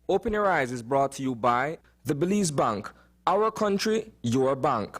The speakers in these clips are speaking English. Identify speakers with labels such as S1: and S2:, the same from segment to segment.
S1: Open Your Eyes is brought to you by the Belize Bank. Our country, your bank.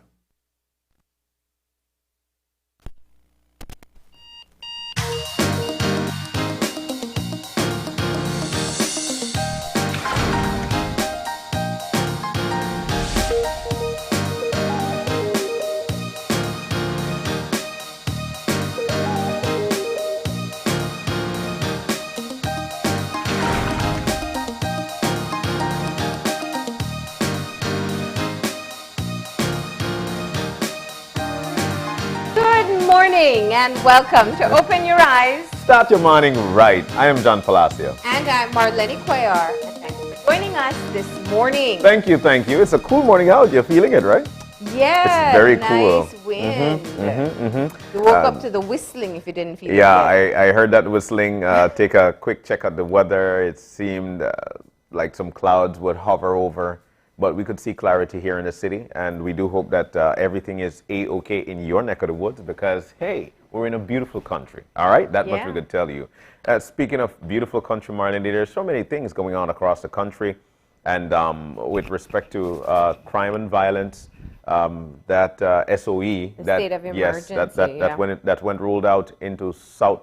S2: Good morning and welcome to Open Your Eyes.
S3: Start your morning right. I am John Palacio.
S2: And I'm Marlene Cuellar. And thanks for joining us this morning.
S3: Thank you, thank you. It's a cool morning out. You're feeling it, right?
S2: Yeah,
S3: it's very
S2: nice
S3: cool.
S2: wind. You woke up to the whistling if you didn't feel it.
S3: Yeah, I heard that whistling. Take a quick check at the weather. It seemed like some clouds would hover over, but we could see clarity here in the city, and we do hope that everything is A-okay in your neck of the woods because, hey, we're in a beautiful country, all right? That much we could tell you. Speaking of beautiful country, Marlene, there's so many things going on across the country, and with respect to crime and violence, that SOE,
S2: the state of emergency,
S3: that went rolled out into south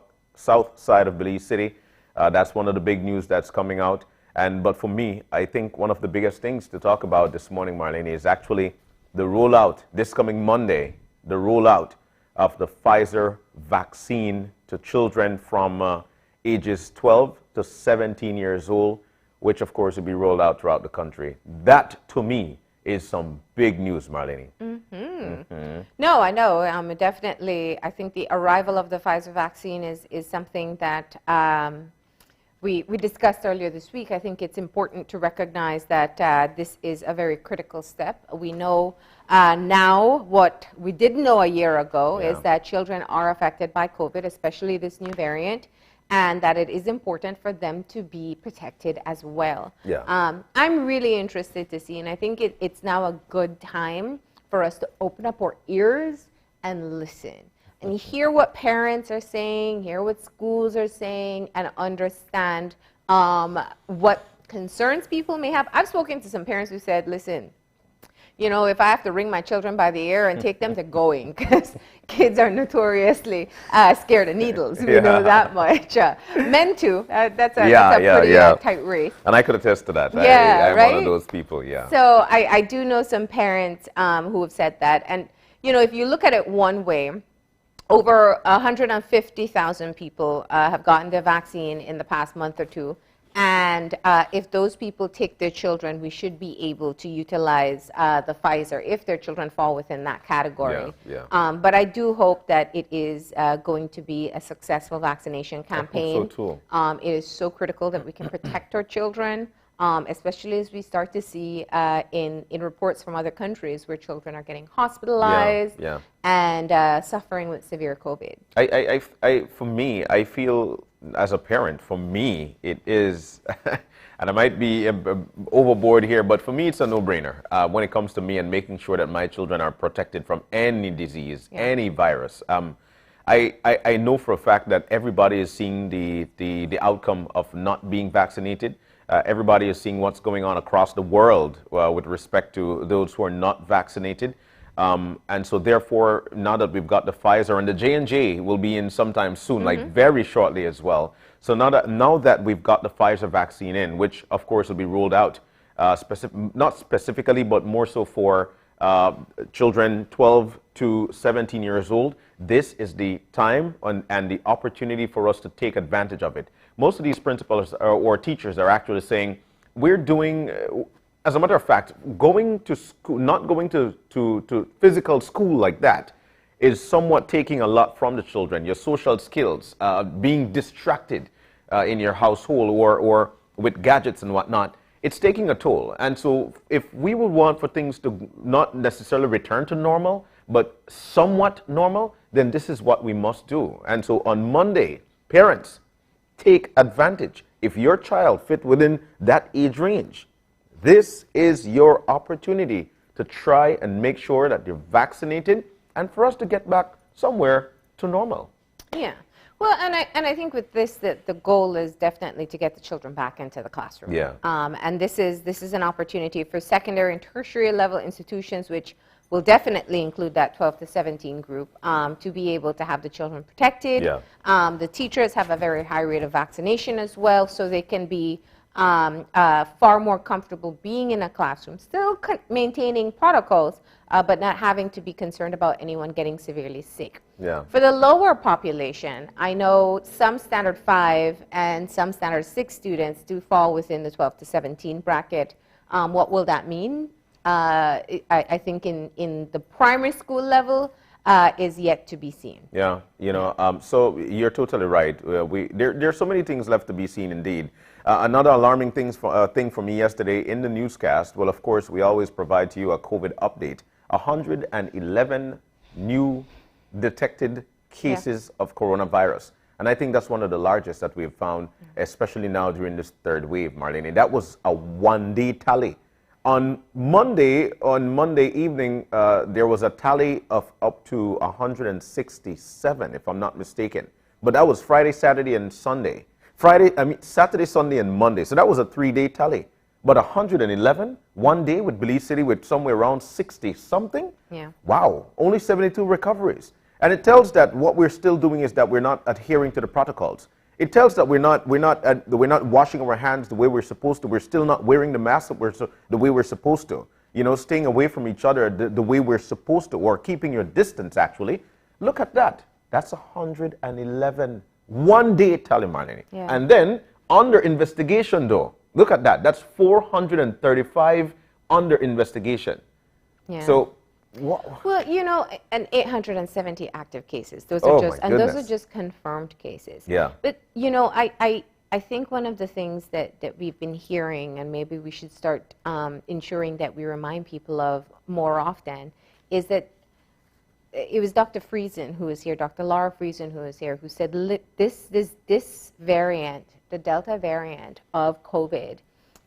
S3: side of Belize City. That's one of the big news that's coming out. But for me, I think one of the biggest things to talk about this morning, Marlene, is actually the rollout this coming Monday, the rollout of the Pfizer vaccine to children from ages 12 to 17 years old, which of course will be rolled out throughout the country. That, to me, is some big news, Marlene.
S2: No, I know. Definitely, I think the arrival of the Pfizer vaccine is something that we discussed earlier this week. I think it's important to recognize that this is a very critical step. We know now what we didn't know a year ago is that children are affected by COVID, especially this new variant, and that it is important for them to be protected as well. I'm really interested to see, and I think it's now a good time for us to open up our ears and listen. And hear what parents are saying, hear what schools are saying, and understand what concerns people may have. I've spoken to some parents who said, listen, you know, if I have to wring my children by the ear and take them, they're going, because kids are notoriously scared of needles. We know that much. Men too. That's a pretty tight race.
S3: And I could attest to that. I'm one of those people,
S2: So I do know some parents who have said that. And, you know, if you look at it one way, over 150,000 people have gotten the vaccine in the past month or two. And if those people take their children, we should be able to utilize the Pfizer if their children fall within that category. But I do hope that it is going to be a successful vaccination campaign.
S3: I hope so too.
S2: It is so critical that we can protect our children, especially as we start to see in reports from other countries where children are getting hospitalized and suffering with severe COVID.
S3: For me, I feel as a parent, for me, it is, and I might be overboard here, but for me, it's a no-brainer when it comes to me and making sure that my children are protected from any disease, any virus. I know for a fact that everybody is seeing the outcome of not being vaccinated. Everybody is seeing what's going on across the world with respect to those who are not vaccinated. And so therefore, now that we've got the Pfizer, and the J&J will be in sometime soon, like very shortly as well. So now that we've got the Pfizer vaccine in, which of course will be rolled out, not specifically, but more so for children 12 to 17 years old, this is the time and the opportunity for us to take advantage of it. Most of these principals or teachers are actually saying, we're doing, as a matter of fact, going to school, not going to physical school like that is somewhat taking a lot from the children. Your social skills, being distracted in your household or with gadgets and whatnot, it's taking a toll. And so if we would want for things to not necessarily return to normal, but somewhat normal, then this is what we must do. And so on Monday, parents, take advantage. If your child fit within that age range, this is your opportunity to try and make sure that you're vaccinated and for us to get back somewhere to normal.
S2: Yeah. Well, and I think with this, that the goal is definitely to get the children back into the classroom.
S3: Yeah.
S2: And this is an opportunity for secondary and tertiary level institutions, which will definitely include that 12 to 17 group, to be able to have the children protected.
S3: Yeah.
S2: The teachers have a very high rate of vaccination as well, so they can be far more comfortable being in a classroom, still maintaining protocols, but not having to be concerned about anyone getting severely sick.
S3: Yeah.
S2: For the lower population, I know some Standard 5 and some Standard 6 students do fall within the 12 to 17 bracket. What will that mean? I think in the primary school level is yet to be seen.
S3: Yeah, so you're totally right. There are so many things left to be seen indeed. Another alarming thing for me yesterday in the newscast, well, of course, we always provide to you a COVID update. 111 new detected cases of coronavirus. And I think that's one of the largest that we've found, especially now during this third wave, Marlene. That was a one-day tally. On Monday evening, there was a tally of up to 167, if I'm not mistaken. But that was Friday, Saturday, and Sunday. Saturday, Sunday, and Monday. So that was a 3-day tally. But 111, one day with Belize City with somewhere around 60-something?
S2: Yeah.
S3: Wow, only 72 recoveries. And it tells that what we're still doing is that we're not adhering to the protocols. It tells that we're not washing our hands the way we're supposed to. We're still not wearing the mask the way we're supposed to. Staying away from each other the way we're supposed to, or keeping your distance, actually. Look at that. That's 111 one-day tally, Marlene.
S2: Yeah.
S3: And then, under investigation, though, look at that. That's 435 under investigation.
S2: Yeah.
S3: So,
S2: well, and 870 active cases. Those
S3: Oh,
S2: are just,
S3: my
S2: and those
S3: goodness.
S2: are just confirmed cases.
S3: Yeah.
S2: But I think one of the things that we've been hearing, and maybe we should start ensuring that we remind people of more often, is that it was Dr. Friesen who was here, Dr. Laura Friesen who was here, who said this variant, the Delta variant of COVID,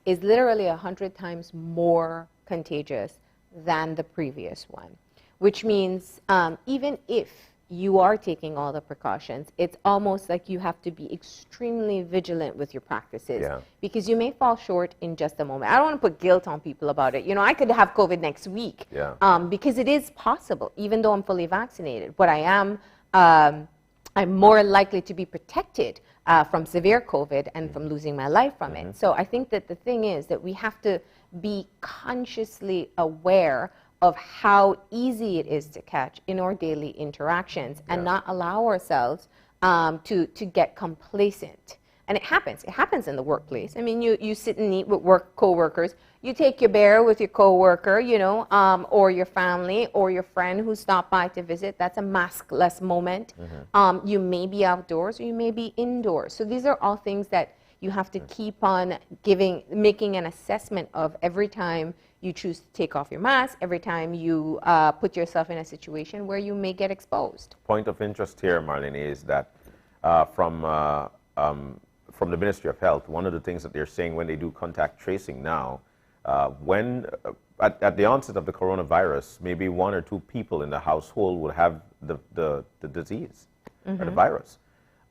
S2: is literally 100 times more contagious than the previous one, which means even if you are taking all the precautions, it's almost like you have to be extremely vigilant with your practices,
S3: Yeah.
S2: because you may fall short in just a moment. I don't want to put guilt on people about it. I could have COVID next week,
S3: Yeah.
S2: because it is possible, even though I'm fully vaccinated. But I'm more likely to be protected from severe COVID and from losing my life from it. So I think that the thing is that we have to be consciously aware of how easy it is to catch in our daily interactions, and not allow ourselves to get complacent. And it happens in the workplace. I mean, you sit and eat with co-workers, you take your beer with your co-worker, or your family or your friend who stopped by to visit. That's a maskless moment. You may be outdoors or you may be indoors. So these are all things that you have to keep on making an assessment of every time you choose to take off your mask, every time you put yourself in a situation where you may get exposed.
S3: Point of interest here, Marlene, is that from the Ministry of Health, one of the things that they're saying when they do contact tracing now, at the onset of the coronavirus, maybe 1 or 2 people in the household will have the disease or the virus.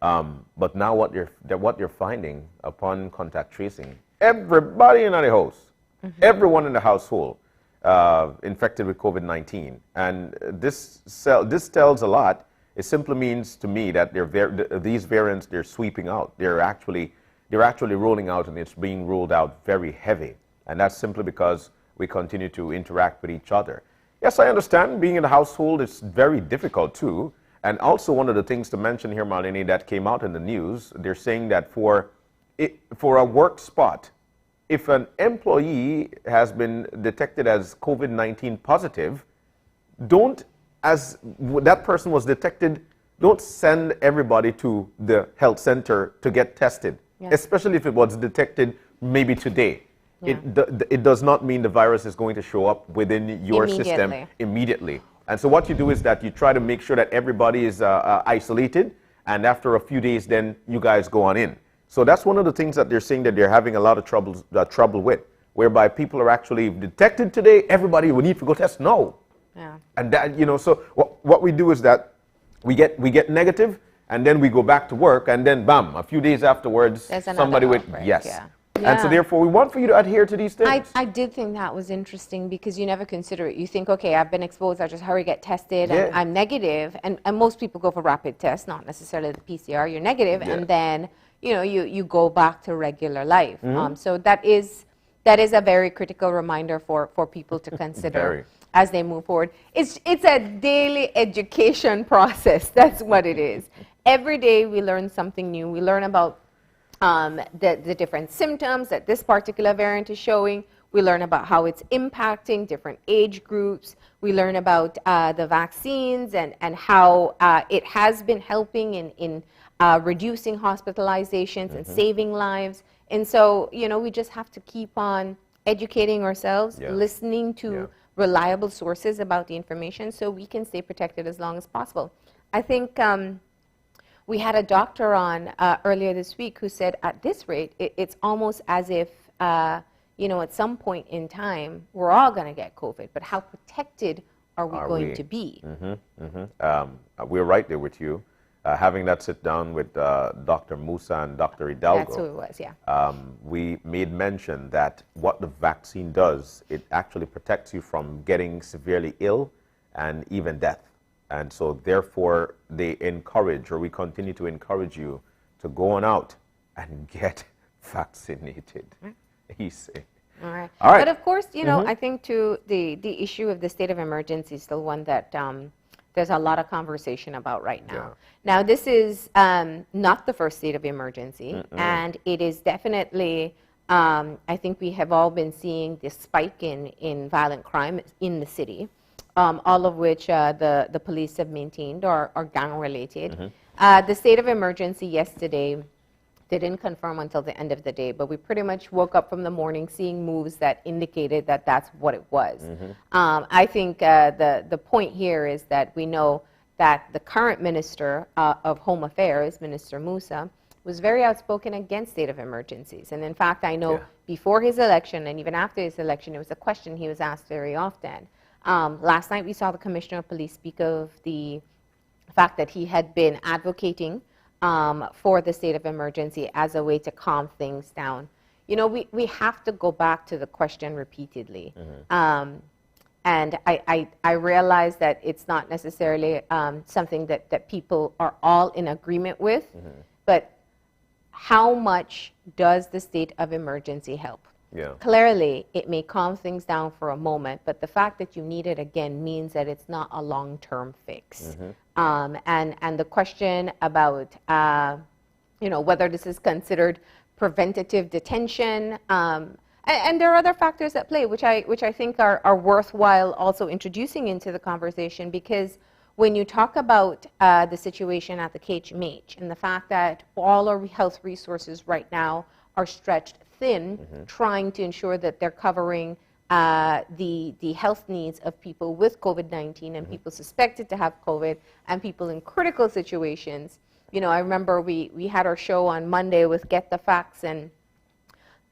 S3: But now what they're finding upon contact tracing, everybody in the house, everyone in the household infected with COVID-19, and this tells a lot. It simply means to me that these variants, they're sweeping out. They're actually rolling out, and it's being rolled out very heavy. And that's simply because we continue to interact with each other. Yes, I understand being in the household is very difficult too. And also one of the things to mention here, Marlene, that came out in the news, they're saying that for a work spot, if an employee has been detected as COVID-19 positive, as that person was detected, don't send everybody to the health center to get tested, especially if it was detected maybe today.
S2: Yeah.
S3: It does not mean the virus is going to show up within your system immediately. And so what you do is that you try to make sure that everybody is isolated, and after a few days, then you guys go on in. So that's one of the things that they're saying that they're having a lot of trouble with, whereby people are actually detected today, everybody will need to go test. No.
S2: Yeah.
S3: And that, so what we do is that we get negative, and then we go back to work, and then bam, a few days afterwards,
S2: There's another
S3: somebody with,
S2: outbreak,
S3: yes.
S2: yeah.
S3: And so
S2: Yeah.
S3: therefore, we want for you to adhere to these things.
S2: I did think that was interesting because you never consider it. You think, okay, I've been exposed, I just hurry, get tested,
S3: Yeah.
S2: and I'm negative. And most people go for rapid tests, not necessarily the PCR, you're negative,
S3: Yeah.
S2: and then, you go back to regular life.
S3: Mm-hmm.
S2: So that is a very critical reminder for people to consider
S3: Very.
S2: as they move forward. It's a daily education process, that's what it is. Every day we learn something new. We learn about the different symptoms that this particular variant is showing. We learn about how it's impacting different age groups. We learn about the vaccines and how it has been helping in reducing hospitalizations and saving lives. And so, we just have to keep on educating ourselves,
S3: Yeah.
S2: listening to
S3: Yeah.
S2: reliable sources about the information so we can stay protected as long as possible. I think we had a doctor on earlier this week who said at this rate, it's almost as if, at some point in time, we're all going to get COVID, but how protected are we going to be?
S3: We're right there with you. Having that sit down with Dr. Musa and Dr. Hidalgo.
S2: That's who it was, yeah.
S3: We made mention that what the vaccine does, it actually protects you from getting severely ill and even death. And so therefore, they encourage, or we continue to encourage you to go on out and get vaccinated. He said.
S2: All right.
S3: All right.
S2: But of course, I think too, the issue of the state of emergency is still one that there's a lot of conversation about right now.
S3: Yeah.
S2: Now, this is not the first state of emergency, and it is definitely, I think we have all been seeing this spike in violent crime in the city, all of which the police have maintained are gang-related. The state of emergency yesterday, they didn't confirm until the end of the day, but we pretty much woke up from the morning seeing moves that indicated that that's what it was. I think the point here is that we know that the current Minister of Home Affairs, Minister Musa, was very outspoken against state of emergencies. And in fact, I know before his election and even after his election, it was a question he was asked very often. Last night we saw the Commissioner of Police speak of the fact that he had been advocating for the state of emergency as a way to calm things down. We have to go back to the question repeatedly. And I realize that it's not necessarily something that people are all in agreement with, but how much does the state of emergency help?
S3: Yeah.
S2: Clearly, it may calm things down for a moment, but the fact that you need it again means that it's not a long-term fix. And the question about, whether this is considered preventative detention, and there are other factors at play, which I think are worthwhile also introducing into the conversation, because when you talk about the situation at the KHMH and the fact that all our health resources right now are stretched thin, trying to ensure that they're covering the health needs of people with COVID-19 and people suspected to have COVID and people in critical situations. I remember we had our show on Monday with Get the Facts, and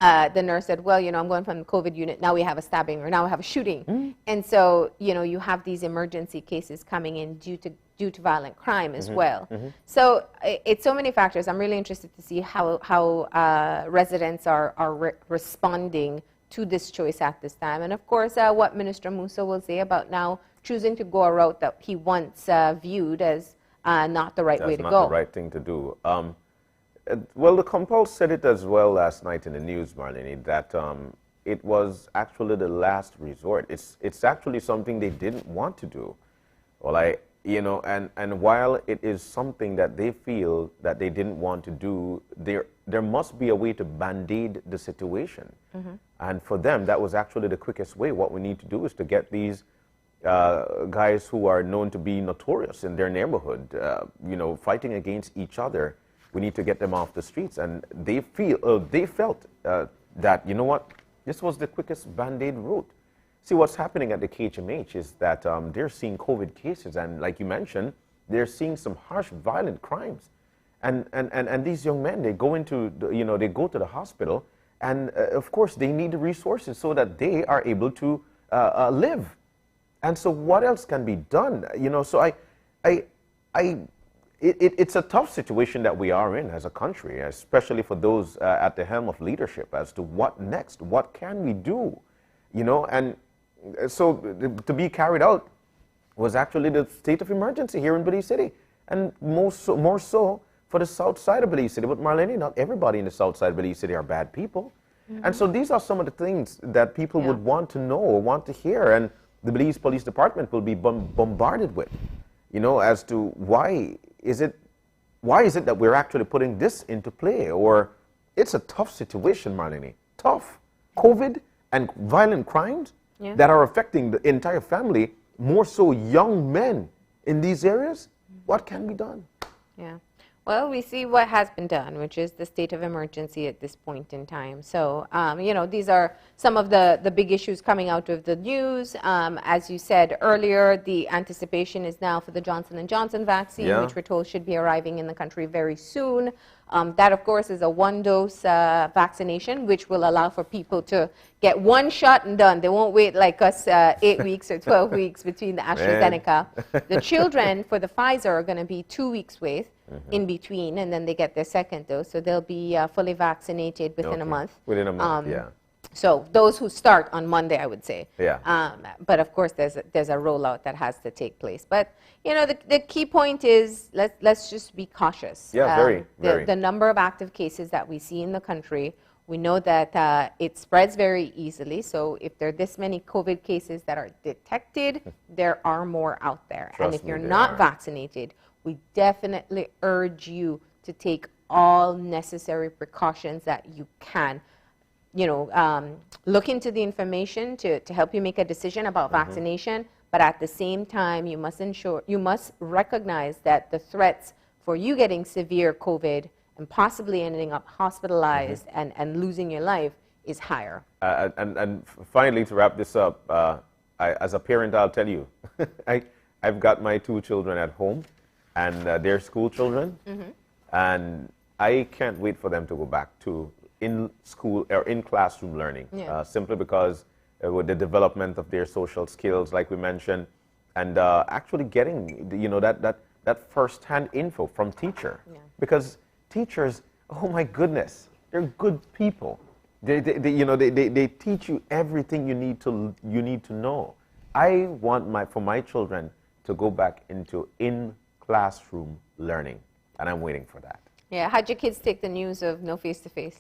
S2: the nurse said, well, I'm going from the COVID unit, now we have a stabbing, or now we have a shooting. And so, you have these emergency cases coming in due to violent crime as well. So it's so many factors. I'm really interested to see how residents are responding to this choice at this time. And of course, what Minister Musa will say about now choosing to go a route that he once viewed as not the right way to go.
S3: That's not the right thing to do. Well, the Compulse said it as well last night in the news, Marlene, that it was actually the last resort. It's actually something they didn't want to do. Well, and while it is something that they feel that they didn't want to do, there must be a way to band-aid the situation. And for them, that was actually the quickest way. What we need to do is to get these guys who are known to be notorious in their neighborhood, fighting against each other. We need to get them off the streets. And they felt that, this was the quickest band-aid route. See, what's happening at the KHMH is that they're seeing COVID cases, and like you mentioned, they're seeing some harsh, violent crimes. And these young men, they go into, they go to the hospital, and of course, they need the resources so that they are able to live. And so what else can be done? So it's a tough situation that we are in as a country, especially for those at the helm of leadership as to what next, what can we do, you know, and so to be carried out was actually the state of emergency here in Belize City, and more so for the south side of Belize City. But Marlene, not everybody in the south side of Belize City are bad people. And so these are some of the things that people would want to know or want to hear, and the Belize Police Department will be bombarded with, you know, as to why is it that we're actually putting this into play? Or it's a tough situation, Marlene. Tough. COVID and violent crimes that are affecting the entire family, more so young men in these areas. What can be done?
S2: Yeah. Well, we see what has been done, which is the state of emergency at this point in time. So, you know, these are some of the big issues coming out of the news. As you said earlier, the anticipation is now for the Johnson & Johnson vaccine, which we're told should be arriving in the country very soon. That, of course, is a one-dose vaccination, which will allow for people to get one shot and done. They won't wait like us 8 weeks or 12 weeks between the AstraZeneca. The children for the Pfizer are going to be 2 weeks wait in between, and then they get their second dose. So they'll be fully vaccinated within a month.
S3: Within a month,
S2: So those who start on Monday, I would say.
S3: Yeah.
S2: But of course, there's a rollout that has to take place. But you know, the key point is let's just be cautious.
S3: Yeah, very.
S2: The number of active cases that we see in the country, we know that it spreads very easily. So if there are this many COVID cases that are detected, there are more out there. And if you're not vaccinated, we definitely urge you to take all necessary precautions that you can. You know, look into the information to help you make a decision about vaccination, but at the same time, you must recognize that the threats for you getting severe COVID and possibly ending up hospitalized and losing your life is higher.
S3: And finally, to wrap this up, as a parent, I'll tell you, I've got my 2 children at home, and they're school children, and I can't wait for them to go back to in school or in classroom learning, simply because with the development of their social skills, like we mentioned, and actually getting, you know, that first-hand info from teacher, because teachers, oh my goodness, they're good people. They teach you everything you need to know. I want for my children to go back into in-classroom learning, and I'm waiting for that.
S2: Yeah, how'd your kids take the news of no face-to-face?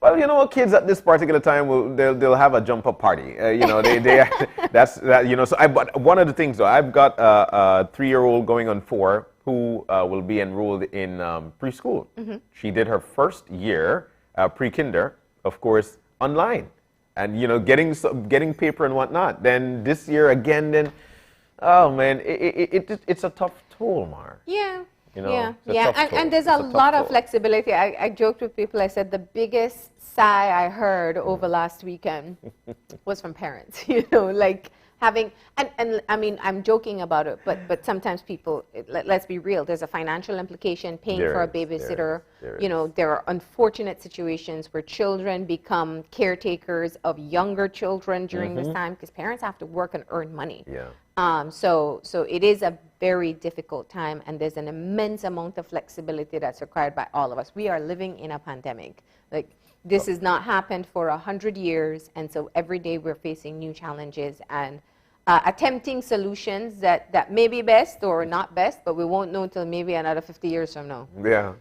S3: Well, you know, kids at this particular time they'll have a jump up party. You know, that's that. You know, so but one of the things though, I've got a 3-year-old going on 4 who will be enrolled in preschool. She did her first year pre-kinder, of course, online, and you know, getting paper and whatnot. Then this year again, then oh man, it's a tough toll, Mar.
S2: Yeah.
S3: You know,
S2: and there's a lot of flexibility. I joked with people, I said the biggest sigh I heard over last weekend was from parents, you know, like having, and I mean, I'm joking about it, but sometimes people, let's be real, there's a financial implication, paying for a babysitter. You know, there are unfortunate situations where children become caretakers of younger children during this time because parents have to work and earn money. So it is a very difficult time, and there's an immense amount of flexibility that's required by all of us. We are living in a pandemic. Like, this has not happened for 100 years, and so every day we're facing new challenges and attempting solutions that may be best or not best, but we won't know until maybe another 50 years from now.
S3: Yeah.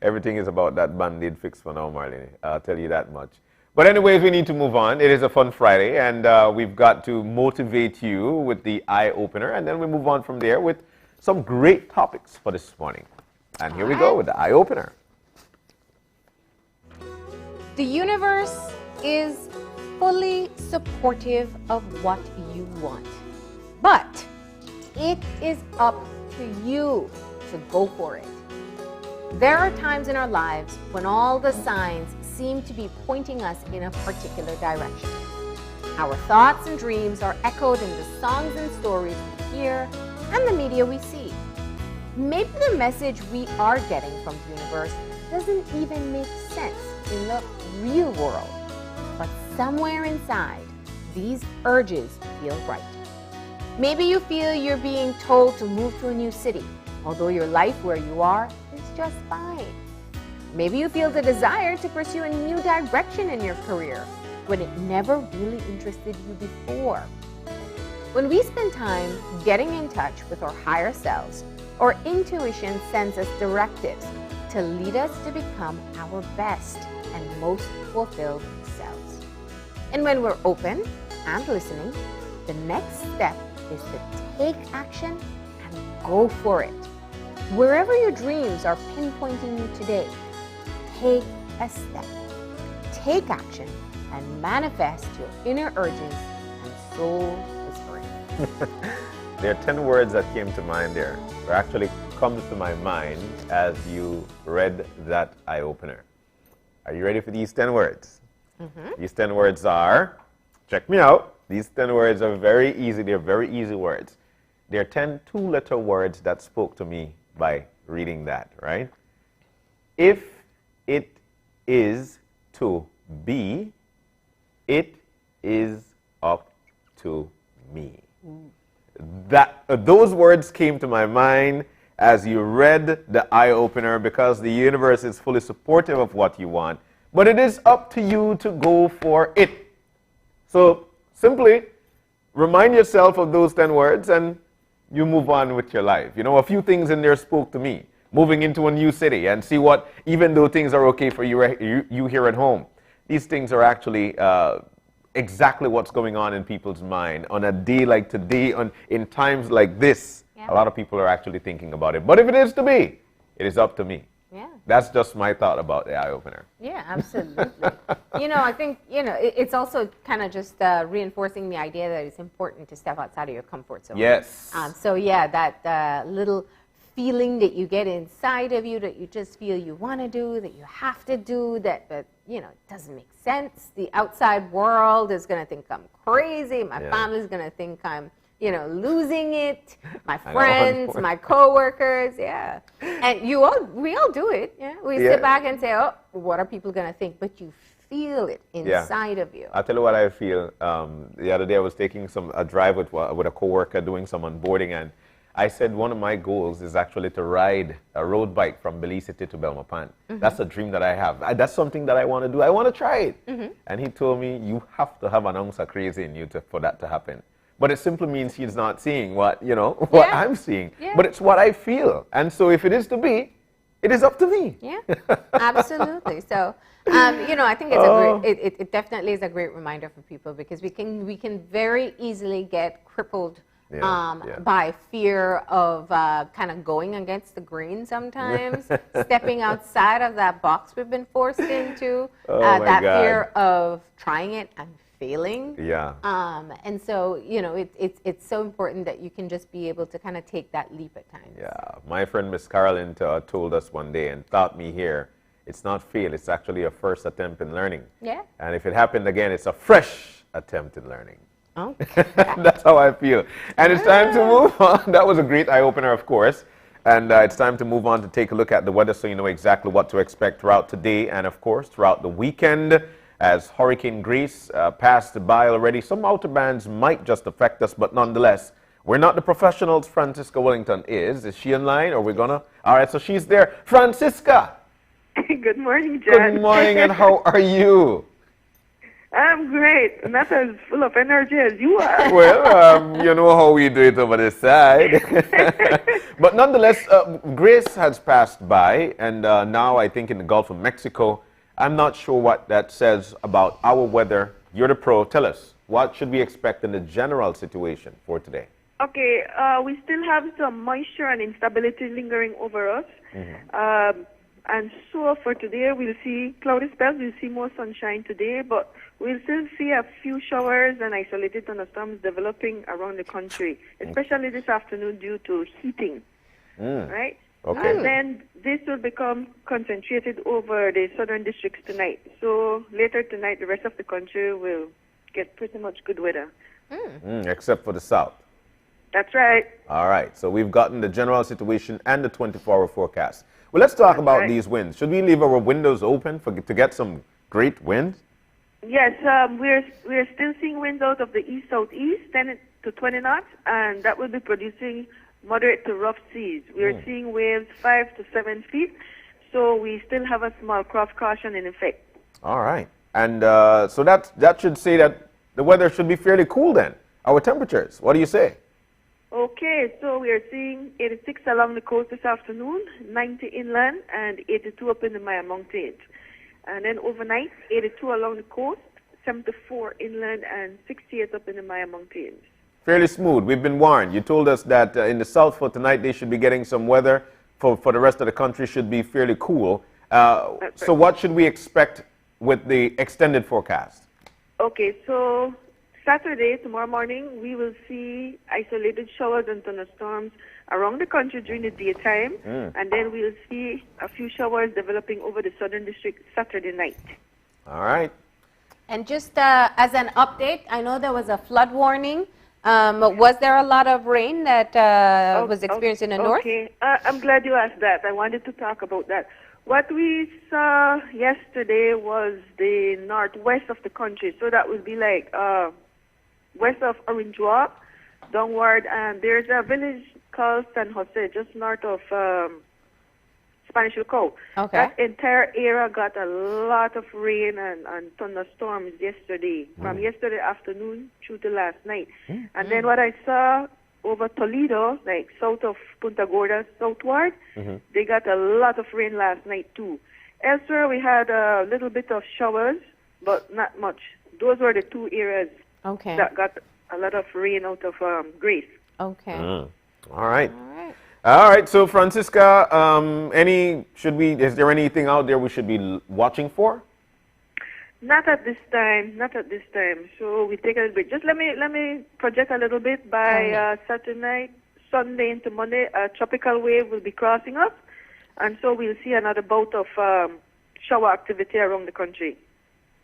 S3: Everything is about that Band-Aid fix for now, Marlene. I'll tell you that much. But anyways, we need to move on. It is a fun Friday, and we've got to motivate you with the eye-opener, and then we move on from there with some great topics for this morning. And here we go with the eye-opener.
S2: The universe is fully supportive of what you want, but it is up to you to go for it. There are times in our lives when all the signs seem to be pointing us in a particular direction. Our thoughts and dreams are echoed in the songs and stories we hear and the media we see. Maybe the message we are getting from the universe doesn't even make sense in the real world, but somewhere inside, these urges feel right. Maybe you feel you're being told to move to a new city, although your life where you are is just fine. Maybe you feel the desire to pursue a new direction in your career when it never really interested you before. When we spend time getting in touch with our higher selves, our intuition sends us directives to lead us to become our best and most fulfilled selves. And when we're open and listening, the next step is to take action and go for it. Wherever your dreams are pinpointing you today, take a step, take action, and manifest your inner urges and soul whispering.
S3: There are 10 words that came to mind there, or actually comes to my mind as you read that eye-opener. Are you ready for these 10 words? These 10 words are, check me out, these 10 words are very easy, they're very easy words. They're 10 two-letter words that spoke to me by reading that, right? If it is to be, it is up to me. Those words came to my mind as you read the eye-opener, because the universe is fully supportive of what you want, but it is up to you to go for it. So simply remind yourself of those 10 words and you move on with your life. You know, a few things in there spoke to me. Moving into a new city and see what, even though things are okay for you here at home, these things are actually exactly what's going on in people's mind. On a day like today, in times like this, a lot of people are actually thinking about it. But if it is to be, it is up to me.
S2: Yeah.
S3: That's just my thought about the eye-opener.
S2: Yeah, absolutely. I think, it's also kind of just reinforcing the idea that it's important to step outside of your comfort zone.
S3: Yes.
S2: So yeah, that little feeling that you get inside of you that you just feel you want to do, that you have to do, that it doesn't make sense. The outside world is going to think I'm crazy. My family's going to think I'm, losing it. My friends, my coworkers, yeah. And we all do it. Yeah. We sit back and say, oh, what are people going to think? But you feel it inside of you.
S3: I'll tell you what I feel. The other day I was taking a drive with a coworker doing some onboarding, and I said one of my goals is actually to ride a road bike from Belize City to Belmopan. That's a dream that I have. That's something that I want to do. I want to try it. And he told me, you have to have an ounce of crazy in you for that to happen. But it simply means he's not seeing what I'm seeing. Yeah. But it's what I feel. And so if it is to be, it is up to me. Yeah,
S2: absolutely. So, I think it's it definitely is a great reminder for people, because we can very easily get crippled by fear of kind of going against the grain sometimes, stepping outside of that box we've been forced into, fear of trying it and failing.
S3: Yeah.
S2: And so, it's so important that you can just be able to kind of take that leap at times.
S3: Yeah. My friend Miss Carolyn told us one day and taught me here, it's not fail, it's actually a first attempt in learning. Yeah. And if it happened again, it's a fresh attempt in learning. Okay. That's how I feel. And it's time to move on. That was a great eye-opener, of course. And it's time to move on to take a look at the weather so you know exactly what to expect throughout today and, of course, throughout the weekend. As Hurricane Grace passed by already, some outer bands might just affect us, but nonetheless, we're not the professionals. Francisca Wellington is. Is she online? Or we're going to? All right, so she's there. Francisca!
S4: Good morning, John.
S3: Good morning, and how are you?
S4: I'm great, not as full of energy as you are.
S3: Well, you know how we do it over this side. But nonetheless, Grace has passed by, and now I think in the Gulf of Mexico. I'm not sure what that says about our weather. You're the pro. Tell us, what should we expect in the general situation for today?
S4: Okay, we still have some moisture and instability lingering over us. And so for today, we'll see cloudy spells. We'll see more sunshine today, but we'll still see a few showers and isolated thunderstorms developing around the country, especially this afternoon due to heating. Right?
S3: Okay.
S4: And then this will become concentrated over the southern districts tonight. So later tonight, the rest of the country will get pretty much good weather.
S3: Except for the south.
S4: That's right.
S3: All right. So we've gotten the general situation and the 24-hour forecast. Well, let's talk about these winds. Should we leave our windows open to get some great winds?
S4: Yes, we're still seeing winds out of the east-southeast, 10 to 20 knots, and that will be producing moderate to rough seas. We're seeing waves 5 to 7 feet, so we still have a small cross caution in effect.
S3: All right. And so that should say that the weather should be fairly cool then. Our temperatures, what do you say?
S4: Okay, so we are seeing 86 along the coast this afternoon, 90 inland, and 82 up in the Maya Mountains. And then overnight, 82 along the coast, 74 inland, and 68 up in the Maya Mountains.
S3: Fairly smooth. We've been warned. You told us that in the south for tonight they should be getting some weather. For the rest of the country should be fairly cool. So what should we expect with the extended forecast?
S4: Okay, so Saturday, tomorrow morning, we will see isolated showers and thunderstorms around the country during the daytime, and then we'll see a few showers developing over the southern district Saturday night.
S3: All right.
S2: And just as an update, I know there was a flood warning. Was there a lot of rain that was experienced in the north?
S4: Okay, I'm glad you asked that. I wanted to talk about that. What we saw yesterday was the northwest of the country, so that would be like west of Orange Walk, downward, and there's a village called San Jose, just north of Spanish Laco.
S2: Okay.
S4: That entire area got a lot of rain and thunderstorms yesterday, from yesterday afternoon through to last night. And then what I saw over Toledo, like south of Punta Gorda, southward, they got a lot of rain last night too. Elsewhere, we had a little bit of showers, but not much. Those were the two areas that got a lot of rain out of Grace.
S2: Okay.
S3: All right. All right. So, Francisca, is there anything out there we should be watching for?
S4: Not at this time. Not at this time. So we take a little bit. Just let me project a little bit. By Saturday night, Sunday into Monday, a tropical wave will be crossing us, and so we'll see another bout of shower activity around the country.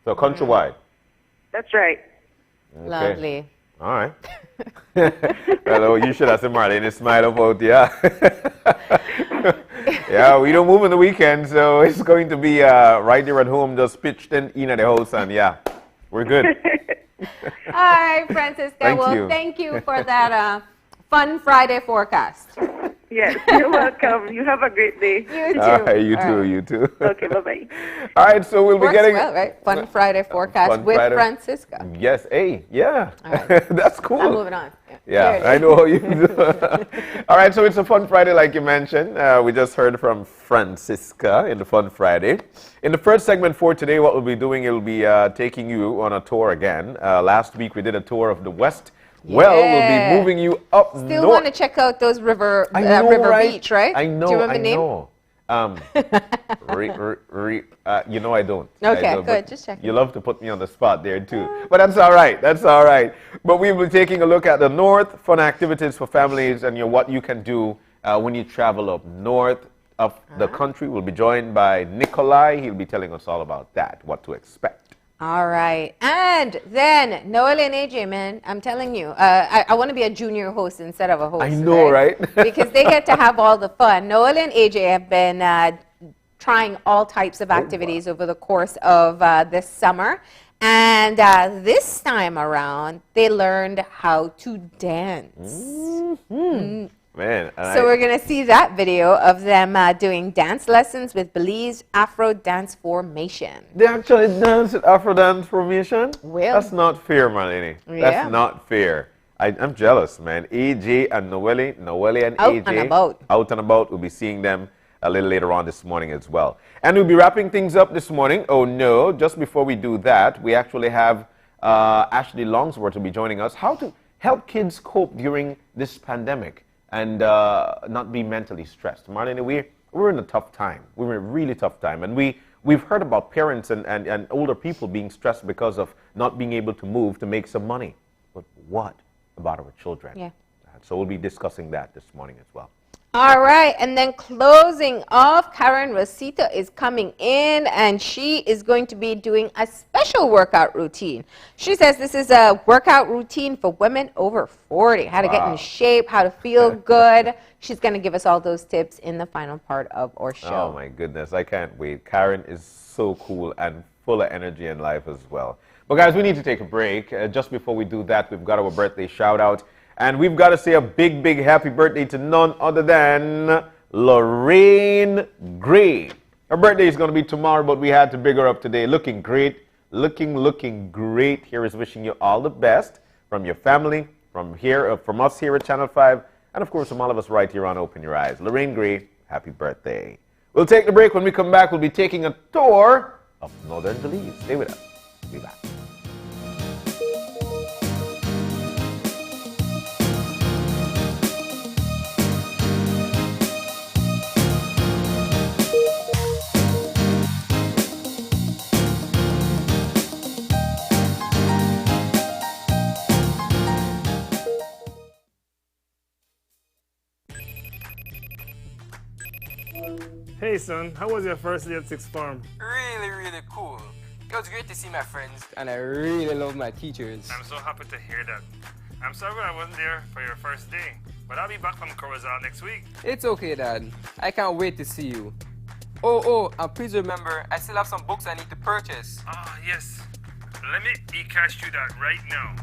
S3: So countrywide.
S4: That's right.
S3: Okay.
S2: Lovely.
S3: All right. Hello, you should have some Marlene smile about, yeah. Yeah, we don't move on the weekend, so it's going to be right there at home, just pitched in at the house, and yeah, we're good.
S2: All right, Francisca. Thank you for that fun Friday forecast.
S4: Yes, you're welcome. You have a great day.
S2: You too.
S3: All right, you too.
S4: Okay, bye-bye.
S3: All right, so we'll be getting...
S2: well, right? Fun Friday forecast with Francisca.
S3: Yes, hey, yeah.
S2: All right.
S3: That's cool.
S2: I'm moving on.
S3: Yeah, I know how you do. All right, so it's a Fun Friday, like you mentioned. We just heard from Francisca in the Fun Friday. In the first segment for today, what we'll be doing, it'll be taking you on a tour again. Last week, we did a tour of the West. Well, we'll be moving you up north.
S2: Still want to check out those river beach, right?
S3: I know,
S2: Do you remember the name?
S3: You know I don't.
S2: Okay,
S3: I don't,
S2: good. Just checking.
S3: You love to put me on the spot there too. But that's all right. That's all right. But we will be taking a look at the north, fun activities for families, and what you can do when you travel up north of the country. We'll be joined by Nikolai. He'll be telling us all about that, what to expect.
S2: All right. And then Noel and AJ, man, I'm telling you, I want to be a junior host instead of a host.
S3: I know, right?
S2: Because they get to have all the fun. Noel and AJ have been trying all types of activities over the course of this summer. And this time around, they learned how to dance.
S3: Man,
S2: so we're going to see that video of them doing dance lessons with Belize Afro Dance Formation.
S3: They actually dance at Afro Dance Formation?
S2: Well,
S3: that's not fair, Marlene.
S2: Yeah.
S3: That's not fair. I'm jealous, man. AJ and Noelle and
S2: out
S3: AJ.
S2: And about.
S3: Out and about. We'll be seeing them a little later on this morning as well. And we'll be wrapping things up this morning. Oh, no. Just before we do that, we actually have Ashley Longsworth to be joining us. How to help kids cope during this pandemic and not be mentally stressed. Marlene, we're in a tough time. We're in a really tough time. And we've heard about parents and older people being stressed because of not being able to move to make some money. But what about our children?
S2: Yeah.
S3: So we'll be discussing that this morning as well.
S2: All right, and then closing off, Karen Rosita is coming in, and she is going to be doing a special workout routine. She says this is a workout routine for women over 40, how to get in shape, how to feel good. She's going to give us all those tips in the final part of our show.
S3: Oh, my goodness, I can't wait. Karen is so cool and full of energy in life as well. But, guys, we need to take a break. Just before we do that, we've got our birthday shout-out. And we've got to say a big, big happy birthday to none other than Lorraine Gray. Her birthday is going to be tomorrow, but we had to big her up today. Looking great. Looking great. Here is wishing you all the best from your family, from us here at Channel 5, and of course from all of us right here on Open Your Eyes. Lorraine Gray, happy birthday. We'll take the break. When we come back, we'll be taking a tour of Northern Belize. Stay with us. We'll be back.
S5: Hey son, how was your first day at Sixth Form?
S6: Really cool. It was great to see my friends, and I really love my teachers.
S5: I'm so happy to hear that. I'm sorry I wasn't there for your first day, but I'll be back from Corozal next week.
S6: It's okay, Dad. I can't wait to see you. Oh, and please remember, I still have some books I need to purchase.
S5: Ah, yes. Let me e-cash you that right now.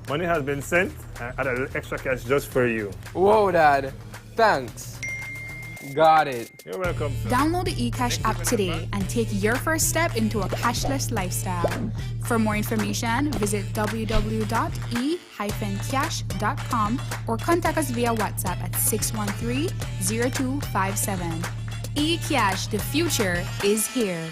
S5: Money has been sent. I add a little extra cash just for you.
S6: Whoa, Dad. Thanks. Got it.
S5: You're welcome, sir.
S7: Download the eCash app today and take your first step into a cashless lifestyle. For more information, visit www.e-cash.com or contact us via WhatsApp at 613-0257. eCash, the future is here.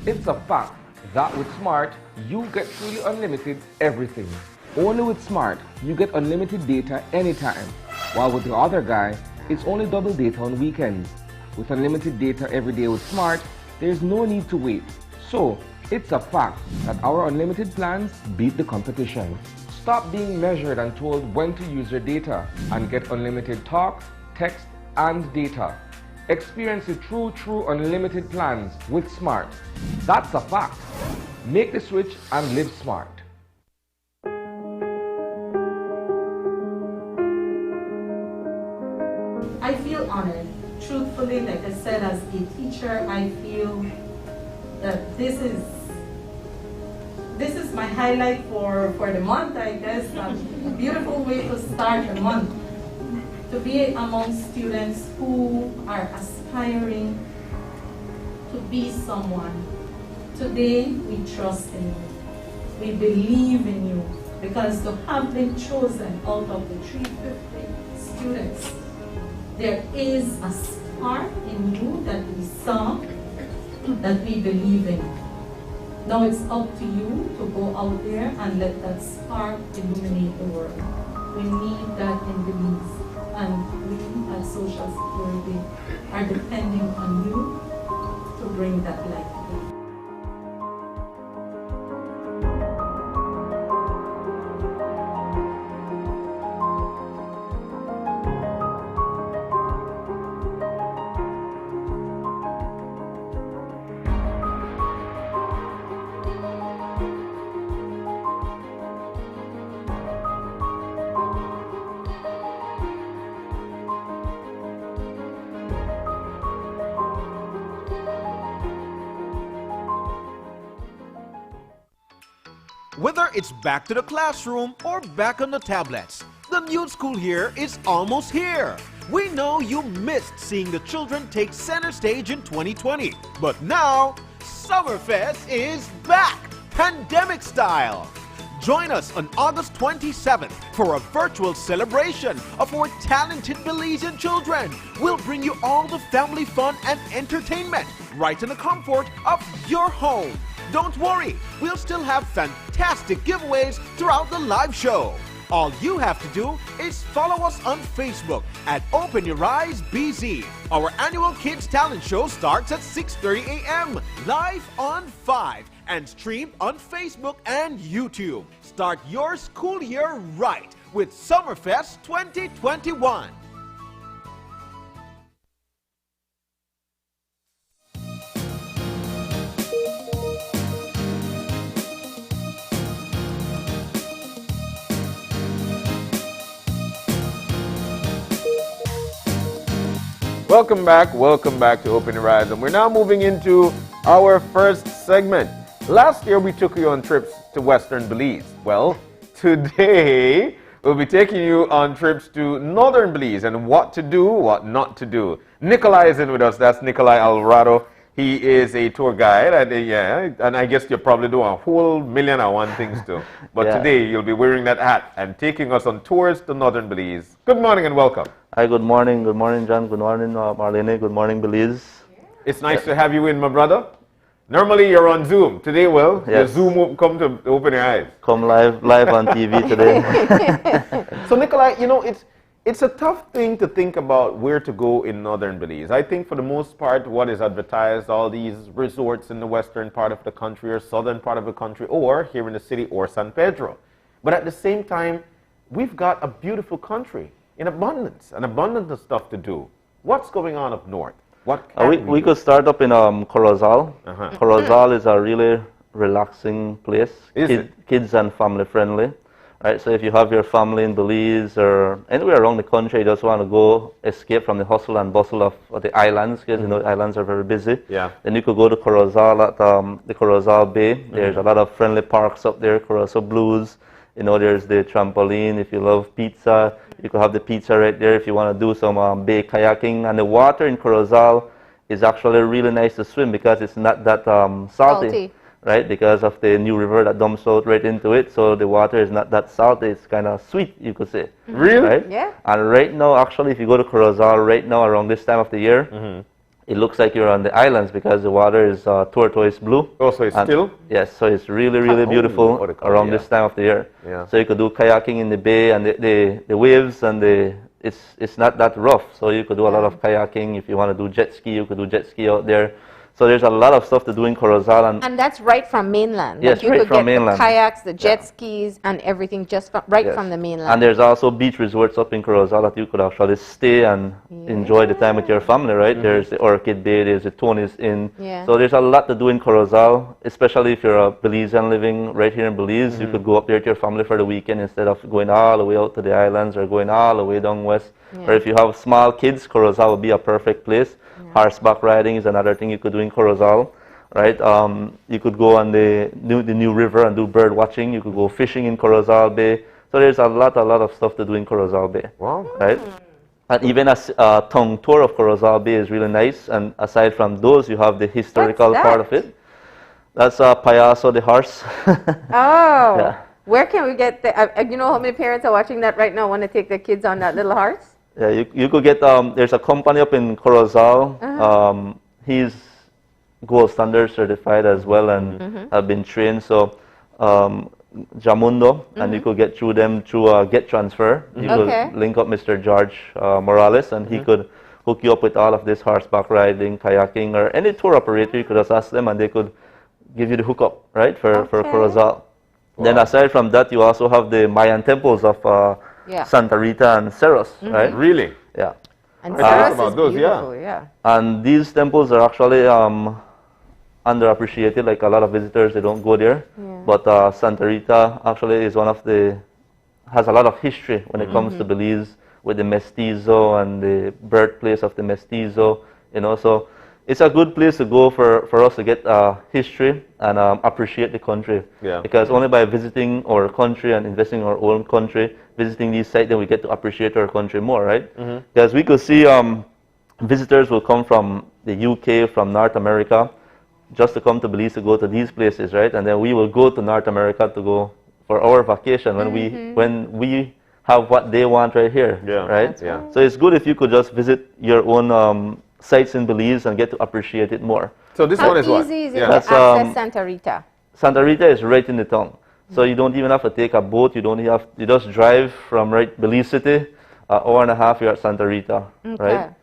S1: It's a fact that with Smart, you get truly unlimited everything. Only with Smart, you get unlimited data anytime. While with the other guy, it's only double data on weekends. With unlimited data every day with Smart, there's no need to wait. So, it's a fact that our unlimited plans beat the competition. Stop being measured and told when to use your data and get unlimited talk, text, and data. Experience the true unlimited plans with Smart. That's a fact. Make the switch and live smart.
S8: I feel honored. Truthfully, like I said, as a teacher, I feel that this is my highlight for the month, I guess. A beautiful way to start the month. To be among students who are aspiring to be someone. Today, we trust in you. We believe in you, because to have been chosen out of the 350 students, there is a spark in you that we saw, that we believe in. Now it's up to you to go out there and let that spark illuminate the world. We need that in Belize, and we at Social Security are depending on you to bring that light to life.
S9: Whether it's back to the classroom or back on the tablets, the new school year is almost here. We know you missed seeing the children take center stage in 2020, but now Summerfest is back, pandemic style. Join us on August 27th for a virtual celebration of our talented Belizean children. We'll bring you all the family fun and entertainment right in the comfort of your home. Don't worry, we'll still have fantastic giveaways throughout the live show. All you have to do is follow us on Facebook at Open Your Eyes BZ. Our annual Kids Talent Show starts at 6:30 a.m. live on 5 and streamed on Facebook and YouTube. Start your school year right with Summerfest 2021.
S3: Welcome back to Open Your Eyes, and we're now moving into our first segment. Last year we took you on trips to Western Belize. Well, today we'll be taking you on trips to Northern Belize and what to do, what not to do. Nikolai is in with us. That's Nikolai Alvarado. He is a tour guide, and I guess you probably do a whole million and one things too. But today you'll be wearing that hat and taking us on tours to Northern Belize. Good morning and welcome.
S10: Hi, good morning, John. Good morning, Marlene. Good morning, Belize.
S3: It's nice to have you in, my brother. Normally you're on Zoom. Today, well, the Zoom won't come to open your eyes.
S10: Come live on TV today.
S3: So, Nikolai, you know, it's a tough thing to think about where to go in Northern Belize. I think for the most part, what is advertised, all these resorts in the western part of the country or southern part of the country, or here in the city or San Pedro. But at the same time, we've got a beautiful country in abundance, an abundance of stuff to do. What's going on up north? What
S10: we could start up in Corozal. Corozal is a really relaxing place, kids and family friendly. Right, so if you have your family in Belize or anywhere around the country, you just want to go escape from the hustle and bustle of the islands, because you know the islands are very busy.
S3: Yeah.
S10: Then you could go to Corozal at the Corozal Bay. There's a lot of friendly parks up there, Corozal Blues. You know, there's the trampoline. If you love pizza, you could have the pizza right there if you want to do some bay kayaking. And the water in Corozal is actually really nice to swim because it's not that salty. Right, because of the new river that dumps out right into it, so the water is not that salty, it's kind of sweet, you could say.
S3: Really?
S10: Right?
S2: Yeah.
S10: And right now, actually, if you go to Corozal right now around this time of the year, it looks like you're on the islands because the water is turquoise blue.
S3: Oh, so it's still?
S10: Yes, so it's really, really beautiful around this time of the year.
S3: Yeah.
S10: So you could do kayaking in the bay, and the waves, and it's not that rough, so you could do a lot of kayaking. If you want to do jet ski, you could do jet ski out there. So there's a lot of stuff to do in Corozal.
S2: And that's right from mainland.
S10: Yes,
S2: like you
S10: right
S2: could
S10: from
S2: get
S10: mainland.
S2: The kayaks, the jet skis, and everything just from the mainland.
S10: And there's also beach resorts up in Corozal that you could actually stay and enjoy the time with your family, right? There's the Orchid Bay, there's the Tony's Inn. So there's a lot to do in Corozal, especially if you're a Belizean living right here in Belize. You could go up there to your family for the weekend instead of going all the way out to the islands or going all the way down west. Or if you have small kids, Corozal would be a perfect place. Horseback riding is another thing you could do in Corozal. Right, you could go on the new river and do bird watching. You could go fishing in Corozal Bay. So there's a lot of stuff to do in Corozal Bay.
S3: Wow.
S10: Right, and even a tongue tour of Corozal Bay is really nice. And aside from those, you have the historical part of it. That's Payaso the horse.
S2: Oh.
S10: Yeah.
S2: Where can we get the? You know how many parents are watching that right now? Want to take their kids on that little horse?
S10: Yeah, you could get. There's a company up in Corozal. He's gold standard certified as well and have been trained. So Jamundo, and you could get through them through Get Transfer. You could link up Mr. George Morales, and he could hook you up with all of this horseback riding, kayaking, or any tour operator. You could just ask them, and they could give you the hookup, right, for Corozal. Wow. Then aside from that, you also have the Mayan temples of Santa Rita and Cerros, right?
S3: Really?
S10: Yeah.
S2: And Cerros is beautiful,
S10: And these temples are actually underappreciated. Like a lot of visitors, they don't go there. But Santa Rita actually is has a lot of history when it comes to Belize, with the mestizo and the birthplace of the mestizo. You know, so it's a good place to go for us to get history and appreciate the country. Yeah. Because only by visiting our country and investing in our own country, visiting these sites, then we get to appreciate our country more, right? Because we could see visitors will come from the UK, from North America, just to come to Belize to go to these places, right? And then we will go to North America to go for our vacation when we have what they want right here, right? So it's good if you could just visit your own sites in Belize and get to appreciate it more.
S3: So this one is what?
S2: How easy is it to access Santa Rita?
S10: Santa Rita is right in the town. So you don't even have to take a boat. You just drive from Belize City, an hour and a half, you're at Santa Rita, right?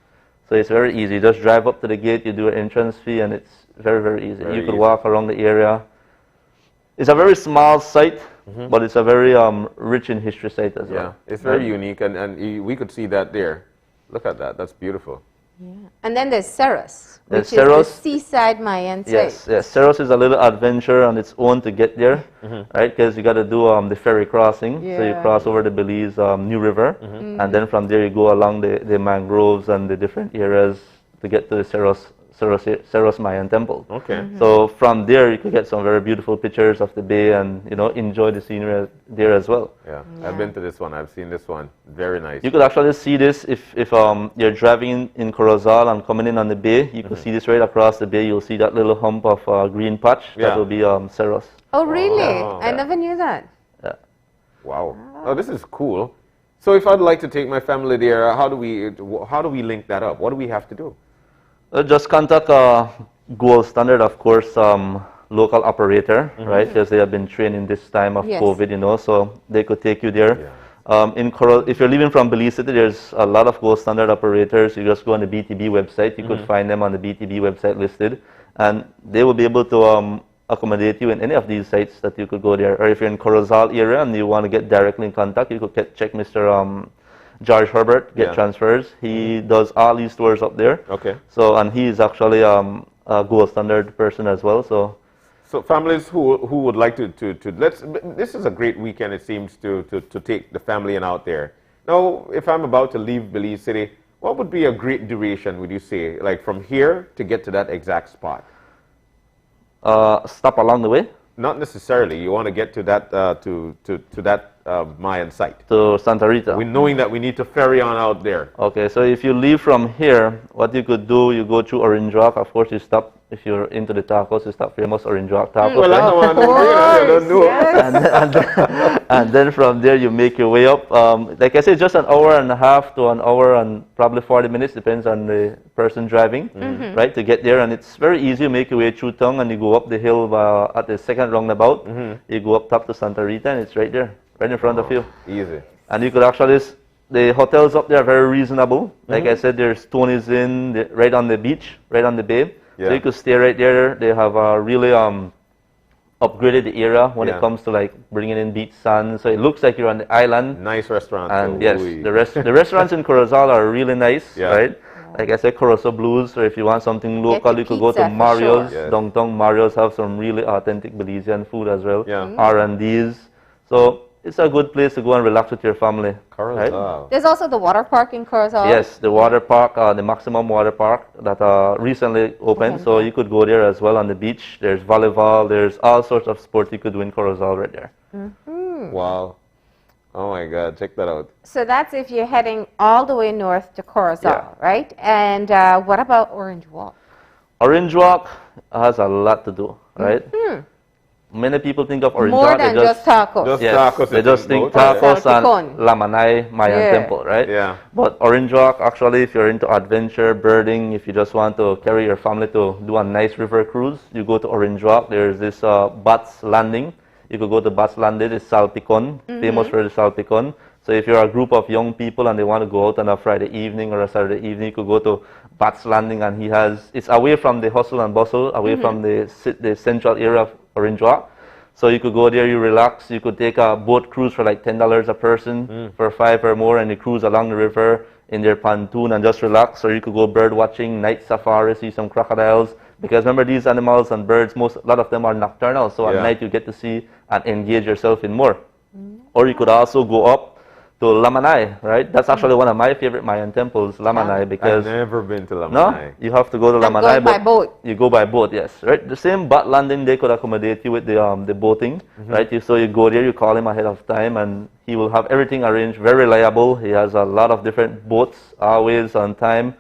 S10: So it's very easy. You just drive up to the gate, you do an entrance fee, and it's very, very easy. You could walk around the area. It's a very small site, but it's a very rich in history site as well.
S3: Yeah, it's very unique, and we could see that there. Look at that. That's beautiful.
S2: Yeah. And then there's Cerros, which is the seaside Mayan site.
S10: Yes, Cerros is a little adventure on its own to get there, right? Because you got to do the ferry crossing. So you cross over the Belize New River, and then from there you go along the mangroves and the different areas to get to the Cerros Cerros Mayan Temple.
S3: Okay.
S10: So from there, you could get some very beautiful pictures of the bay and, you know, enjoy the scenery there as well.
S3: Yeah, I've been to this one. I've seen this one. Very nice.
S10: You could actually see this if you're driving in Corozal and coming in on the bay. You could see this right across the bay. You'll see that little hump of green patch. That will be Cerros.
S2: Oh, really? I never knew that.
S10: Yeah.
S3: Wow. Oh, this is cool. So if I'd like to take my family there, how do we link that up? What do we have to do?
S10: Just contact Gold Standard, of course, local operator, right? Because they have been trained in this time of COVID, you know, so they could take you there. If you're leaving from Belize City, there's a lot of Gold Standard operators. You just go on the BTB website. You could find them on the BTB website listed, and they will be able to accommodate you in any of these sites that you could go there. Or if you're in Corozal area and you want to get directly in contact, you could check Mr. George Herbert, get transfers. He does all these tours up there.
S3: Okay.
S10: So, and he is actually a Gold Standard person as well.
S3: So families who would like to this is a great weekend, it seems, to take the family and out there. Now, if I'm about to leave Belize City, what would be a great duration, would you say, like from here to get to that exact spot?
S10: Stop along the way?
S3: Not necessarily. You want to get to that to that Mayan site.
S10: To Santa Rita.
S3: Knowing that we need to ferry on out there.
S10: Okay, so if you leave from here, what you could do, you go through Orange Rock. Of course, you stop. If you're into the tacos, you stop famous Orange Rock tacos.
S3: Well, I don't know.
S10: And then from there, you make your way up. Like I said, just an hour and a half to an hour and probably 40 minutes, depends on the person driving, right, to get there. And it's very easy. You make your way through town and you go up the hill at the second roundabout. You go up top to Santa Rita and it's right there, right in front of you.
S3: Easy.
S10: And you could actually, the hotels up there are very reasonable. Like I said, there's Tony's Inn right on the beach, right on the bay.
S3: Yeah.
S10: So you could stay right there. They have really upgraded the area when it comes to like bringing in beach sun. So it looks like you're on the island.
S3: Nice restaurant.
S10: And yes, the restaurants in Corozal are really nice, right? Like I said, Corozo Blues, or if you want something local, you could go to Mario's. Downtown Mario's have some really authentic Belizean food as well. R&D's. So it's a good place to go and relax with your family. Right?
S2: There's also the water park in Corozal.
S10: Yes, the water park, the Maximum Water Park that recently opened. So you could go there as well on the beach. There's volleyball. There's all sorts of sports you could do in Corozal right there.
S3: Wow. Oh my God, check that out.
S2: So that's if you're heading all the way north to Corozal, right? And what about Orange Walk?
S10: Orange Walk has a lot to do, right? Many people think of Orange Walk,
S2: than just tacos.
S10: They just think tacos and Lamanai Mayan Temple, right?
S3: Yeah.
S10: But Orange Walk, actually, if you're into adventure, birding, if you just want to carry your family to do a nice river cruise, you go to Orange Walk. There's this Bats Landing. You could go to Bats Landing. It's Salpicon, famous for the Salpicon. So if you're a group of young people and they want to go out on a Friday evening or a Saturday evening, you could go to Bats Landing, and it's away from the hustle and bustle, away from the central area of Orange Walk. So you could go there, you relax, you could take a boat cruise for like $10 a person for 5 or more, and you cruise along the river in their pontoon and just relax. Or you could go bird watching, night safari, see some crocodiles. Because remember, these animals and birds, a lot of them are nocturnal, so at night you get to see and engage yourself in more. Or you could also go up to Lamanai, right? That's actually one of my favorite Mayan temples, Lamanai, because
S3: I've never been to Lamanai.
S10: No, you have to go to Lamanai.
S2: Going by boat.
S10: You go by boat, yes, right? The same Bat Landing, they could accommodate you with the boating, right? So you go there, you call him ahead of time, and he will have everything arranged, very reliable. He has a lot of different boats, always on time.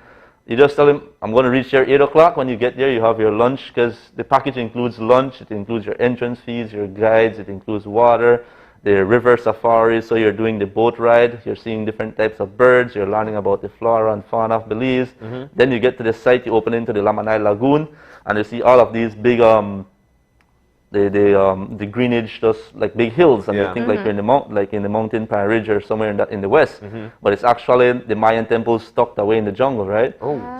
S10: You just tell him, I'm going to reach here 8 o'clock. When you get there, you have your lunch, because the package includes lunch, it includes your entrance fees, your guides, it includes water, the river safari. So you're doing the boat ride, you're seeing different types of birds, you're learning about the flora and fauna of Belize. Then you get to the site, you open into the Lamanai Lagoon, and you see all of these big the greenage, just like big hills, and you think like you're in the mountain Pine Ridge or somewhere in the west, but it's actually the Mayan temples tucked away in the jungle, right?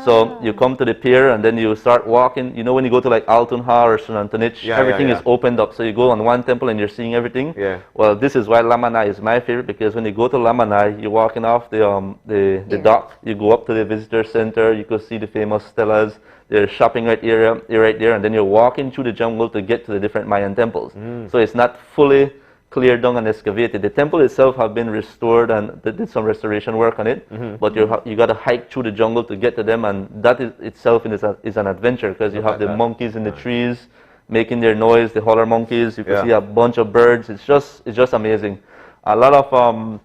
S10: So you come to the pier and then you start walking. You know, when you go to like Altunha or San Antonich, everything is opened up. So you go on one temple and you're seeing everything. Well, this is why Lamanai is my favorite, because when you go to Lamanai, you're walking off the dock, you go up to the visitor center, you could see the famous stelas. There's shopping right there, and then you're walking through the jungle to get to the different Mayan temples. So it's not fully cleared down and excavated. The temple itself have been restored and they did some restoration work on it, but you got to hike through the jungle to get to them, and that itself is an adventure, because you have the monkeys in the trees making their noise, the holler monkeys. You can see a bunch of birds. It's just amazing. A lot of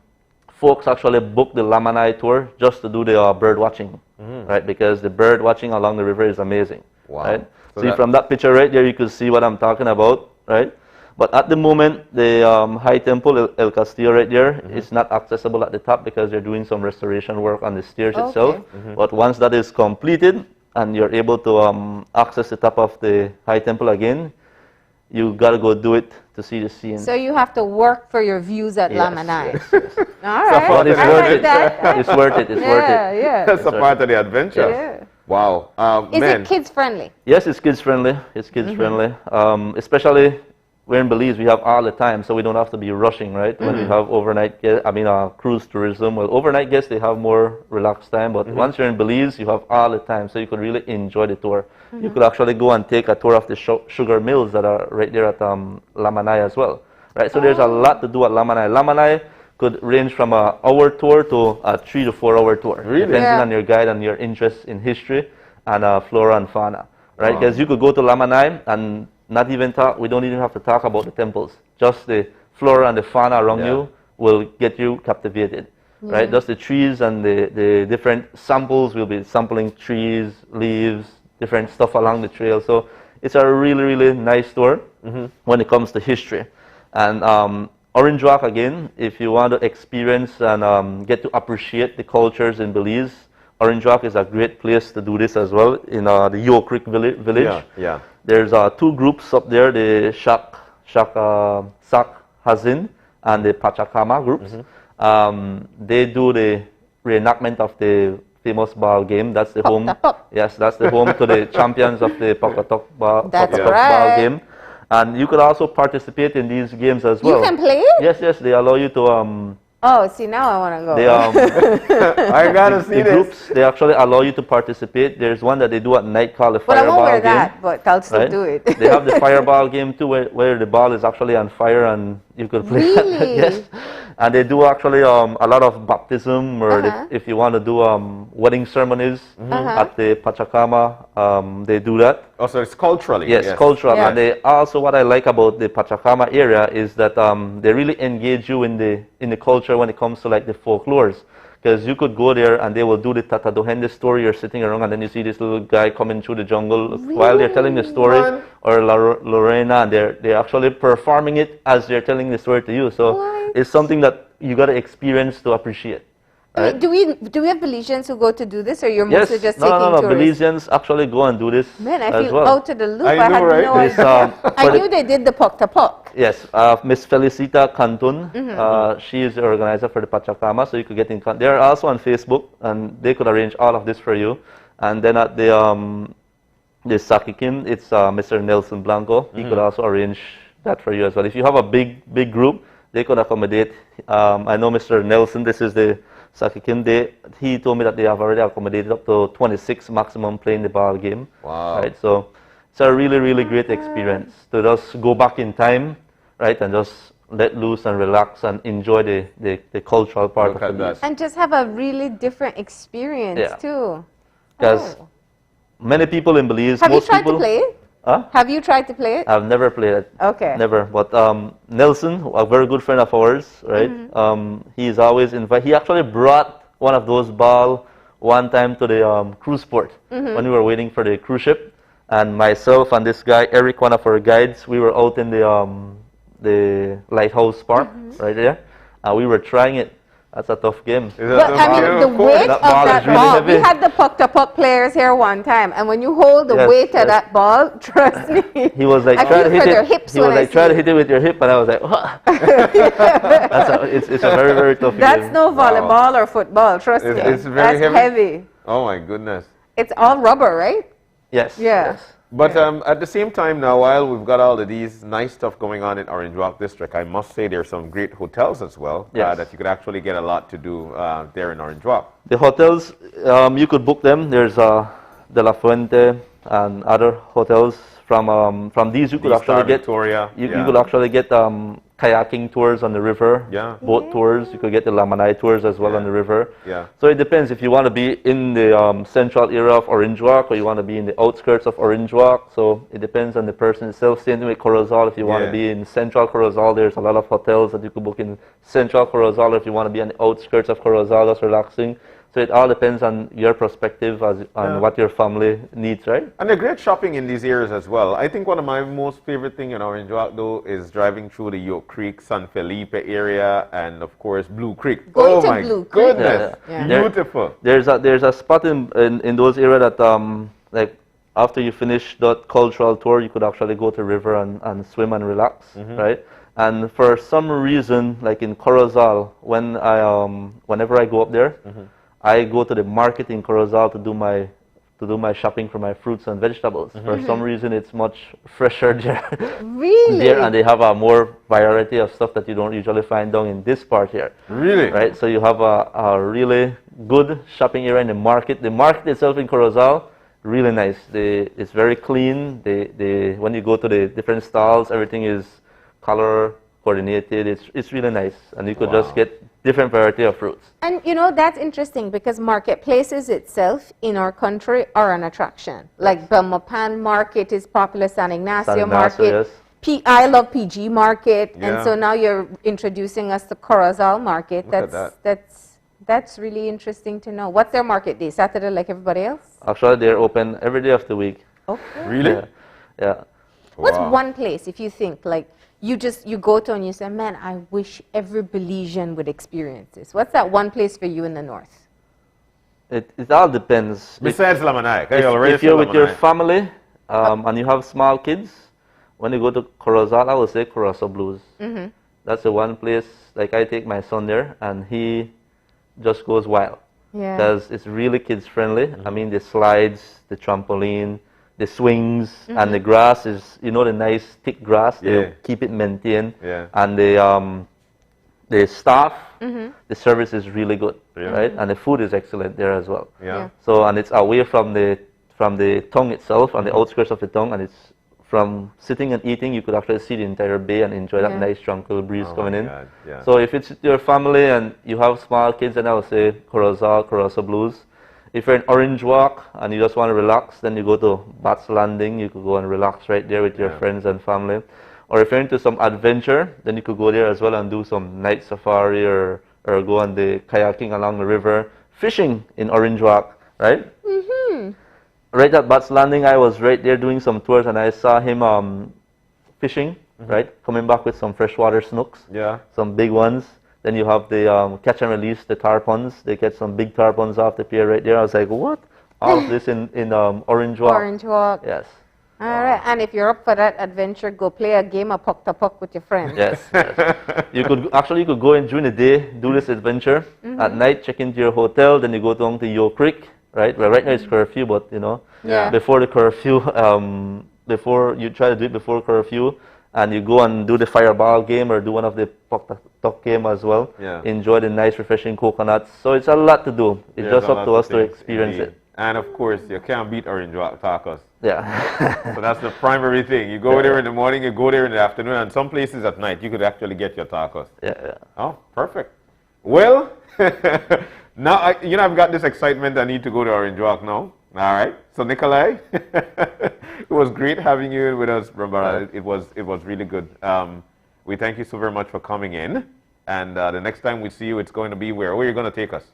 S10: folks actually book the Lamanai tour just to do the bird watching, right? Because the bird watching along the river is amazing.
S3: Wow.
S10: Right? See, from that picture right there, you can see what I'm talking about, right? But at the moment, the High Temple, El Castillo right there, is not accessible at the top because they're doing some restoration work on the stairs itself. But once that is completed and you're able to access the top of the High Temple again, you got to go do it to see the scene.
S2: So you have to work for your views at Lamanai.
S10: Yes.
S2: All right.
S10: But it's worth it. It's worth it. It's worth it.
S2: Yeah.
S3: That's a part of the adventure.
S2: Yeah.
S3: Wow.
S2: Is it kids friendly?
S10: Yes, it's kids friendly. It's kids friendly. Especially we're in Belize, we have all the time, so we don't have to be rushing, right? When we have overnight guests, cruise tourism. Well, overnight guests, they have more relaxed time, but once you're in Belize, you have all the time, so you could really enjoy the tour. You could actually go and take a tour of the sugar mills that are right there at Lamanai as well, right? So there's a lot to do at Lamanai. Lamanai could range from an hour tour to a 3 to 4 hour tour, depending on your guide and your interest in history and flora and fauna, right? Because you could go to Lamanai and not even talk, we don't even have to talk about the temples. Just the flora and the fauna around you will get you captivated, right? Just the trees and the different samples, we'll be sampling trees, leaves, different stuff along the trail. So it's a really, really nice tour when it comes to history. And Orange Rock, again, if you want to experience and get to appreciate the cultures in Belize, Orange Rock is a great place to do this as well, in the Yo Creek village.
S3: Yeah.
S10: There's 2 groups up there, the Sak Hazin and the Pachacama groups. They do the reenactment of the famous ball game. That's the home. Yes, that's the home to the champions of the Pocketuck ball game. And you could also participate in these games as well.
S2: You can play?
S10: Yes, they allow you to
S2: oh, see, now I want to go.
S10: They,
S3: I gotta see
S10: the
S3: this.
S10: groups, they actually allow you to participate. There's one that they do at night called the
S2: Well, I
S10: fireball
S2: won't wear
S10: game.
S2: that, but I'll still do it.
S10: They have the fireball game too, where the ball is actually on fire and you could play.
S2: Really?
S10: Yes. And they do actually a lot of baptism, or if you want to do wedding ceremonies at the Pachacama, they do that.
S3: Oh, so it's culturally.
S10: Yes, cultural.
S2: Yes.
S10: And they also, what I like about the Pachacama area is that they really engage you in the culture when it comes to like the folklores. Because you could go there and they will do the Tata Dohende story. You're sitting around and then you see this little guy coming through the jungle while they're telling the story, or Lorena, and they're actually performing it as they're telling the story to you. So it's something that you got to experience to appreciate. Right?
S2: Do we have Belizeans who go to do this, or you're mostly just taking
S10: no.
S2: tourists?
S10: Belizeans actually go and do this
S2: Man, I
S10: as
S2: feel
S10: well.
S2: out of the loop.
S3: I know,
S2: had
S3: right?
S2: no idea. I knew they did the Pok to Pok.
S10: Yes, Miss Felicita Cantun, she is the organizer for the Pachacama, so you could get in contact. They're also on Facebook, and they could arrange all of this for you. And then at the Sakikin, it's Mr. Nelson Blanco. He could also arrange that for you as well. If you have a big group, they could accommodate. I know Mr. Nelson, this is the Sakikin, he told me that they have already accommodated up to 26 maximum playing the ball game.
S3: Wow.
S10: Right, so it's a really, really great experience to just go back in time, right, and just let loose and relax and enjoy the cultural part of the Belize.
S2: And just have a really different experience too.
S10: Because many people in Belize,
S2: have you
S10: most
S2: tried
S10: people,
S2: to play it?
S10: Huh?
S2: Have you tried to play it?
S10: I've never played it.
S2: Okay.
S10: Never. But Nelson, a very good friend of ours, right? He's always he actually brought one of those balls one time to the cruise port when we were waiting for the cruise ship. And myself and this guy, Eric, one of our guides, we were out in the lighthouse park right there. And we were trying it. That's a tough game.
S2: Well, I mean, the weight of that ball. We had the puck-to-puck players here one time, and when you hold the weight of that ball, trust me.
S10: He was like trying to hit it. He was like trying to hit it with your hip, and I was like, it's a very, very tough game.
S2: That's no volleyball or football. Trust me.
S3: It's very
S2: That's heavy.
S3: Oh my goodness.
S2: It's all rubber, right?
S10: Yes.
S2: Yeah.
S10: Yes.
S3: But at the same time now, while we've got all of these nice stuff going on in Orange Rock District, I must say there's some great hotels as well that you could actually get a lot to do there in Orange Rock.
S10: The hotels, you could book them. There's De La Fuente and other hotels. From these, you could actually get
S3: Victoria.
S10: You could actually get kayaking tours on the river, boat tours. You could get the Lamanai tours as well on the river. So it depends if you want to be in the central area of Orange Walk or you want to be in the outskirts of Orange Walk. So it depends on the person itself. Same thing with Corozal. If you want to be in central Corozal, there's a lot of hotels that you could book in central Corozal. Or if you want to be on the outskirts of Corozal, that's relaxing. So it all depends on your perspective on what your family needs, right?
S3: And they're great shopping in these areas as well. I think one of my most favorite thing in Orange Walk though is driving through the Yoke Creek, San Felipe area, and of course Blue Creek.
S2: Going to Blue Creek.
S3: Goodness, beautiful.
S10: There's a spot in those areas that like after you finish that cultural tour, you could actually go to the river and swim and relax, right? And for some reason, like in Corozal, when whenever I go up there, I go to the market in Corozal to do my shopping for my fruits and vegetables. For some reason, it's much fresher there.
S2: Really?
S10: There, and they have a more variety of stuff that you don't usually find down in this part here.
S3: Really?
S10: Right? So you have a really good shopping area in the market. The market itself in Corozal, really nice. It's very clean. When you go to the different stalls, everything is color coordinated. It's really nice, and you could just get different variety of fruits.
S2: And you know, that's interesting because marketplaces itself in our country are an attraction. Like Belmopan Market is popular, San Ignacio Market.
S10: Yes.
S2: I love PG Market, and so now you're introducing us to Corozal Market. That's really interesting to know. What's their market day? Saturday like everybody else?
S10: Actually, they're open every day of the week.
S2: Okay.
S3: Really?
S10: Yeah.
S2: What's one place, if you think, like, you go to and you say, man, I wish every Belizean would experience this. What's that one place for you in the north?
S10: It all depends.
S3: Besides Lamanai.
S10: If you're with your family and you have small kids, when you go to Corozal, I would say Corozo Blues. That's the one place, like I take my son there and he just goes wild. Because it's really kids friendly. I mean, the slides, the trampoline, the swings, and the grass is, you know, the nice thick grass. They keep it maintained. And the staff, the service is really good, right? And the food is excellent there as well. So, and it's away from the tongue itself, on the outskirts of the tongue, and it's from sitting and eating, you could actually see the entire bay and enjoy that nice tranquil breeze coming in. So if it's your family and you have small kids, then I would say Corozal, Corozo Blues. If you're in Orange Walk and you just want to relax, then you go to Bats Landing. You could go and relax right there with your friends and family. Or if you're into some adventure, then you could go there as well and do some night safari or go on the kayaking along the river. Fishing in Orange Walk, right? Right at Bats Landing, I was right there doing some tours and I saw him fishing, right? Coming back with some freshwater snooks, some big ones. Then you have the catch and release, the tarpons. They catch some big tarpons off the pier right there. I was like, what? All of this in Orange Walk.
S2: Orange Walk.
S10: Yes.
S2: All right. And if you're up for that adventure, go play a game of puck to puck with your friends.
S10: Yes. You could go in during the day, do this adventure. At night, check into your hotel. Then you go down to Yoke Creek, right? Well, right now it's curfew, but you know, before the curfew, before you try to do it before curfew, and you go and do the fireball game or do one of the puck game as well. Enjoy the nice refreshing coconuts. So it's a lot to do. It's just up to us to experience it.
S3: And of course, you can't beat Orange Walk tacos.
S10: Yeah.
S3: So that's the primary thing. You go there in the morning, you go there in the afternoon, and some places at night you could actually get your tacos. Oh, perfect. Well, now I've got this excitement. I need to go to Orange Walk now. All right. So Nikolai, it was great having you with us, brother. It was really good. We thank you so very much for coming in. And the next time we see you, it's going to be where? Where are you going to take us?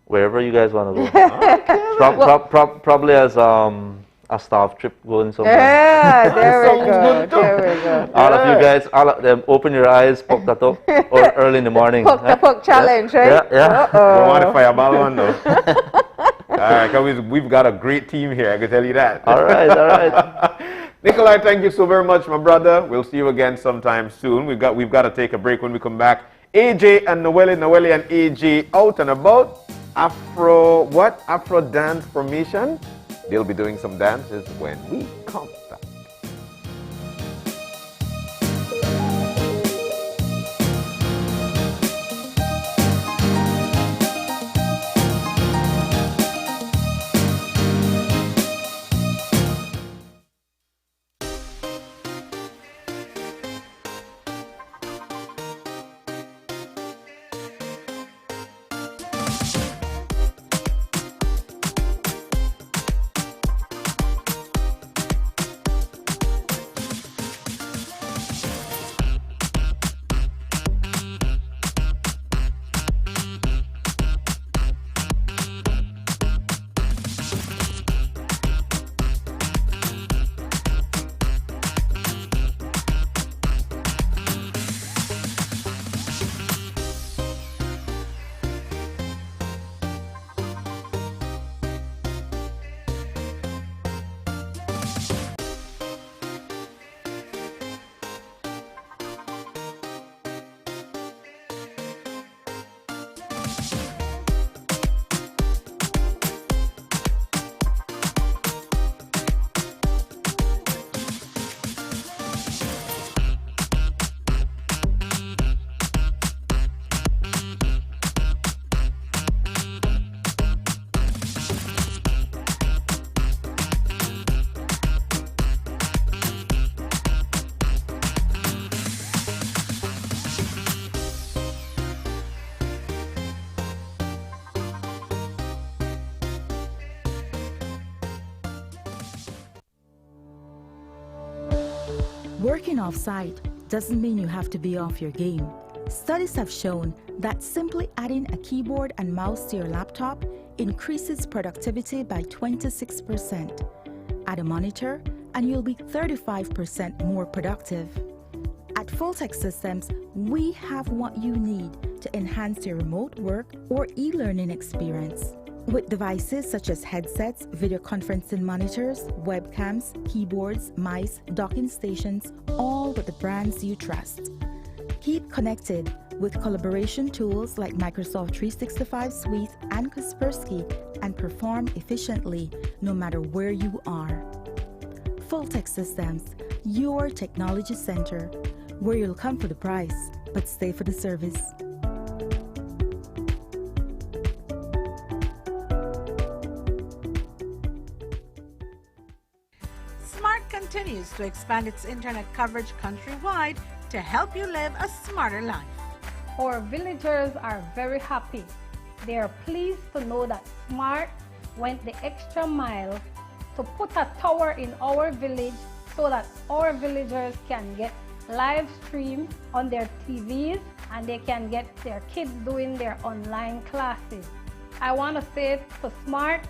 S10: Wherever you guys want to go. Probably as a staff trip going somewhere.
S2: Yeah, there we go. There we go.
S10: All of you guys, all of them, open your eyes, poke that up, or early in the morning.
S2: Poke the poke challenge, right?
S10: Yeah.
S3: We want to fireball one though. All right, because we've got a great team here, I can tell you that.
S10: All right.
S3: Nikolai, thank you so very much, my brother. We'll see you again sometime soon. We've got to take a break. When we come back, AJ and Noelle and AJ out and about. Afro dance formation. They'll be doing some dances when we come back.
S11: Working off-site doesn't mean you have to be off your game. Studies have shown that simply adding a keyboard and mouse to your laptop increases productivity by 26%. Add a monitor and you'll be 35% more productive. At Fulltech Systems, we have what you need to enhance your remote work or e-learning experience. With devices such as headsets, video conferencing monitors, webcams, keyboards, mice, docking stations, all with the brands you trust. Keep connected with collaboration tools like Microsoft 365 Suite and Kaspersky and perform efficiently no matter where you are. Fulltech Systems, your technology center, where you'll come for the price, but stay for the service.
S12: Smart continues to expand its internet coverage countrywide to help you live a smarter life.
S13: Our villagers are very happy. They are pleased to know that Smart went the extra mile to put a tower in our village so that our villagers can get live stream on their TVs and they can get their kids doing their online classes. I want to say to Smart,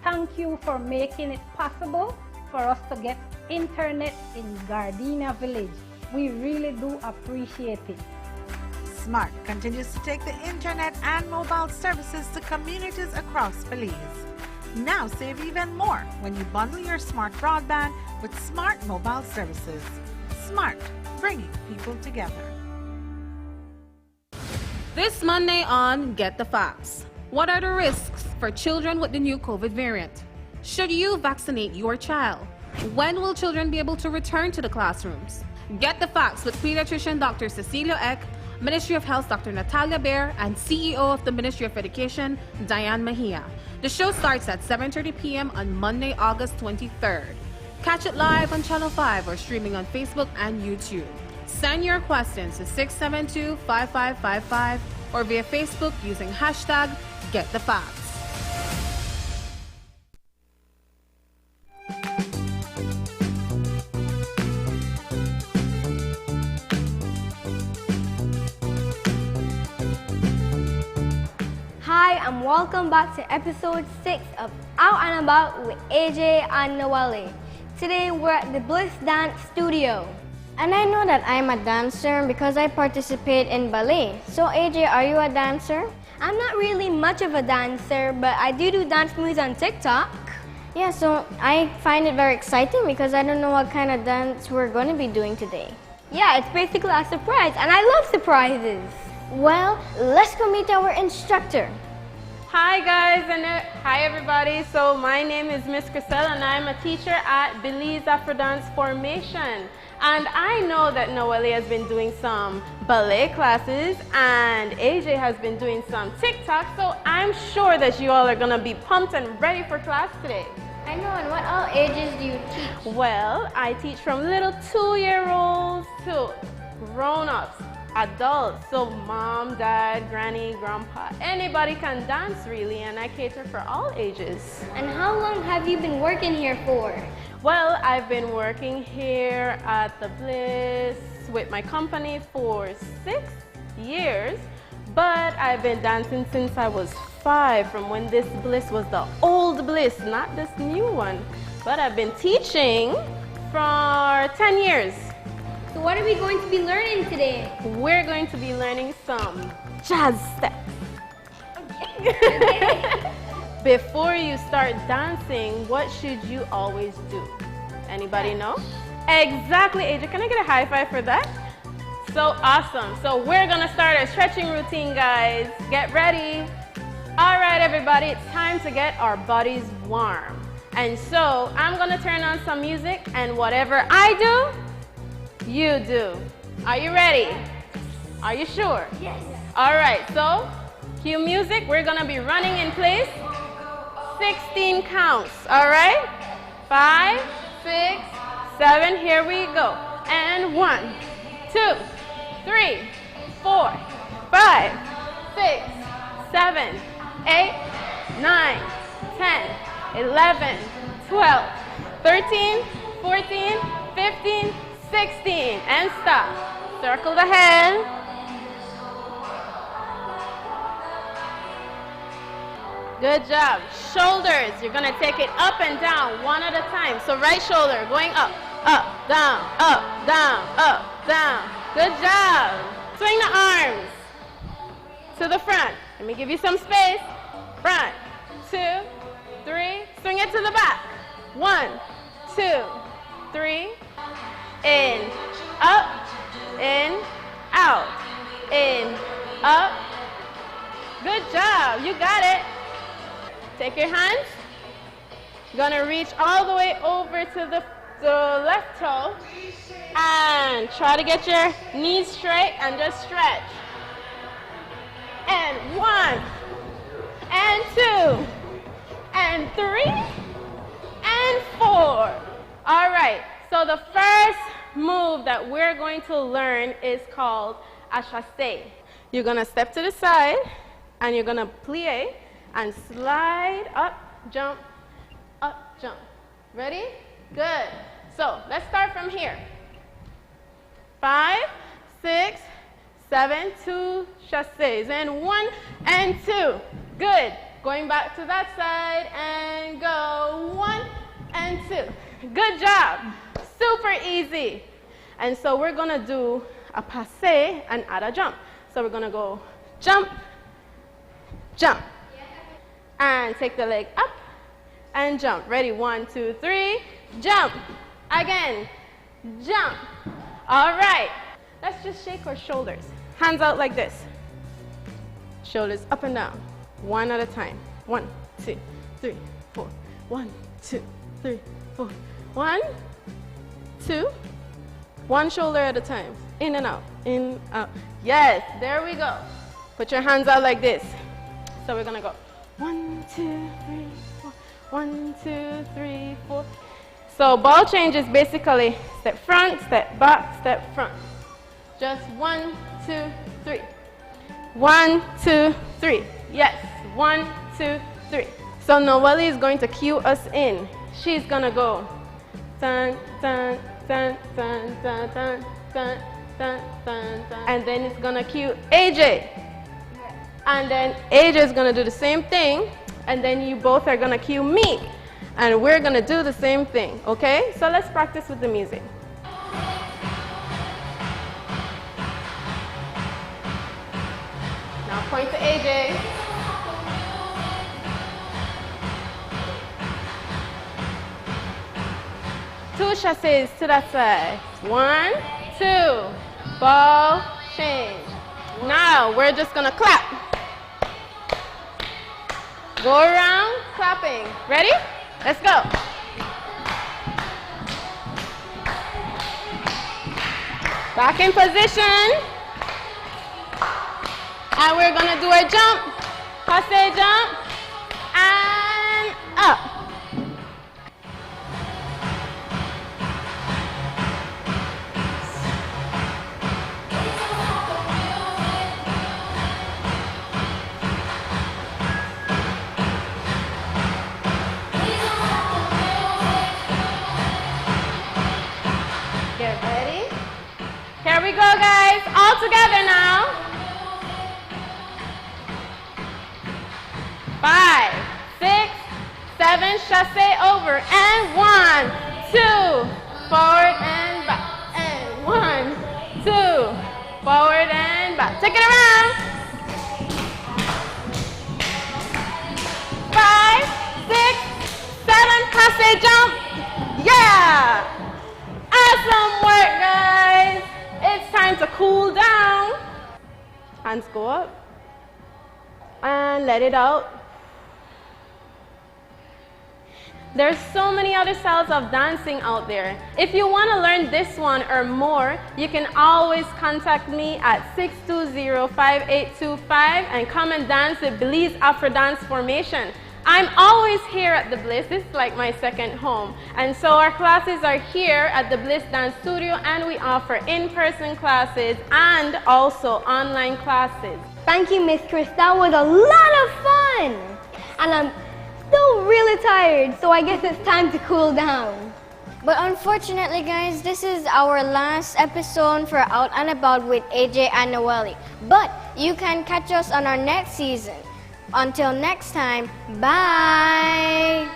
S13: thank you for making it possible for us to get internet in Gardenia Village. We really do appreciate it.
S12: Smart continues to take the internet and mobile services to communities across Belize. Now save even more when you bundle your Smart broadband with Smart mobile services. Smart, bringing people together.
S14: This Monday on Get the Facts. What are the risks for children with the new COVID variant? Should you vaccinate your child? When will children be able to return to the classrooms? Get the Facts with pediatrician Dr. Cecilia Eck, Ministry of Health Dr. Natalia Baer, and CEO of the Ministry of Education, Diane Mejia. The show starts at 7:30 p.m. on Monday, August 23rd. Catch it live on Channel 5 or streaming on Facebook and YouTube. Send your questions to 672-5555 or via Facebook using hashtag #GetTheFacts.
S15: Hi and welcome back to episode 6 of Out and About with AJ and Noelle. Today we're at the Bliss Dance Studio. And I know that I'm a dancer because I participate in ballet. So AJ, are you a dancer? I'm not really much of a dancer, but I do dance moves on TikTok. Yeah, so I find it very exciting because I don't know what kind of dance we're going to be doing today. Yeah, it's basically a surprise and I love surprises. Well, let's go meet our instructor.
S16: Hi guys and hi everybody. So my name is Miss Crisel and I'm a teacher at Belize Afro Dance Formation. And I know that Noelle has been doing some ballet classes and AJ has been doing some TikTok. So I'm sure that you all are gonna be pumped and ready for class today.
S15: I know, and what all ages do you teach?
S16: Well, I teach from little 2-year-olds to grown-ups. Adults, so mom, dad, granny, grandpa, anybody can dance really, and I cater for all ages.
S15: And how long have you been working here for?
S16: Well, I've been working here at the Bliss with my company for 6 years, but I've been dancing since I was 5, from when this Bliss was the old Bliss, not this new one. But I've been teaching for 10 years.
S15: So what are we going to be learning today?
S16: We're going to be learning some jazz steps. Before you start dancing, what should you always do? Anybody know? Exactly, AJ. Can I get a high five for that? So awesome. So we're gonna start our stretching routine, guys. Get ready. All right, everybody, it's time to get our bodies warm. And so I'm gonna turn on some music, and whatever I do, you do. Are you ready? Are you sure?
S15: Yes.
S16: All right, so cue music. We're gonna be running in place. 16 counts, all right? 5, 6, 7, here we go. And 1, 2, 3, 4, 5, 6, 7, 8, 9, 10, 11, 12, 13, 14, 15, 16, and stop. Circle the head. Good job. Shoulders, you're gonna take it up and down one at a time. So right shoulder going up, down, up, down. Good job. Swing the arms to the front. Let me give you some space. Front, 2, 3. Swing it to the back. 1, 2, 3. In, up, in, out, in, up. Good job. You got it. Take your hands. Gonna reach all the way over to the left toe and try to get your knees straight and just stretch. And 1, and 2, and 3, and 4. All right, so the first move that we're going to learn is called a chassé. You're gonna step to the side and you're gonna plie and slide up, jump, up, jump. Ready? Good. So let's start from here. 5, 6, 7, 2 chassés, and 1 and 2. Good. Going back to that side and go 1 and 2. Good job. Super easy. And so we're gonna do a passé and add a jump. So we're gonna go jump, jump. And take the leg up and jump. Ready? 1, 2, 3. Jump. Again. Jump. All right. Let's just shake our shoulders. Hands out like this. Shoulders up and down. One at a time. 1, 2, 3, 4. 1, 2, 3, 4. 1, 2. One shoulder at a time. In and out. In, out. Yes. There we go. Put your hands out like this. So we're going to go 1, 2, 3, 4. 1, 2, 3, 4. So ball change is basically step front, step back, step front. Just 1, 2, 3. 1, 2, 3. Yes. 1, 2, 3. So Noelle is going to cue us in. She's gonna go dun, dun, dun, dun, dun, dun, dun, dun, dun, dun. And then it's gonna cue AJ. And then AJ is gonna do the same thing. And then you both are gonna cue me. And we're gonna do the same thing, okay? So let's practice with the music. Now point to AJ. Two chassés to that side. 1, 2. Ball change. Now we're just gonna clap. Go around clapping. Ready? Let's go. Back in position. And we're gonna do a jump. Passe jump. And up. Get ready. Here we go, guys. All together now. 5, 6, 7, chassé over, and 1, 2, forward and back, and 1, 2, forward and back. Take it around. 5, 6, 7, passe jump. Yeah! Awesome work, guys. It's time to cool down. Hands go up and let it out. There's so many other styles of dancing out there. If you want to learn this one or more, you can always contact me at 620-5825 and come and dance the Belize Afro Dance Formation. I'm always here at the Bliss. This is like my second home. And so our classes are here at the Bliss Dance Studio, and we offer in-person classes and also online classes.
S15: Thank you, Miss Chris. That was a lot of fun. And I'm still really tired, so I guess it's time to cool down. But unfortunately, guys, this is our last episode for Out and About with AJ and Noelle. But you can catch us on our next season. Until next time, bye!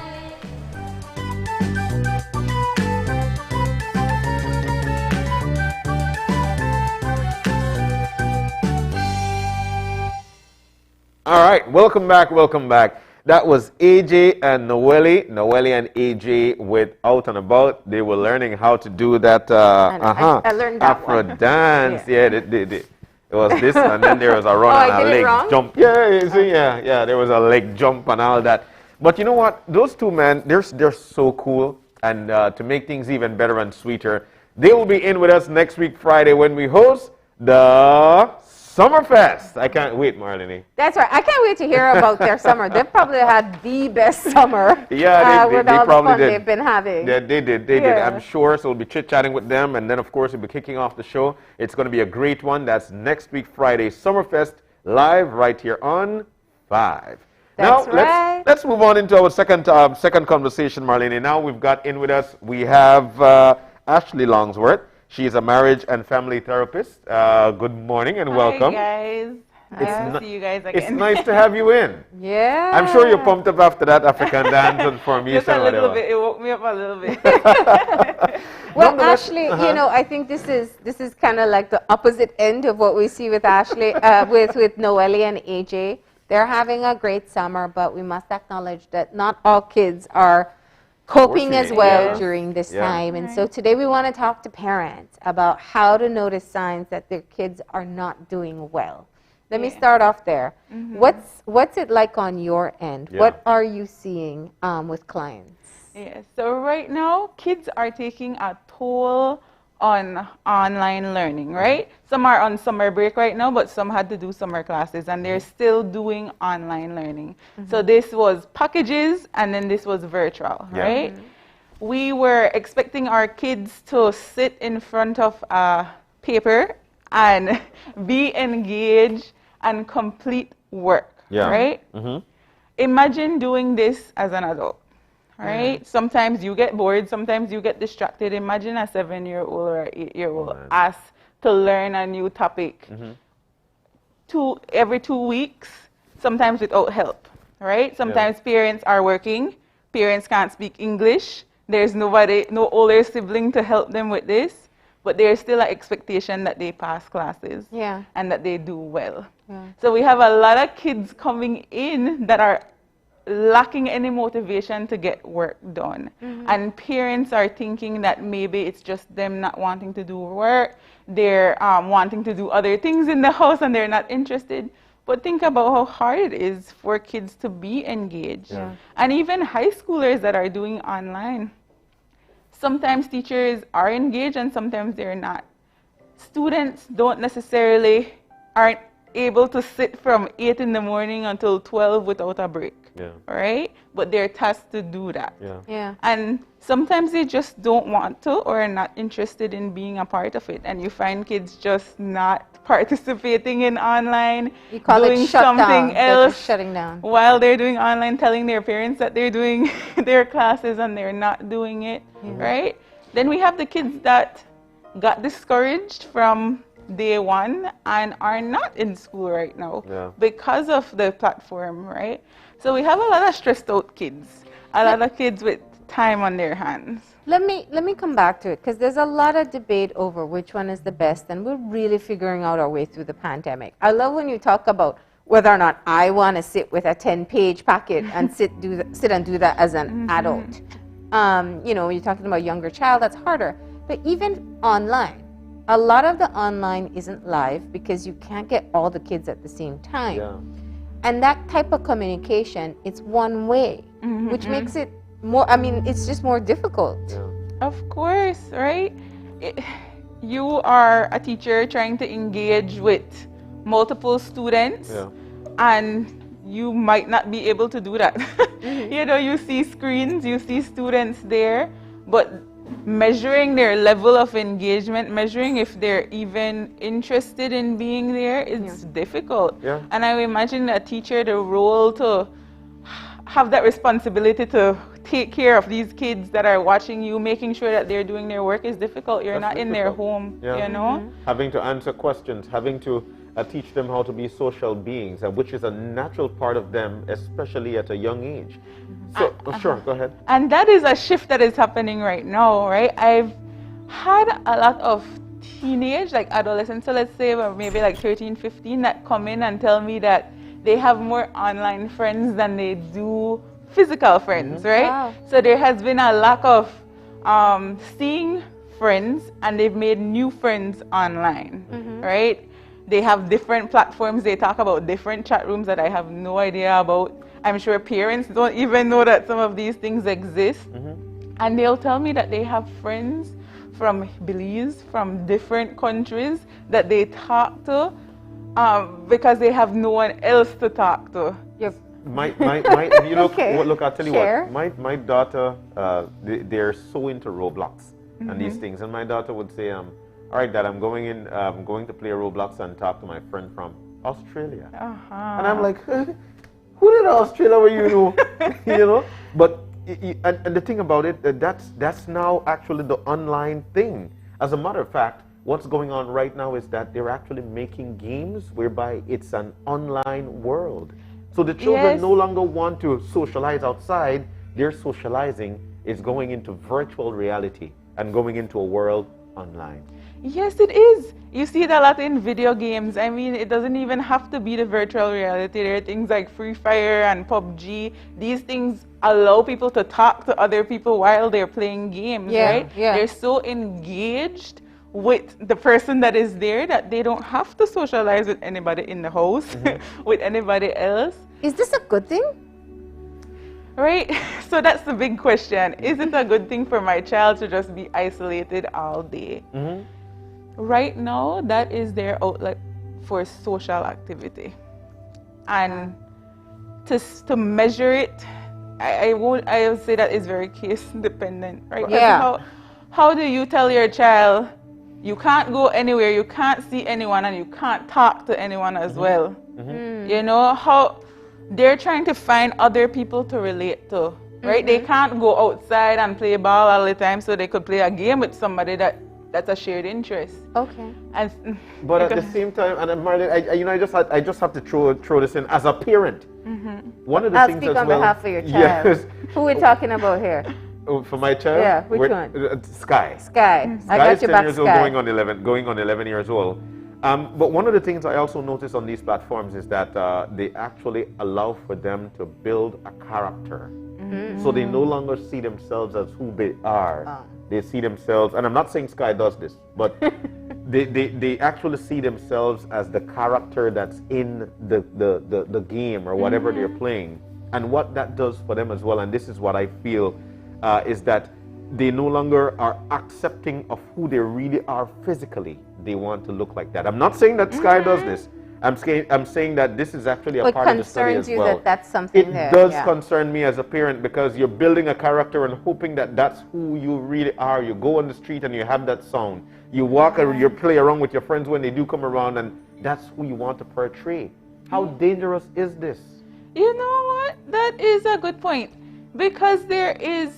S3: All right, welcome back, welcome back. That was AJ and Noelle. Noelle and AJ with Out and About. They were learning how to do that
S2: I learned that
S3: Afro
S2: one.
S3: dance. Yeah, it was this, and then there was a run and a leg jump. Yeah, you see, yeah, there was a leg jump and all that. But you know what? Those two men, they're so cool. And to make things even better and sweeter, they will be in with us next week, Friday, when we host the Summerfest. I can't wait, Marlene.
S2: That's right. I can't wait to hear about their summer. They've probably had the best summer.
S3: Yeah,
S2: with
S3: they
S2: all
S3: probably
S2: the fun
S3: did.
S2: they've been having.
S3: Yeah, they did. I'm sure. So we'll be chit-chatting with them. And then, of course, we'll be kicking off the show. It's going to be a great one. That's next week, Friday, Summerfest, live right here on 5.
S2: That's
S3: now,
S2: right.
S3: let's move on into our second conversation, Marlene. Now we've got in with us, we have Ashley Longsworth. She is a marriage and family therapist. Good morning and welcome.
S17: Hi, guys. Nice to see you guys again.
S3: It's nice to have you in.
S2: Yeah.
S3: I'm sure you're pumped up after that African dance and formation.
S17: Just a little bit. It woke me up a little bit.
S2: Well, Ashley, you know, I think this is kind of like the opposite end of what we see with Ashley, with Noelle and AJ. They're having a great summer, but we must acknowledge that not all kids are coping as well during this time. And so today we want to talk to parents about how to notice signs that their kids are not doing well. Let me start off there. What's it like on your end? What are you seeing with clients?
S17: Yeah, so right now, kids are taking a toll on online learning, right? Some are on summer break right now, but some had to do summer classes, and they're still doing online learning. So this was packages, and then this was virtual, right? We were expecting our kids to sit in front of a paper and be engaged and complete work, right? Imagine doing this as an adult. Right? Sometimes you get bored, sometimes you get distracted. Imagine a 7-year-old or an 8-year-old asked to learn a new topic every 2 weeks, sometimes without help, right? Sometimes parents are working, parents can't speak English, there's nobody, no older sibling to help them with this, but there's still an expectation that they pass classes and that they do well. So we have a lot of kids coming in that are lacking any motivation to get work done. And parents are thinking that maybe it's just them not wanting to do work, they're wanting to do other things in the house and they're not interested. But think about how hard it is for kids to be engaged. And even high schoolers that are doing online. Sometimes teachers are engaged and sometimes they're not. Students aren't able to sit from 8 in the morning until 12 without a break. Right? But they're tasked to do that. And sometimes they just don't want to or are not interested in being a part of it. And you find kids just not participating in online, doing something else,
S2: shutting down
S17: while they're doing online, telling their parents that they're doing their classes and they're not doing it. Right? Then we have the kids that got discouraged from day one and are not in school right now because of the platform, right? So we have a lot of stressed out kids, a lot of kids with time on their hands.
S2: Let me come back to it because there's a lot of debate over which one is the best, and we're really figuring out our way through the pandemic. I love when you talk about whether or not I want to sit with a 10-page packet and sit and do that as an adult. You know, when you're talking about a younger child, that's harder. But even online, a lot of the online isn't live because you can't get all the kids at the same time. And that type of communication, it's one way, which makes it more, I mean, it's just more difficult.
S17: Of course, right? You are a teacher trying to engage with multiple students and you might not be able to do that. You know, you see screens, you see students there, but measuring their level of engagement, measuring if they're even interested in being there, it's difficult. And I imagine a teacher, the role to have that responsibility to take care of these kids that are watching you, making sure that they're doing their work is difficult. You're not in their home, you know?
S3: Having to answer questions, having to teach them how to be social beings, which is a natural part of them, especially at a young age. So, sure, go ahead.
S17: And that is a shift that is happening right now, right? I've had a lot of teenage, like adolescents, so let's say maybe like 13, 15, that come in and tell me that they have more online friends than they do physical friends, right? Wow. So there has been a lack of seeing friends, and they've made new friends online, right? They have different platforms. They talk about different chat rooms that I have no idea about. I'm sure parents don't even know that some of these things exist. And they'll tell me that they have friends from Belize, from different countries that they talk to because they have no one else to talk to.
S3: You look, I'll tell you what, my daughter, they're so into Roblox and these things. And my daughter would say, all right, Dad, I'm going to play Roblox and talk to my friend from Australia. And I'm like, who did Australia where you know? You know? But and the thing about it, that's now actually the online thing. As a matter of fact, what's going on right now is that they're actually making games whereby it's an online world. So the children no longer want to socialize outside. Their socializing is going into virtual reality and going into a world online.
S17: Yes, it is. You see it a lot in video games. I mean, it doesn't even have to be the virtual reality. There are things like Free Fire and PUBG. These things allow people to talk to other people while they're playing games, right? Yeah. They're so engaged with the person that is there that they don't have to socialize with anybody in the house, with anybody else.
S2: Is this a good thing?
S17: Right? So that's the big question. Is it a good thing for my child to just be isolated all day? Right now, that is their outlet for social activity. And to measure it, I would say that is very case dependent, right? Yeah. How do you tell your child you can't go anywhere, you can't see anyone, and you can't talk to anyone as well? You know, how they're trying to find other people to relate to, right? They can't go outside and play ball all the time, so they could play a game with somebody that's a shared interest.
S2: Okay.
S3: But at the same time, and Marlene, I just have to throw this in as a parent. One of the things
S2: speak on behalf of your child.
S3: Yes.
S2: Who are we talking about here?
S3: For my child?
S2: Yeah, which one?
S3: Sky.
S2: Sky. I got your back,
S3: 10 years old, going on 11 years old. But one of the things I also notice on these platforms is that they actually allow for them to build a character. So they no longer see themselves as who they are. They see themselves, and I'm not saying Sky does this, but they actually see themselves as the character that's in the game or whatever they're playing. And what that does for them as well, and this is what I feel, is that they no longer are accepting of who they really are physically. They want to look like that. I'm not saying that Sky does this. I'm saying that this is actually a part of the study as well.
S2: It concerns you that that's something
S3: there. It does concern me as a parent, because you're building a character and hoping that that's who you really are. You go on the street and you have that sound. You walk or you play around with your friends when they do come around, and that's who you want to portray. How dangerous is this?
S17: You know what? That is a good point, because there is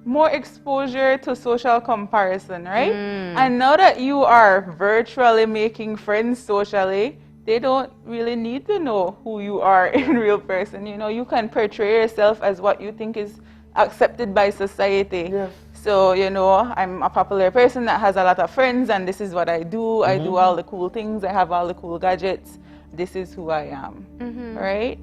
S17: more exposure to social comparison, right? And now that you are virtually making friends socially, they don't really need to know who you are in real person. You know, you can portray yourself as what you think is accepted by society. Yes. So, you know, I'm a popular person that has a lot of friends, and this is what I do. I do all the cool things. I have all the cool gadgets. This is who I am, right?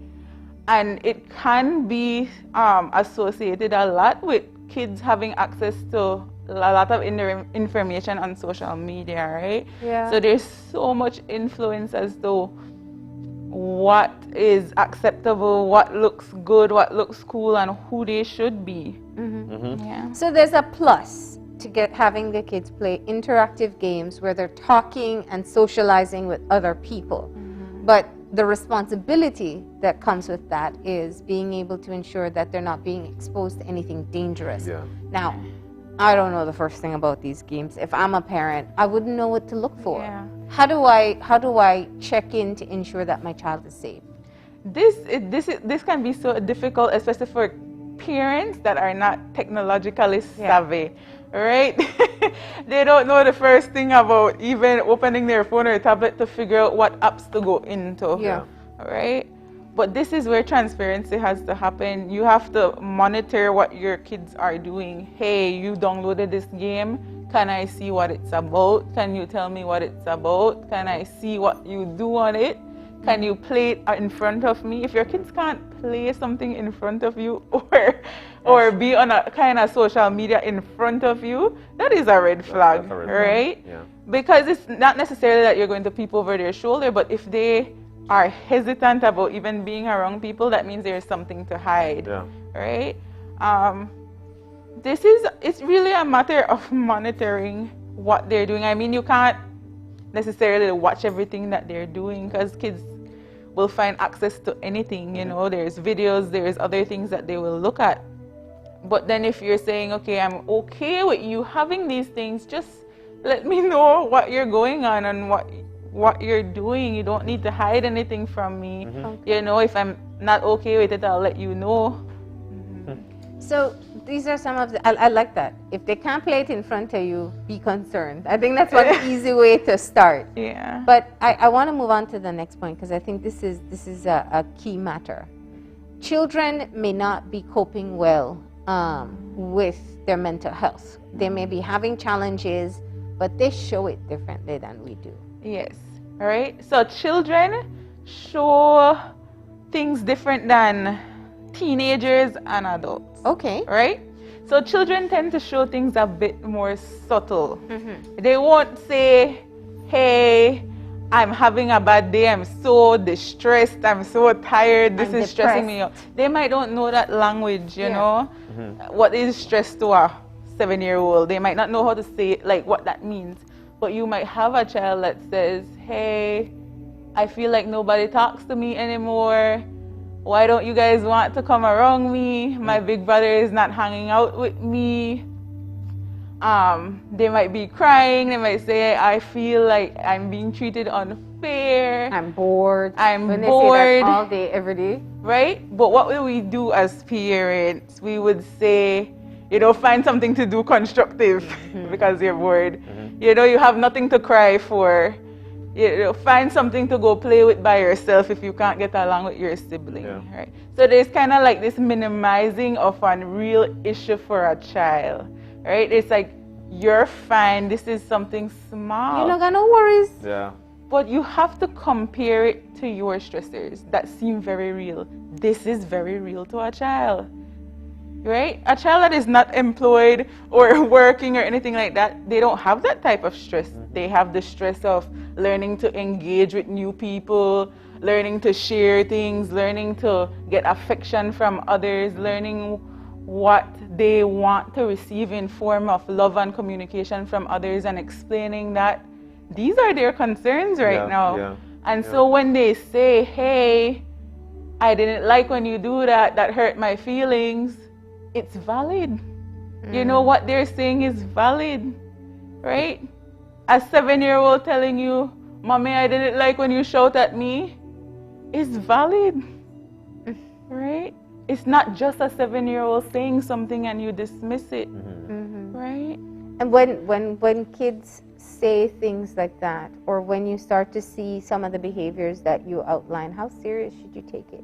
S17: And it can be associated a lot with kids having access to a lot of information on social media, right? Yeah. So there's so much influence as to what is acceptable, what looks good, what looks cool, and who they should be. Yeah.
S2: So there's a plus to having the kids play interactive games where they're talking and socializing with other people. But the responsibility that comes with that is being able to ensure that they're not being exposed to anything dangerous. Yeah. Now, I don't know the first thing about these games. If I'm a parent, I wouldn't know what to look for. Yeah. How do I check in to ensure that my child is safe?
S17: This can be so difficult, especially for parents that are not technologically savvy, right? They don't know the first thing about even opening their phone or tablet to figure out what apps to go into, right? But this is where transparency has to happen. You have to monitor what your kids are doing. Hey, you downloaded this game. Can I see what it's about? Can you tell me what it's about? Can I see what you do on it? Can you play it in front of me? If your kids can't play something in front of you or be on a kind of social media in front of you, that is a red flag,
S3: That's a red
S17: right?
S3: flag. Yeah.
S17: Because it's not necessarily that you're going to peep over their shoulder, but if they are hesitant about even being around people, that means there's something to hide, right? It's really a matter of monitoring what they're doing. I mean, you can't necessarily watch everything that they're doing because kids will find access to anything, you know, there's videos, there's other things that they will look at. But then if you're saying, okay, I'm okay with you having these things, just let me know what you're going on and what you're doing. You don't need to hide anything from me. You know, if I'm not okay with it, I'll let you know.
S2: So these are some of the, I like that. If they can't play it in front of you, be concerned. I think that's one easy way to start.
S17: Yeah.
S2: But I want to move on to the next point because I think this is a key matter. Children may not be coping well with their mental health. They may be having challenges, but they show it differently than we do.
S17: Yes. All right. So children show things different than teenagers and adults.
S2: Okay.
S17: Right? So children tend to show things a bit more subtle. They won't say, hey, I'm having a bad day, I'm so distressed, I'm so tired, this is stressing me out. They might not know that language, you know? What is stress to a 7-year-old? They might not know how to say it, like what that means. But you might have a child that says, hey, I feel like nobody talks to me anymore. Why don't you guys want to come around me? My big brother is not hanging out with me. They might be crying. They might say, I feel like I'm being treated unfair.
S2: I'm bored.
S17: I'm
S2: when
S17: bored.
S2: They say that all day, every day.
S17: Right? But what will we do as parents? We would say, you know, find something to do constructive because you're bored. You know, you have nothing to cry for. You know, find something to go play with by yourself if you can't get along with your sibling, right? So there's kind of like this minimizing of a real issue for a child, right? It's like, you're fine, this is something small.
S2: You not got no worries.
S3: Yeah.
S17: But you have to compare it to your stressors that seem very real. This is very real to a child, right? A child that is not employed or working or anything like that, they don't have that type of stress. They have the stress of learning to engage with new people, learning to share things, learning to get affection from others, learning what they want to receive in form of love and communication from others and explaining that these are their concerns right now. And so when they say, hey, I didn't like when you do that, that hurt my feelings, it's valid. You know, what they're saying is valid, right? A 7-year-old telling you, Mommy, I didn't like when you shout at me, is valid, right? It's not just a 7-year-old saying something and you dismiss it, right?
S2: And when kids say things like that, or when you start to see some of the behaviors that you outline, how serious should you take it?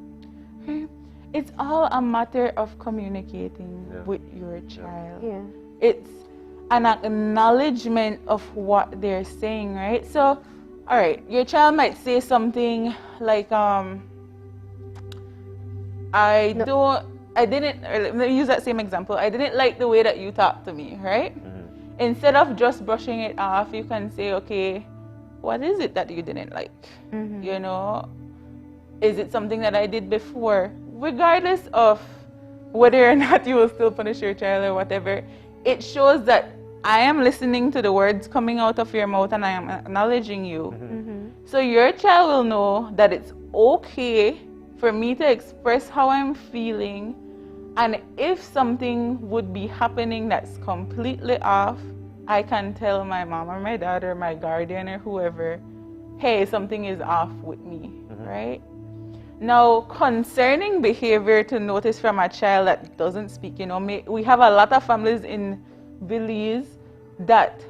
S17: It's all a matter of communicating with your child. It's an acknowledgement of what they're saying, right? So, all right, your child might say something like, let me use that same example. I didn't like the way that you talked to me, right? Instead of just brushing it off, you can say, okay, what is it that you didn't like? You know, is it something that I did before? Regardless of whether or not you will still punish your child or whatever, it shows that I am listening to the words coming out of your mouth and I am acknowledging you. So your child will know that it's okay for me to express how I'm feeling, and if something would be happening that's completely off, I can tell my mom or my dad or my guardian or whoever, hey, something is off with me, right? Now, concerning behavior to notice from a child that doesn't speak, you know, we have a lot of families in Belize that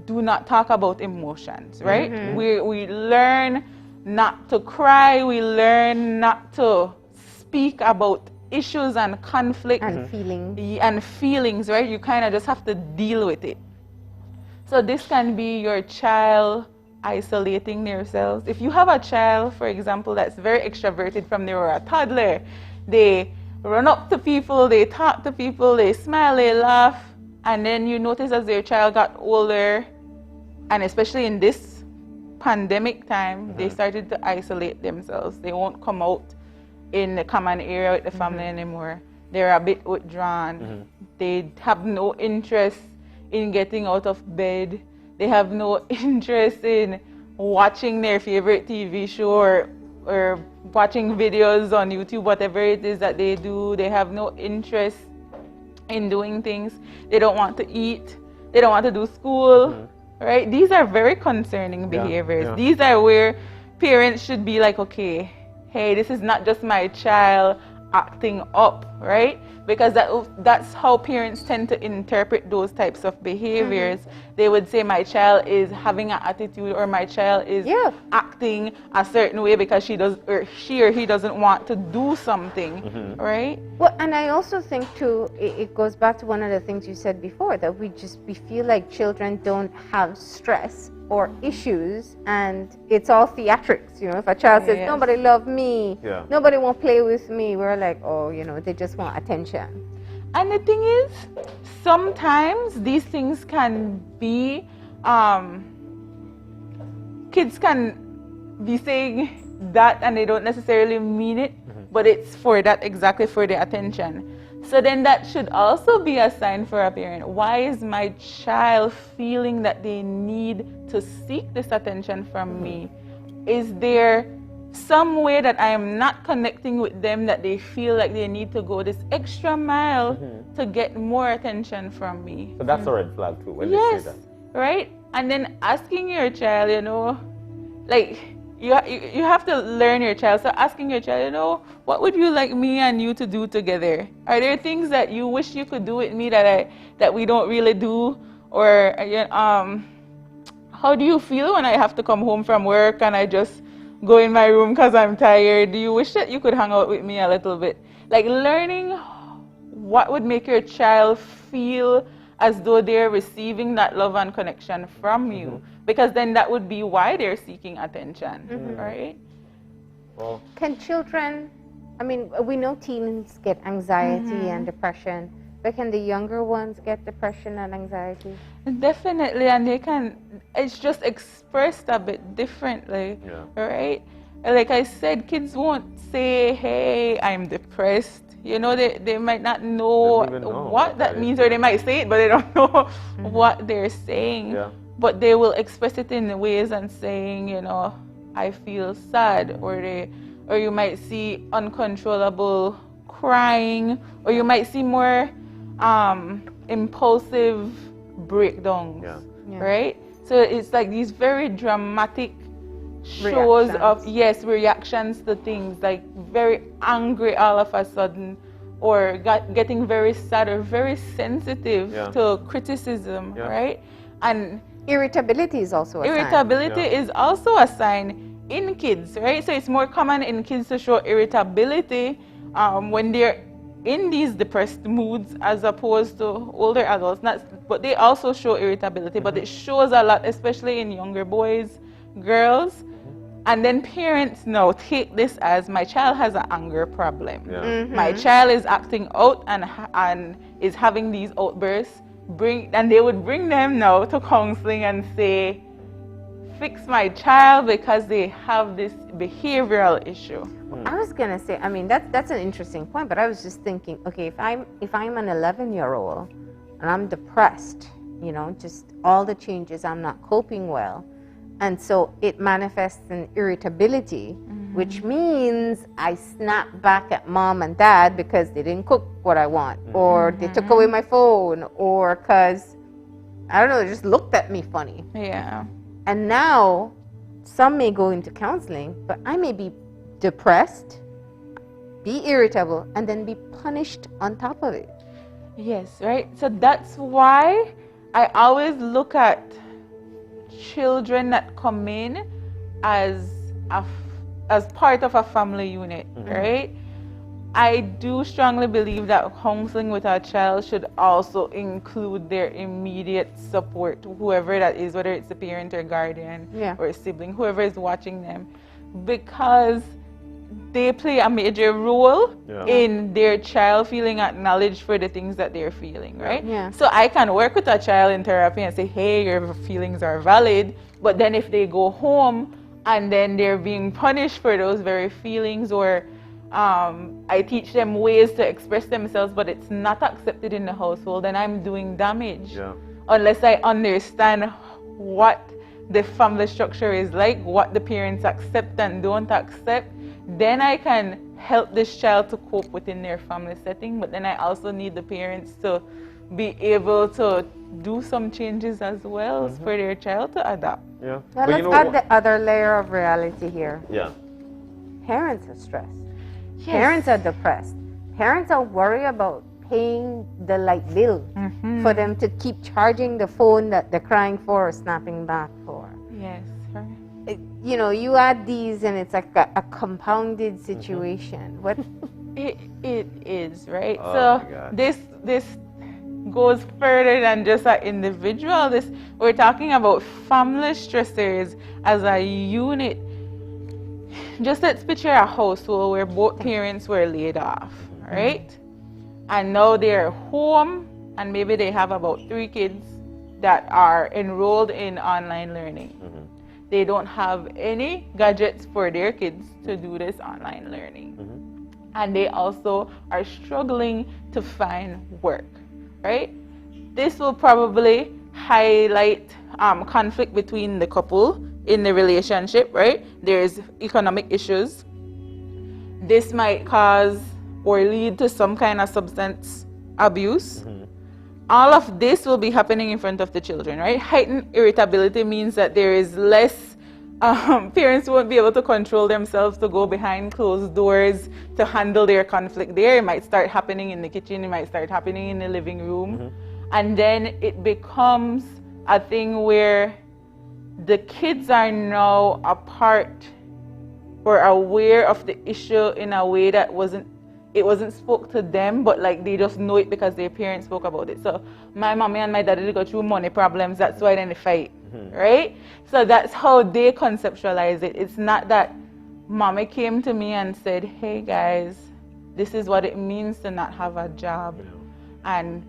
S17: do not talk about emotions, right? We learn not to cry, we learn not to speak about issues and conflict
S2: and
S17: feelings, right? You kind of just have to deal with it. So this can be your child isolating themselves. If you have a child, for example, that's very extroverted from they were a toddler, they run up to people, they talk to people, they smile, they laugh, and then you notice as their child got older, and especially in this pandemic time, they started to isolate themselves. They won't come out in the common area with the family anymore. They're a bit withdrawn. They have no interest in getting out of bed. They have no interest in watching their favorite TV show or watching videos on YouTube, whatever it is that they do. They have no interest in doing things. They don't want to eat. They don't want to do school, right? These are very concerning behaviors. These are where parents should be like, okay, hey, this is not just my child acting up, right? Because that's how parents tend to interpret those types of behaviors. They would say my child is having an attitude, or my child is acting a certain way because she or he doesn't want to do something, right?
S2: Well, and I also think too, it goes back to one of the things you said before, that we feel like children don't have stress or issues, and it's all theatrics. You know, if a child says, nobody love me, nobody won't play with me, we're like, oh, you know, they just want attention.
S17: And the thing is, sometimes these things can be, kids can be saying that and they don't necessarily mean it, but it's for that, exactly for the attention. So then that should also be a sign for a parent. Why is my child feeling that they need to seek this attention from me? Is there some way that I am not connecting with them that they feel like they need to go this extra mile to get more attention from me?
S3: So that's a red flag too when they say that.
S17: Right? And then asking your child, you know, like you have to learn your child. So asking your child, you know, what would you like me and you to do together? Are there things that you wish you could do with me that we don't really do? Or how do you feel when I have to come home from work and I just go in my room because I'm tired? Do you wish that you could hang out with me a little bit? Like learning what would make your child feel as though they're receiving that love and connection from you, because then that would be why they're seeking attention, right?
S3: Well,
S2: can children, I mean, we know teens get anxiety and depression, but can the younger ones get depression and anxiety?
S17: Definitely, and they can, it's just expressed a bit differently, right? Like I said, kids won't say, hey, I'm depressed. You know, they might not know what that means, or they might say it, but they don't know what they're saying. But they will express it in ways and saying, you know, I feel sad, or you might see uncontrollable crying, or you might see more impulsive breakdowns, right? So it's like these very dramatic shows of reactions to things, like very angry all of a sudden, or getting very sad or very sensitive to criticism, right? And
S2: irritability is also a
S17: irritability is also a sign in kids, right? So it's more common in kids to show irritability when they're in these depressed moods as opposed to older adults. But they also show irritability, but it shows a lot, especially in younger boys, girls. And then parents now take this as, my child has an anger problem. My child is acting out and is having these outbursts. And they would bring them now to counseling and say, fix my child because they have this behavioral issue.
S2: I was gonna say, I mean, that's an interesting point, but I was just thinking, okay, if I'm an 11-year-old and I'm depressed, you know, just all the changes, I'm not coping well, and so it manifests in irritability, which means I snap back at mom and dad because they didn't cook what I want, or they took away my phone, or because, I don't know, they just looked at me funny. And now, some may go into counseling, but I may be depressed, be irritable, and then be punished on top of it.
S17: Yes, right? So that's why I always look at children that come in as part of a family unit, right? I do strongly believe that counseling with a child should also include their immediate support, whoever that is, whether it's a parent or guardian or a sibling, whoever is watching them, because they play a major role in their child feeling acknowledged for the things that they're feeling, right? So I can work with a child in therapy and say, hey, your feelings are valid, but then if they go home and then they're being punished for those very feelings, or I teach them ways to express themselves, but it's not accepted in the household, then I'm doing damage. Unless I understand what the family structure is like, what the parents accept and don't accept, then I can help this child to cope within their family setting. But then I also need the parents to be able to do some changes as well for their child to adapt.
S2: Now let's add the other layer of reality here. Parents are stressed. Parents are depressed. Parents are worried about paying the light bill for them to keep charging the phone that they're crying for or snapping back for.
S17: Yes.
S2: You know, you add these and it's like a compounded situation. What?
S17: It is, right?
S3: Oh
S17: so this goes further than just an individual. We're talking about family stressors as a unit. Just let's picture a household where both parents were laid off, right? And now they're home and maybe they have about 3 kids that are enrolled in online learning. They don't have any gadgets for their kids to do this online learning. And they also are struggling to find work, right? This will probably highlight conflict between the couple in the relationship, right? There's economic issues. This might cause or lead to some kind of substance abuse. All of this will be happening in front of the children, right? Heightened irritability means that there is less, parents won't be able to control themselves to go behind closed doors to handle their conflict there. It might start happening in the kitchen, it might start happening in the living room. And then it becomes a thing where the kids are now a part or aware of the issue in a way that wasn't spoke to them, but like they just know it because their parents spoke about it. So my mommy and my daddy go through money problems, that's why then they fight, right? So that's how they conceptualize it. It's not that mommy came to me and said, hey guys, this is what it means to not have a job. And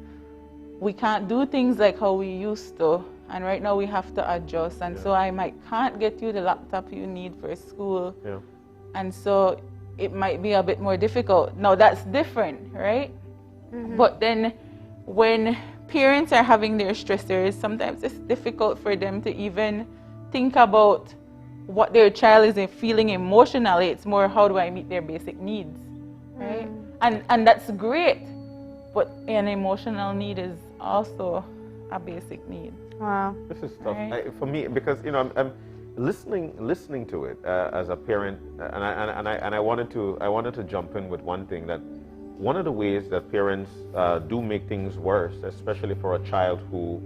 S17: we can't do things like how we used to. And right now we have to adjust. And so I can't get you the laptop you need for school. And so it might be a bit more difficult. Now that's different, right? But then when parents are having their stressors, sometimes it's difficult for them to even think about what their child is feeling emotionally. It's more, how do I meet their basic needs, right? And that's great, but an emotional need is also a basic need.
S2: Wow.
S3: This is tough for me, because I'm listening to it as a parent, and I wanted to jump in with one thing, that one of the ways that parents do make things worse, especially for a child who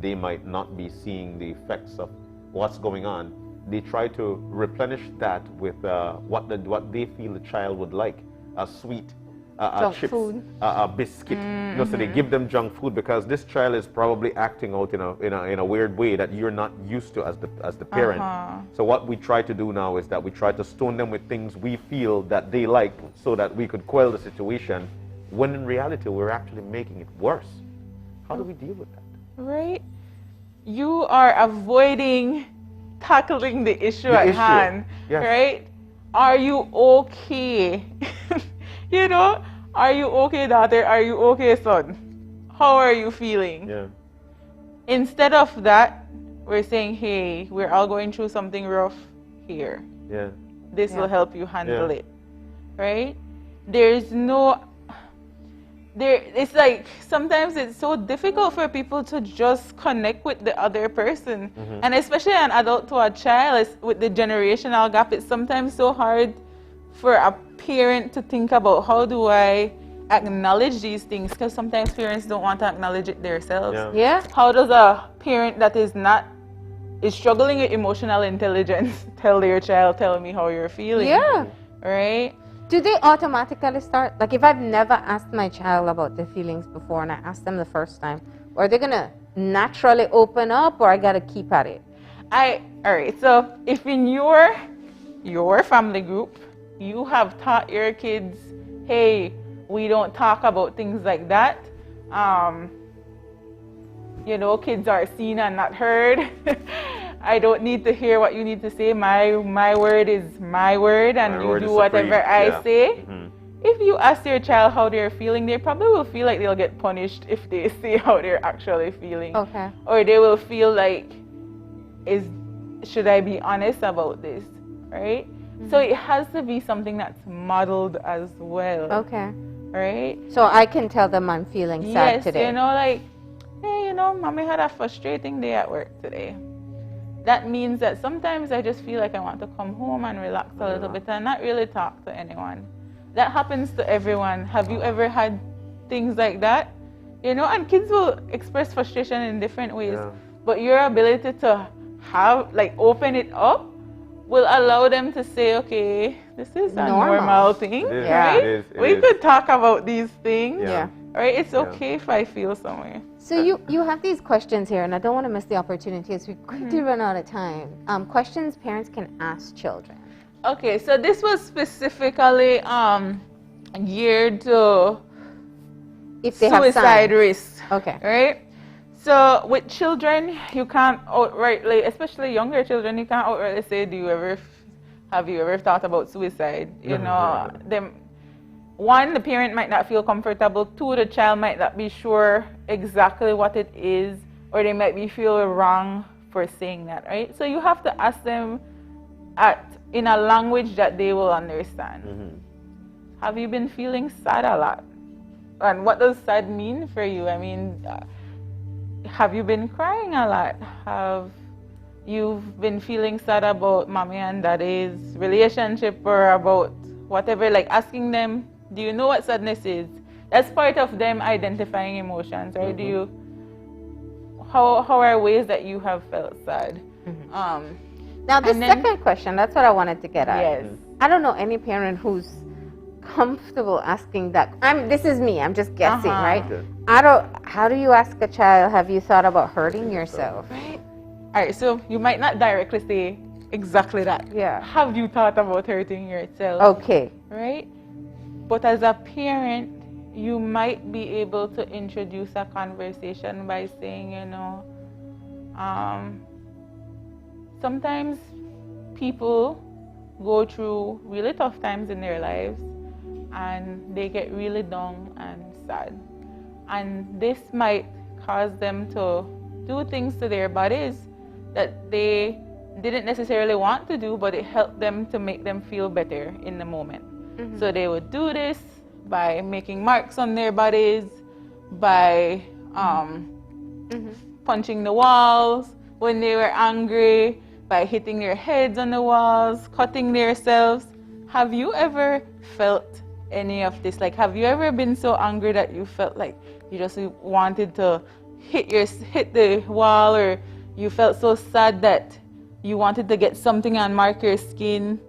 S3: they might not be seeing the effects of what's going on, they try to replenish that with what they feel the child would like, a sweet, a chips, a biscuit. So they give them junk food because this child is probably acting out in a weird way that you're not used to as the parent. So what we try to do now is that we try to stone them with things we feel that they like, so that we could quell the situation, when in reality we're actually making it worse. How do we deal with that?
S17: Right? You are avoiding tackling the issue at hand, right? Are you okay? Are you okay, daughter? Are you okay, son? How are you feeling? Instead of that, we're saying, hey, we're all going through something rough here. This will help you handle it, right? It's like sometimes it's so difficult for people to just connect with the other person. And especially an adult to a child, with the generational gap, it's sometimes so hard for a parent to think about how do I acknowledge these things, because sometimes parents don't want to acknowledge it themselves.
S2: Yeah.
S17: How does a parent that is struggling with emotional intelligence tell their child, tell me how you're feeling?
S2: Yeah.
S17: Right?
S2: Do they automatically start? Like if I've never asked my child about their feelings before and I ask them the first time, are they gonna naturally open up, or I gotta keep at it?
S17: All right, so if in your family group, you have taught your kids, hey, we don't talk about things like that. You know, kids are seen and not heard. I don't need to hear what you need to say. My word is my word, and you do whatever I say. If you ask your child how they're feeling, they probably will feel like they'll get punished if they say how they're actually feeling.
S2: Okay.
S17: Or they will feel like, should I be honest about this, right? So it has to be something that's modeled as well.
S2: Okay.
S17: Right?
S2: So I can tell them I'm feeling sad today.
S17: Yes, you know, like, hey, you know, mommy had a frustrating day at work today. That means that sometimes I just feel like I want to come home and relax a little bit and not really talk to anyone. That happens to everyone. Have you ever had things like that? You know, and kids will express frustration in different ways. But your ability to have, like, open it up will allow them to say, okay, this is a normal thing, right? We could talk about these things, right? It's okay if I feel some way.
S2: So you have these questions here, and I don't want to miss the opportunity as we quickly run out of time. Questions parents can ask children.
S17: Okay, so this was specifically geared to
S2: if they have
S17: suicide
S2: signs.
S17: risks.
S2: Okay.
S17: Right? So with children, you can't outrightly, especially younger children, you can't outrightly say, have you ever thought about suicide? You know, one, the parent might not feel comfortable. Two, the child might not be sure exactly what it is, or they might be feel wrong for saying that, right? So you have to ask them in a language that they will understand. Have you been feeling sad a lot? And what does sad mean for you? I mean, have you been crying a lot? Have you been feeling sad about mommy and daddy's relationship, or about whatever? Like asking them, do you know what sadness is? That's part of them identifying emotions, right? How are ways that you have felt sad?
S2: Now the second question, that's what I wanted to get at.
S17: Yes.
S2: I don't know any parent who's comfortable asking that. This is me, I'm just guessing, right? How do you ask a child, have you thought about hurting yourself?
S17: Right. All right, so you might not directly say exactly that.
S2: Yeah.
S17: Have you thought about hurting yourself?
S2: Okay.
S17: Right? But as a parent, you might be able to introduce a conversation by saying, you know, sometimes people go through really tough times in their lives and they get really down and sad. And this might cause them to do things to their bodies that they didn't necessarily want to do, but it helped them to make them feel better in the moment. So they would do this by making marks on their bodies, by punching the walls when they were angry, by hitting their heads on the walls, cutting themselves. Have you ever felt any of this? Like, have you ever been so angry that you felt like you just wanted to hit the wall, or you felt so sad that you wanted to get something and mark your skin?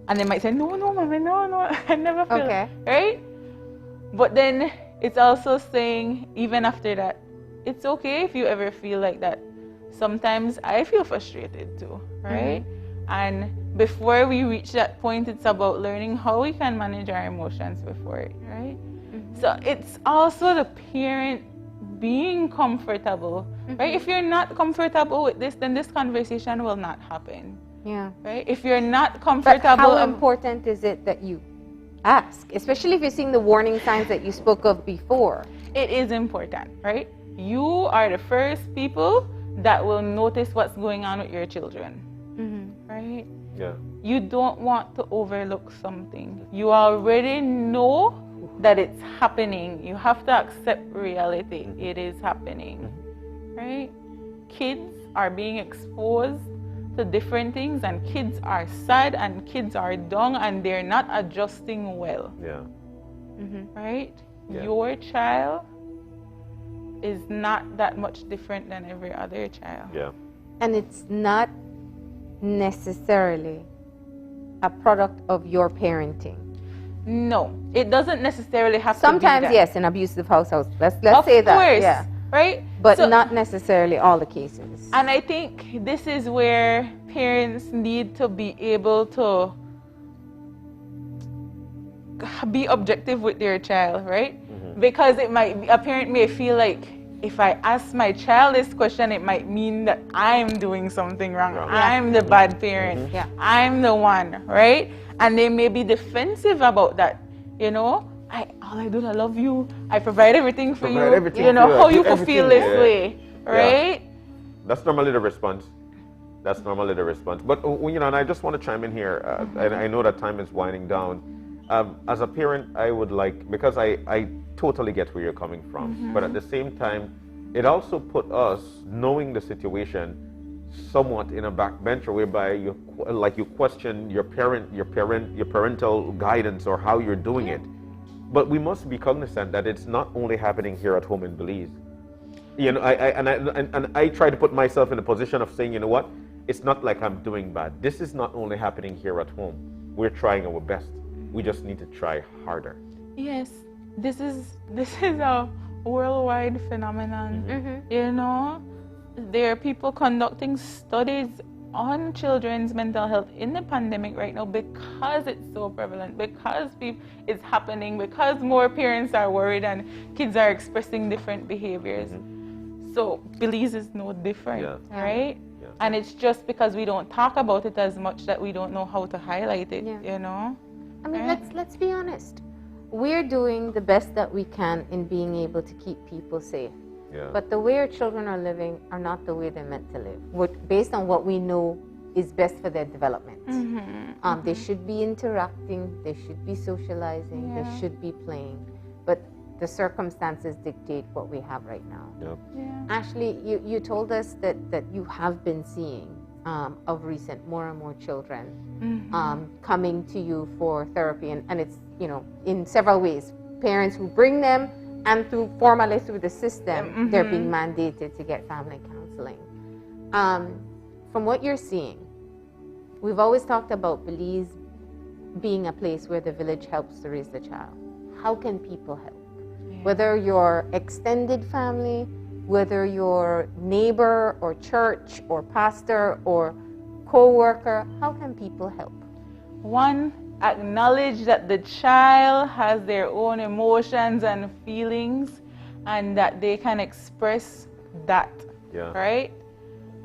S17: And they might say, no, mommy, no, I never felt it, right? But then it's also saying, even after that, it's okay if you ever feel like that. Sometimes I feel frustrated too, right? And before we reach that point, it's about learning how we can manage our emotions before it, right? So it's also the parent being comfortable, right? If you're not comfortable with this, then this conversation will not happen.
S2: Yeah.
S17: Right? If you're not comfortable.
S2: But how important is it that you ask, especially if you're seeing the warning signs that you spoke of before?
S17: It is important, right? You are the first people that will notice what's going on with your children, right?
S3: Yeah.
S17: You don't want to overlook something. You already know that it's happening. You have to accept reality. It is happening, right? Kids are being exposed to different things, and kids are sad and kids are down and they're not adjusting well.
S3: Yeah.
S17: Right?
S3: Yeah.
S17: Your child is not that much different than every other child.
S3: Yeah.
S2: And it's not necessarily a product of your parenting.
S17: No, it doesn't necessarily have
S2: Sometimes,
S17: to be that.
S2: yes, in abusive households. Let's
S17: Of
S2: say that.
S17: course,
S2: Yeah.
S17: right?
S2: But
S17: So-
S2: not necessarily all the cases.
S17: And I think this is where parents need to be able to be objective with their child, right? Because it might be, a parent may feel like, if I ask my child this question, it might mean that I'm doing something wrong. I'm the bad parent.
S2: Yeah.
S17: I'm the one, right? And they may be defensive about that. You know, all I do is I love you. I provide everything for you.
S3: Everything
S17: you know,
S3: for
S17: how
S3: I
S17: you
S3: do
S17: could feel
S3: everything.
S17: this way, right?
S3: That's normally the response. That's normally the response. But you know, and I just want to chime in here. And I know that time is winding down. As a parent, I would like, because I totally get where you're coming from, but at the same time, it also put us, knowing the situation, somewhat in a backbencher, whereby you question your parental guidance or how you're doing it. But we must be cognizant that it's not only happening here at home in Belize. You know, I try to put myself in a position of saying, you know what, it's not like I'm doing bad. This is not only happening here at home. We're trying our best. We just need to try harder.
S17: Yes, this is a worldwide phenomenon. You know, there are people conducting studies on children's mental health in the pandemic right now because it's so prevalent, because it's happening, because more parents are worried and kids are expressing different behaviors. So Belize is no different, right?
S3: Yeah.
S17: And it's just because we don't talk about it as much that we don't know how to highlight it, you know?
S2: I mean, let's be honest. We're doing the best that we can in being able to keep people safe.
S3: Yeah.
S2: But the way our children are living are not the way they're meant to live. Based on what we know is best for their development. They should be interacting, they should be socializing, they should be playing. But the circumstances dictate what we have right now.
S3: Yep.
S2: Ashley, you told us that you have been seeing of recent more and more children coming to you for therapy, and it's, you know, in several ways. Parents who bring them, and formally through the system, they're being mandated to get family counseling. From what you're seeing, we've always talked about Belize being a place where the village helps to raise the child. How can people help? Whether you're extended family, whether you're neighbor or church or pastor or co-worker, how can people help?
S17: One, acknowledge that the child has their own emotions and feelings and that they can express that, right?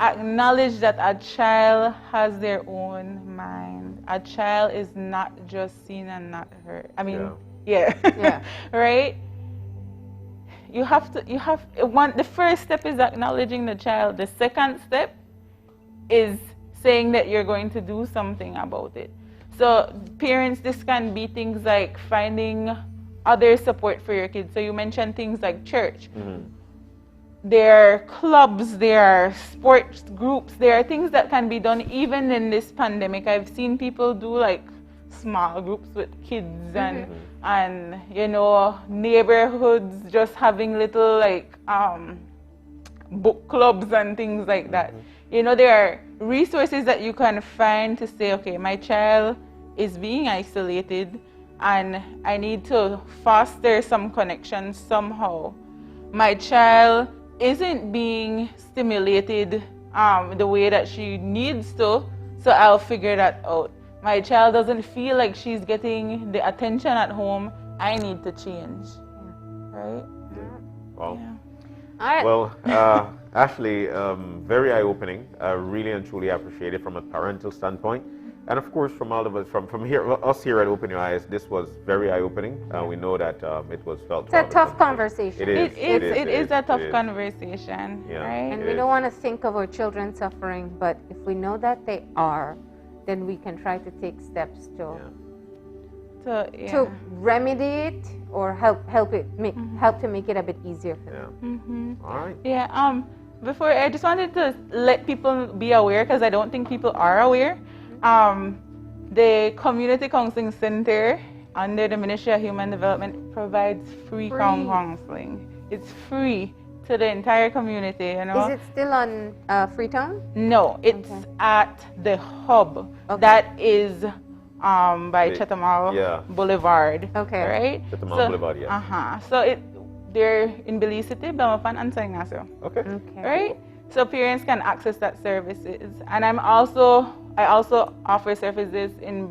S17: Acknowledge that a child has their own mind. A child is not just seen and not heard. I mean, right? The first step is acknowledging the child. The second step is saying that you're going to do something about it. So parents, this can be things like finding other support for your kids. So you mentioned things like church. There are clubs, there are sports groups, there are things that can be done even in this pandemic. I've seen people do like small groups with kids and you know, neighborhoods just having little like book clubs and things like that. You know, there are resources that you can find to say, okay, my child is being isolated and I need to foster some connection somehow. My child isn't being stimulated the way that she needs to, so I'll figure that out. My child doesn't feel like she's getting the attention at home, I need to change, right?
S3: Wow.
S2: All right.
S3: Well, Ashley, very eye-opening. I really and truly appreciate it from a parental standpoint. And of course, from all of us, from here, us here at Open Your Eyes, this was very eye-opening. We know that it was felt.
S2: It's a tough conversation.
S3: It
S17: is a tough conversation, right?
S2: And we don't want to think of our children suffering, but if we know that they are, then we can try to take steps to remedy it or help to make it a bit easier for them.
S3: All right.
S17: Yeah. before, I just wanted to let people be aware, because I don't think people are aware. The Community Counseling Center under the Ministry of Human Development provides free counseling. It's free to the entire community, you know.
S2: Is it still on Freetown?
S17: No, it's at the hub that is by Chatham Boulevard.
S2: Okay.
S17: Right?
S3: Chatham Boulevard, yeah.
S17: So they're in Belize City, Belmopan, and St. Ignacio.
S3: Okay.
S17: Right? So parents can access that services. And I also offer services in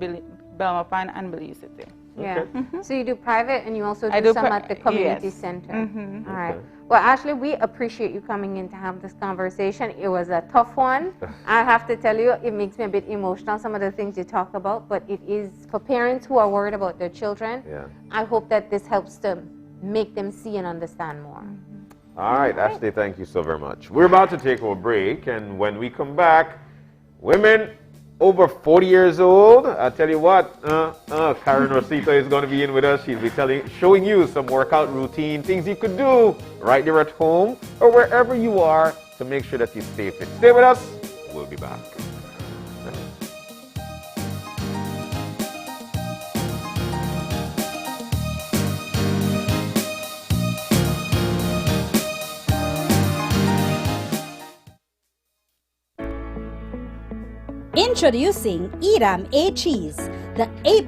S17: Belmopan and Belize City.
S2: Yeah. So you do private and you also do some at the community center. All right. Well, Ashley, we appreciate you coming in to have this conversation. It was a tough one. I have to tell you, it makes me a bit emotional, some of the things you talk about, but it is for parents who are worried about their children.
S3: Yeah.
S2: I hope that this helps to make them see and understand more.
S3: All right, Ashley, thank you so very much. We're about to take a break, and when we come back, women over 40 years old, I tell you what, Karen Rosita is going to be in with us. She'll be showing you some workout routine, things you could do right there at home or wherever you are to make sure that you stay fit. Stay with us. We'll be back.
S18: Introducing Edam A cheese, the A+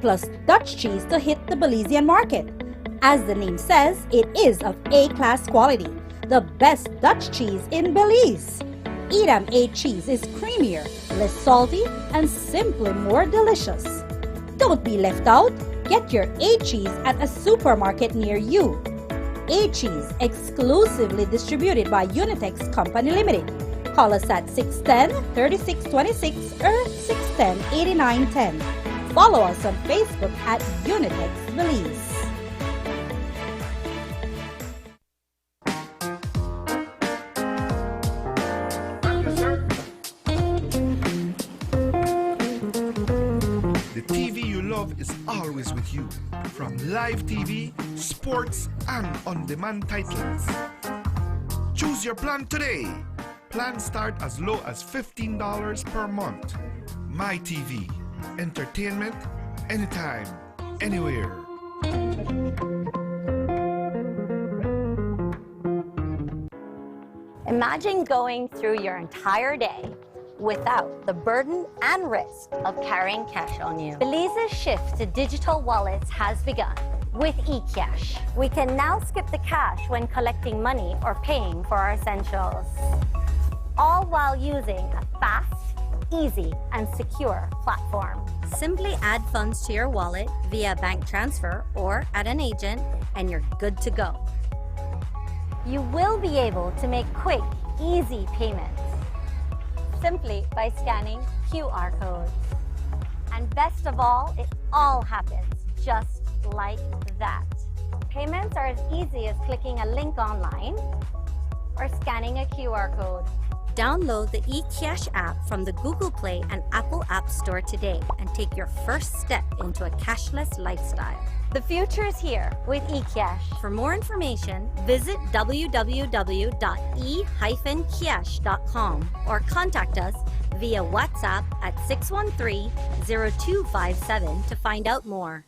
S18: Dutch cheese to hit the Belizean market. As the name says, it is of A-class quality, the best Dutch cheese in Belize. Edam A cheese is creamier, less salty, and simply more delicious. Don't be left out. Get your A cheese at a supermarket near you. A cheese exclusively distributed by Unitex Company Limited. Call us at 610-3626 or 610-8910. Follow us on Facebook at Unitex Belize.
S19: The TV you love is always with you. From live TV, sports, and on-demand titles. Choose your plan today. Plans start as low as $15 per month. My TV. Entertainment anytime, anywhere.
S20: Imagine going through your entire day without the burden and risk of carrying cash on you. Belize's shift to digital wallets has begun. With eCash, we can now skip the cash when collecting money or paying for our essentials, all while using a fast, easy, and secure platform. Simply add funds to your wallet via bank transfer or at an agent, and you're good to go. You will be able to make quick, easy payments simply by scanning QR codes. And best of all, it all happens just like that. Payments are as easy as clicking a link online or scanning a QR code. Download the eCash app from the Google Play and Apple App Store today and take your first step into a cashless lifestyle. The future is here with eCash. For more information, visit www.e-cash.com or contact us via WhatsApp at 613-0257 to find out more.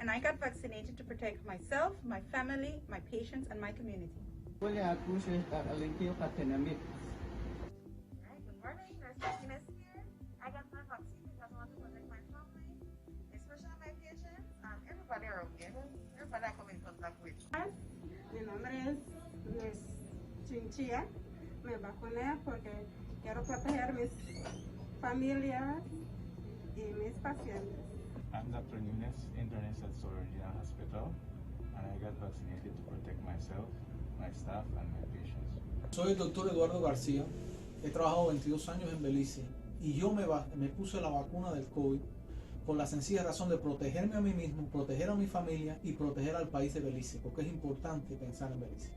S21: And I got vaccinated to protect myself, my family, my patients, and my community.
S22: Good morning,
S21: Christmas here. I got my vaccine because I want to protect my family, especially my patients, and everybody around me, everybody I come in contact with.
S22: Mi nombre es Miss Chinchilla. Me vacuné porque quiero proteger mis familias y mis pacientes.
S4: I'm Dr. Nunes, internist at Solar Regional Hospital, and I got vaccinated to protect myself, my staff, and my patients.
S6: Soy el doctor Eduardo García, he trabajado 22 años en Belice y yo me puse la vacuna del COVID por la sencilla razón de protegerme a mí mismo, proteger a mi familia y proteger al país de Belice, porque es importante pensar en Belice.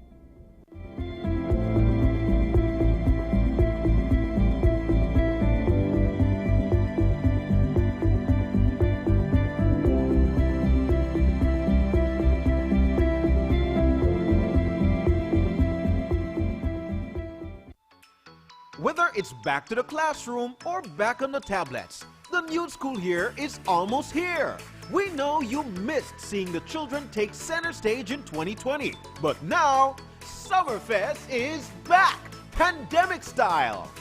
S9: Whether it's back to the classroom or back on the tablets, the new school here is almost here. We know you missed seeing the children take center stage in 2020, but now Summerfest is back, pandemic style.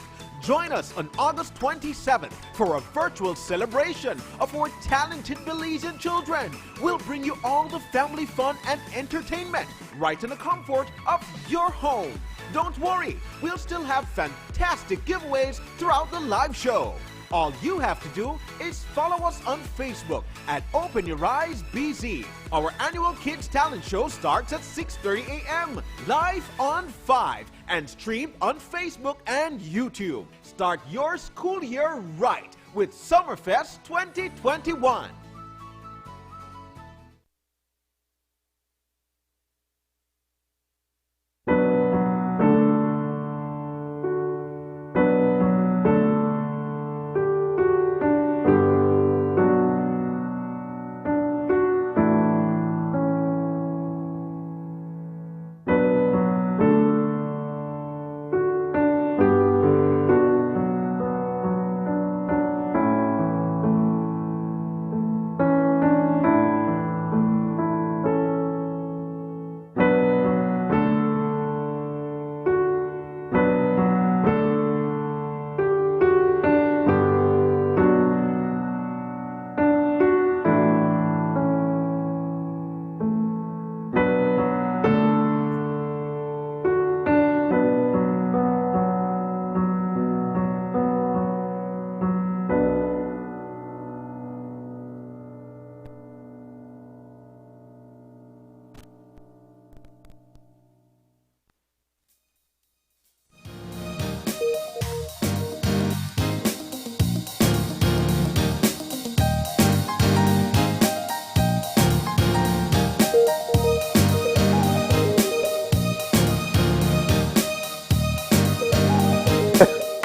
S9: Join us on August 27th for a virtual celebration of our talented Belizean children. We'll bring you all the family fun and entertainment right in the comfort of your home. Don't worry, we'll still have fantastic giveaways throughout the live show. All you have to do is follow us on Facebook at Open Your Eyes BZ. Our annual Kids Talent Show starts at 6:30 a.m. live on 5 and streamed on Facebook and YouTube. Start your school year right with Summerfest 2021.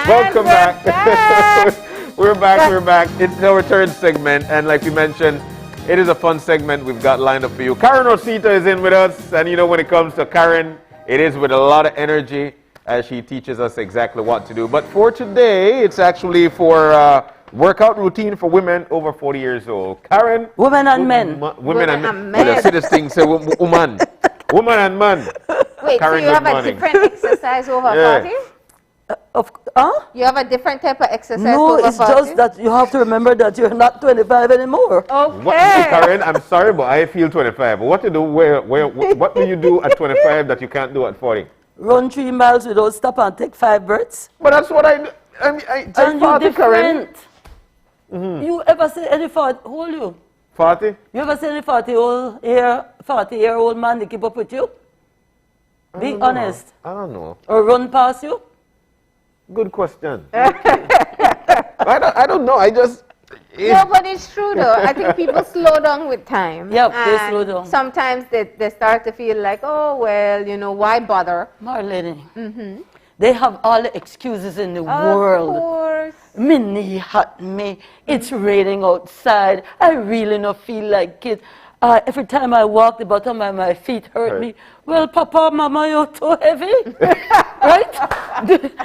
S3: Welcome back. We're back. It's our third segment, and like we mentioned, it is a fun segment we've got lined up for you. Karen Rosita is in with us, and you know when it comes to Karen, it is with a lot of energy as she teaches us exactly what to do. But for today, it's actually for workout routine for women over 40 years old. Karen?
S23: Women and men.
S3: Women and men. Well, see this thing, say woman. Woman and man.
S2: Wait,
S3: Karen,
S2: so you have
S3: morning.
S2: a different exercise over 40? You have a different type of exercise
S23: No,
S2: over
S23: it's
S2: 40?
S23: just that you have to remember that you're not 25 anymore.
S2: Okay.
S3: What, Karen, I'm sorry, but I feel 25. What do you do? What do you do at 25 that you can't do at 40?
S23: Run 3 miles without stop and take 5 breaths.
S3: But that's what I do. I mean, I take
S23: And
S3: 40,
S23: you're
S3: Karen.
S23: different. You ever see any 40? Hold you.
S3: 40?
S23: You ever see any 40-year-old man to keep up with you? Be honest.
S3: I don't know.
S23: Or run past you?
S3: Good question. I don't know. I just.
S2: No, but it's true though. I think people slow down with time.
S23: Yep, they
S2: and
S23: slow down.
S2: Sometimes they start to feel like, oh, well, you know, why bother?
S23: Marlene, they have all the excuses in the world.
S2: Of course.
S23: My knee hurt me. It's raining outside. I really don't feel like it. Every time I walk, the bottom of my feet hurt me. Well, Papa, Mama, you're too heavy, right?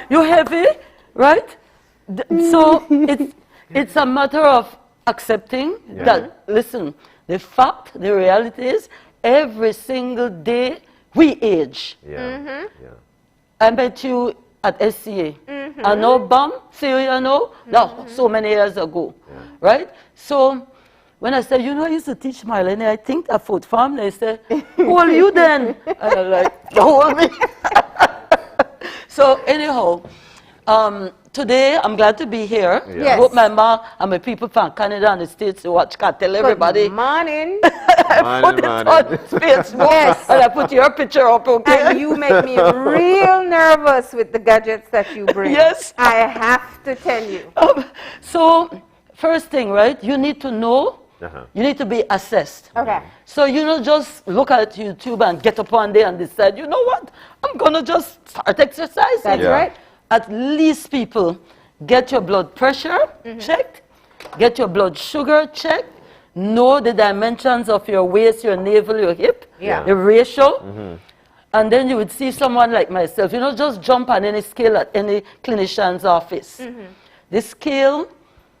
S23: You're heavy, right? So it's a matter of accepting that, listen, the reality is every single day we age. I met you at SCA. I know BAM, see you know, no, so many years ago, right? So when I said, you know, I used to teach Marlene, I think at Food Farm, they said, who are you then? And I'm like, don't hold me. So anyhow, Today, I'm glad to be here.
S2: Yeah. Yes.
S23: Both my mom and my people from Canada and the States to watch. Can't tell everybody.
S2: Good morning.
S23: I put it on Facebook.
S2: Yes.
S23: And I put your picture up, okay?
S2: And you make me real nervous with the gadgets that you bring.
S23: Yes.
S2: I have to tell you.
S23: So, first thing, right? You need to know. You need to be assessed.
S2: Okay.
S23: So you don't just look at YouTube and get up one day and decide, you know what, I'm going to just start exercising.
S2: That's right.
S23: At least, people, get your blood pressure checked, get your blood sugar checked, know the dimensions of your waist, your navel, your hip, the ratio. And then you would see someone like myself, you know, just jump on any scale at any clinician's office. The scale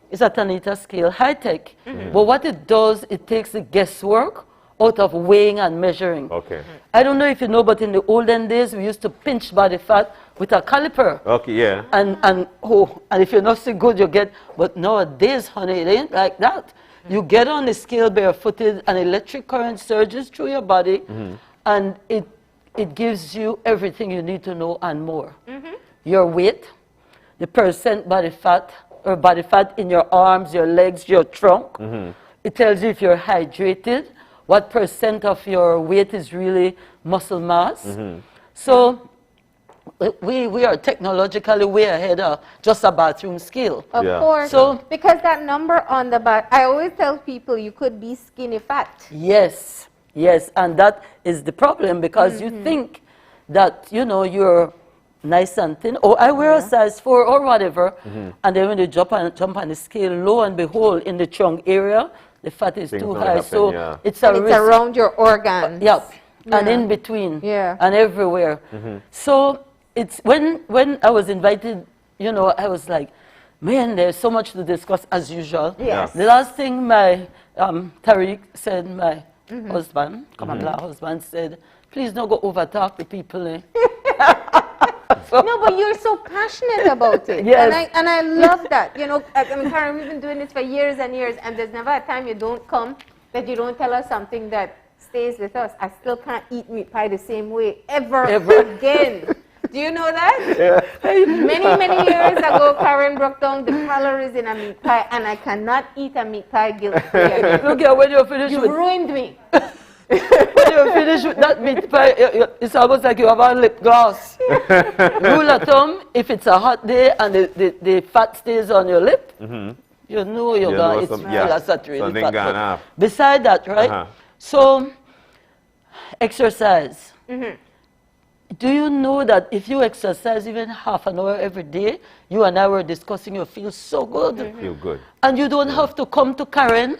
S23: is a Tanita scale, high-tech. But what it does, it takes the guesswork out of weighing and measuring.
S3: Okay.
S23: I don't know if you know, but in the olden days, we used to pinch body fat with a caliper.
S3: Okay, yeah.
S23: And if you're not so good, you get, but nowadays, honey, it ain't like that. You get on the scale barefooted, and electric current surges through your body, and it gives you everything you need to know and more. Your weight, the percent body fat, or body fat in your arms, your legs, your trunk. It tells you if you're hydrated, what percent of your weight is really muscle mass. So we are technologically way ahead of just a bathroom scale.
S2: Of course. So, because that number on the back, I always tell people you could be skinny fat.
S23: Yes, yes, and that is the problem, because you think that, you know, you're nice and thin, or I wear a size 4 or whatever, and then when you jump on the scale, lo and behold, in the trunk area, the fat is too high. So it's a risk.
S2: Around your organs.
S23: Yep, and in between, and everywhere. So it's when I was invited, you know, I was like, man, there's so much to discuss as usual.
S2: Yes.
S23: The last thing my Tariq said, my husband, husband said, please don't go over talk to people. Eh?
S2: No, but you're so passionate about it.
S23: Yes.
S2: And I love that. You know, I mean, Karen, we've been doing this for years and years, and there's never a time you don't come that you don't tell us something that stays with us. I still can't eat meat pie the same way ever again. Do you know that? Many years ago, Karen broke down the calories in a meat pie, and I cannot eat a meat pie guilt-free again.
S23: Look here, when you're finished
S2: You ruined me.
S23: When you finish with that meat pie, it's almost like you have a lip gloss. Rule of thumb, if it's a hot day and the fat stays on your lip, you know you're going to eat saturated fat. Beside that, right? So, exercise. Do you know that if you exercise even half an hour every day, you and I were discussing, you feel so good.
S3: Feel good.
S23: And you don't have to come to Karen,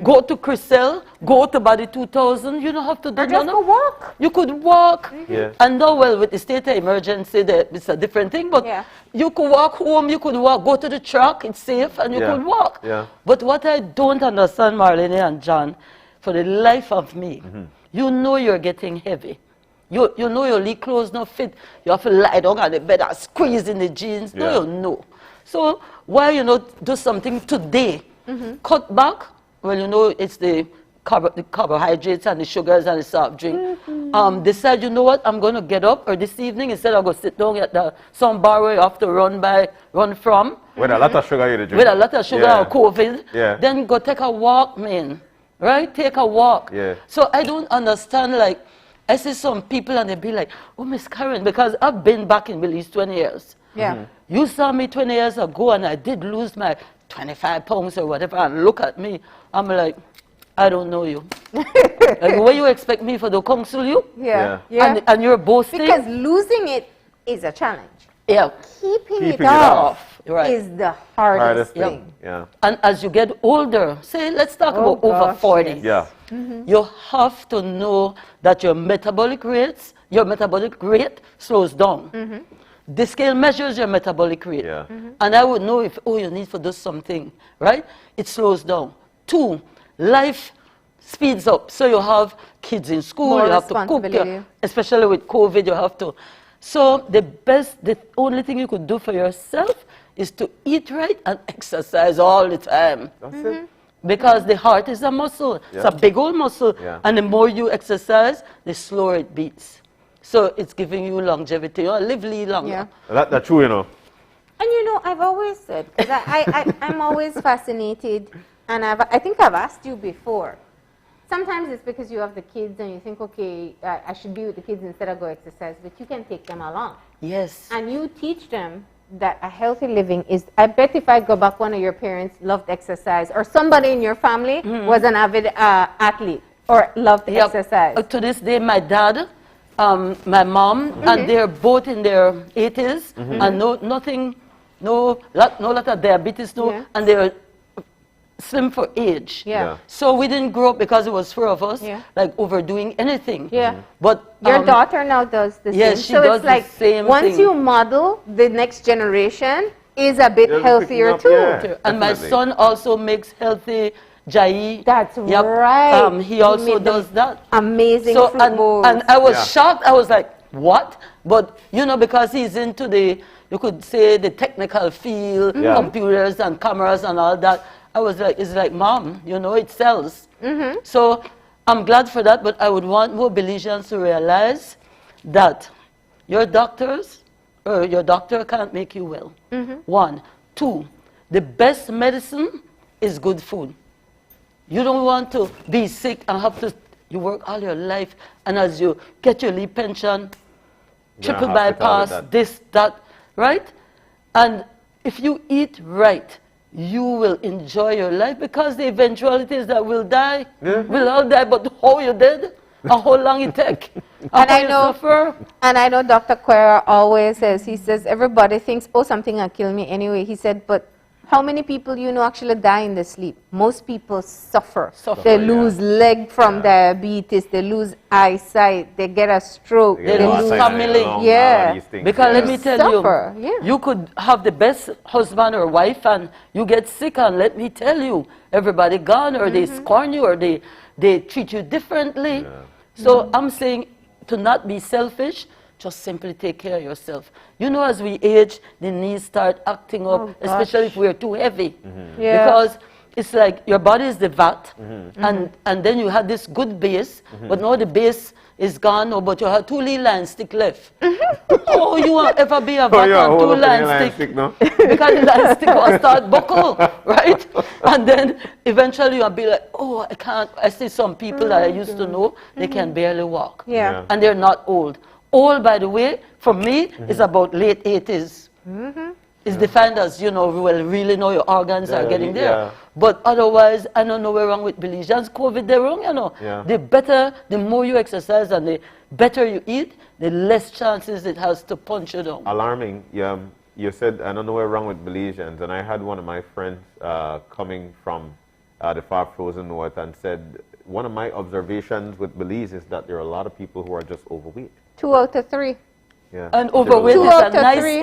S23: go to Chriselle, go to Body 2000. You don't have to do
S2: or just go walk.
S23: You could walk. And now, well, with the state of emergency, it's a different thing. But you could walk home, you could walk, go to the truck, it's safe, and you could walk. But what I don't understand, Marlene and John, for the life of me, you know you're getting heavy. You know your leg clothes not fit. You have to lie down on the bed and squeeze in the jeans. No, you know. So why you not do something today? Cut back. Well, you know it's the carbohydrates and the sugars and the soft drink. Decide, you know what, I'm going to get up, or this evening, instead of go sit down at some bar where you have to run from.
S3: With a lot of sugar you drink.
S23: With a lot of sugar or COVID. Then go take a walk, man. Right? Take a walk. So I don't understand, like, I see some people and they be like, oh, Miss Karen, because I've been back in Belize 20 years. You saw me 20 years ago and I did lose my 25 pounds or whatever, and look at me. I'm like, I don't know you. Like, what you expect me for to counsel you? And you're boasting?
S2: Because losing it is a challenge. Keeping it off is the hardest thing.
S23: And as you get older, say, let's talk about over 40. You have to know that your metabolic rate slows down. The scale measures your metabolic rate. And I would know if, you need to do something, right? It slows down. 2, life speeds up. So you have kids in school, you have to cook, especially with COVID, you have to. So the only thing you could do for yourself is to eat right and exercise all the time.
S3: That's it.
S23: Because the heart is a muscle. It's a big old muscle. And the more you exercise, the slower it beats. So it's giving you longevity. You live longer.
S3: That's true, you know.
S2: And you know, I've always said, because I'm always fascinated, and I think I've asked you before. Sometimes it's because you have the kids and you think, okay, I should be with the kids instead of go exercise, but you can take them along.
S23: Yes.
S2: And you teach them that a healthy living is, I bet if I go back, one of your parents loved exercise, or somebody in your family was an avid athlete or loved exercise.
S23: To this day, my dad, my mom, and they're both in their 80s, and no lot of diabetes, and they're slim for age. So we didn't grow up because it was four of us, like overdoing anything. But
S2: your daughter now does the same.
S23: Yes, she
S2: so
S23: does
S2: it's like
S23: the same
S2: once
S23: thing.
S2: you model, the next generation is a bit healthier too.
S23: And my son also makes healthy jai.
S2: That's right.
S23: He also does that.
S2: Amazing
S23: so,
S2: fruit bowls.
S23: And I was shocked. I was like, what? But, you know, because he's into the, you could say, the technical field, computers and cameras and all that, I was like, it's like, Mom, you know, it sells. So I'm glad for that, but I would want more Belizeans to realize that your doctors, or your doctor can't make you well. 1. 2, the best medicine is good food. You don't want to be sick and have to, you work all your life, and as you get your leave pension, triple bypass, this, that, right? And if you eat right, you will enjoy your life, because the eventuality is that we'll die. We'll all die, but how you did and how long it take.
S2: And I know Dr. Quera always says, he says, everybody thinks, oh, something will kill me anyway. He said, but how many people you know actually die in their sleep? Most people suffer. They lose leg from diabetes, they lose eyesight, they get a stroke, they lose family.
S23: Because let me tell you, you could have the best husband or wife and you get sick, and let me tell you, everybody gone, or they scorn you, or they treat you differently. So I'm saying to not be selfish, just simply take care of yourself. You know, as we age, the knees start acting up, especially if we're too heavy. Because it's like your body is the vat, and then you had this good base, but now the base is gone, but you have 2 little lines stick left. Oh, you won't ever be a vat on 2 lines stick. Because the line stick will start buckle, right? And then eventually you'll be like, oh, I can't. I see some people that I used to know, they can barely walk. And they're not old. Old, by the way, for me, is about late 80s. It's defined as, you know, well, really know your organs are getting there. But otherwise, I don't know what's wrong with Belizeans. COVID, they're wrong, you know. The better, the more you exercise and the better you eat, the less chances it has to punch you down.
S3: Alarming. You said, I don't know what's wrong with Belizeans. And I had one of my friends coming from the far frozen north and said, one of my observations with Belize is that there are a lot of people who are just overweight.
S2: 2 out of 3.
S23: And overweight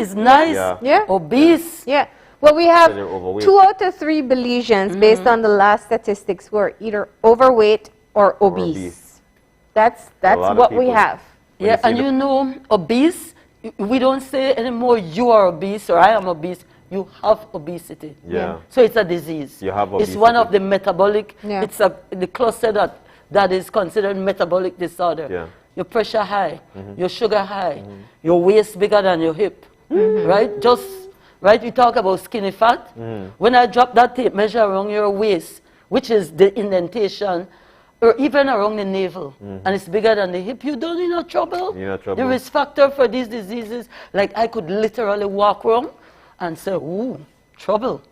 S23: is nice. Obese.
S2: Well, we have 2 out of 3 Belizeans, based on the last statistics, who are either overweight or obese. That's what we have.
S23: And you know, obese, we don't say anymore you are obese or I am obese. You have obesity. So it's a disease.
S3: You have obesity.
S23: It's one of the metabolic, it's the cluster that is considered metabolic disorder. Your pressure high, your sugar high, your waist bigger than your hip, right? We talk about skinny fat. When I drop that tape measure around your waist, which is the indentation, or even around the navel, and it's bigger than the hip, you don't need trouble. The risk factor for these diseases, like I could literally walk around and say, ooh, trouble,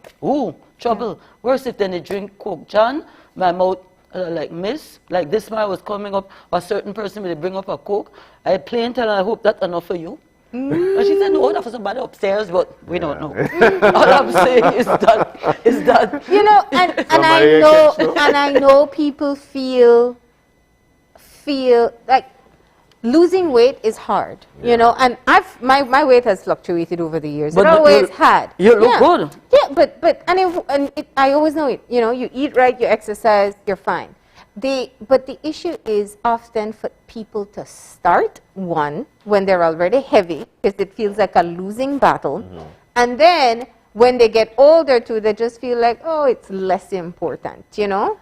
S23: Worse if then they drink Coke. John, my mouth like miss, like this man was coming up, a certain person will bring up a Coke. I plain tell her, I hope that's enough for you. And she said, no, that's for somebody upstairs, but we don't know. All I'm saying is that
S2: you know, and I know people feel like losing weight is hard, you know, and my weight has fluctuated over the years. But it always had.
S23: You look good.
S2: Yeah, I always know it. You know, you eat right, you exercise, you're fine. But the issue is often for people to start, one, when they're already heavy, because it feels like a losing battle. And then when they get older too, they just feel like, oh, it's less important, you know?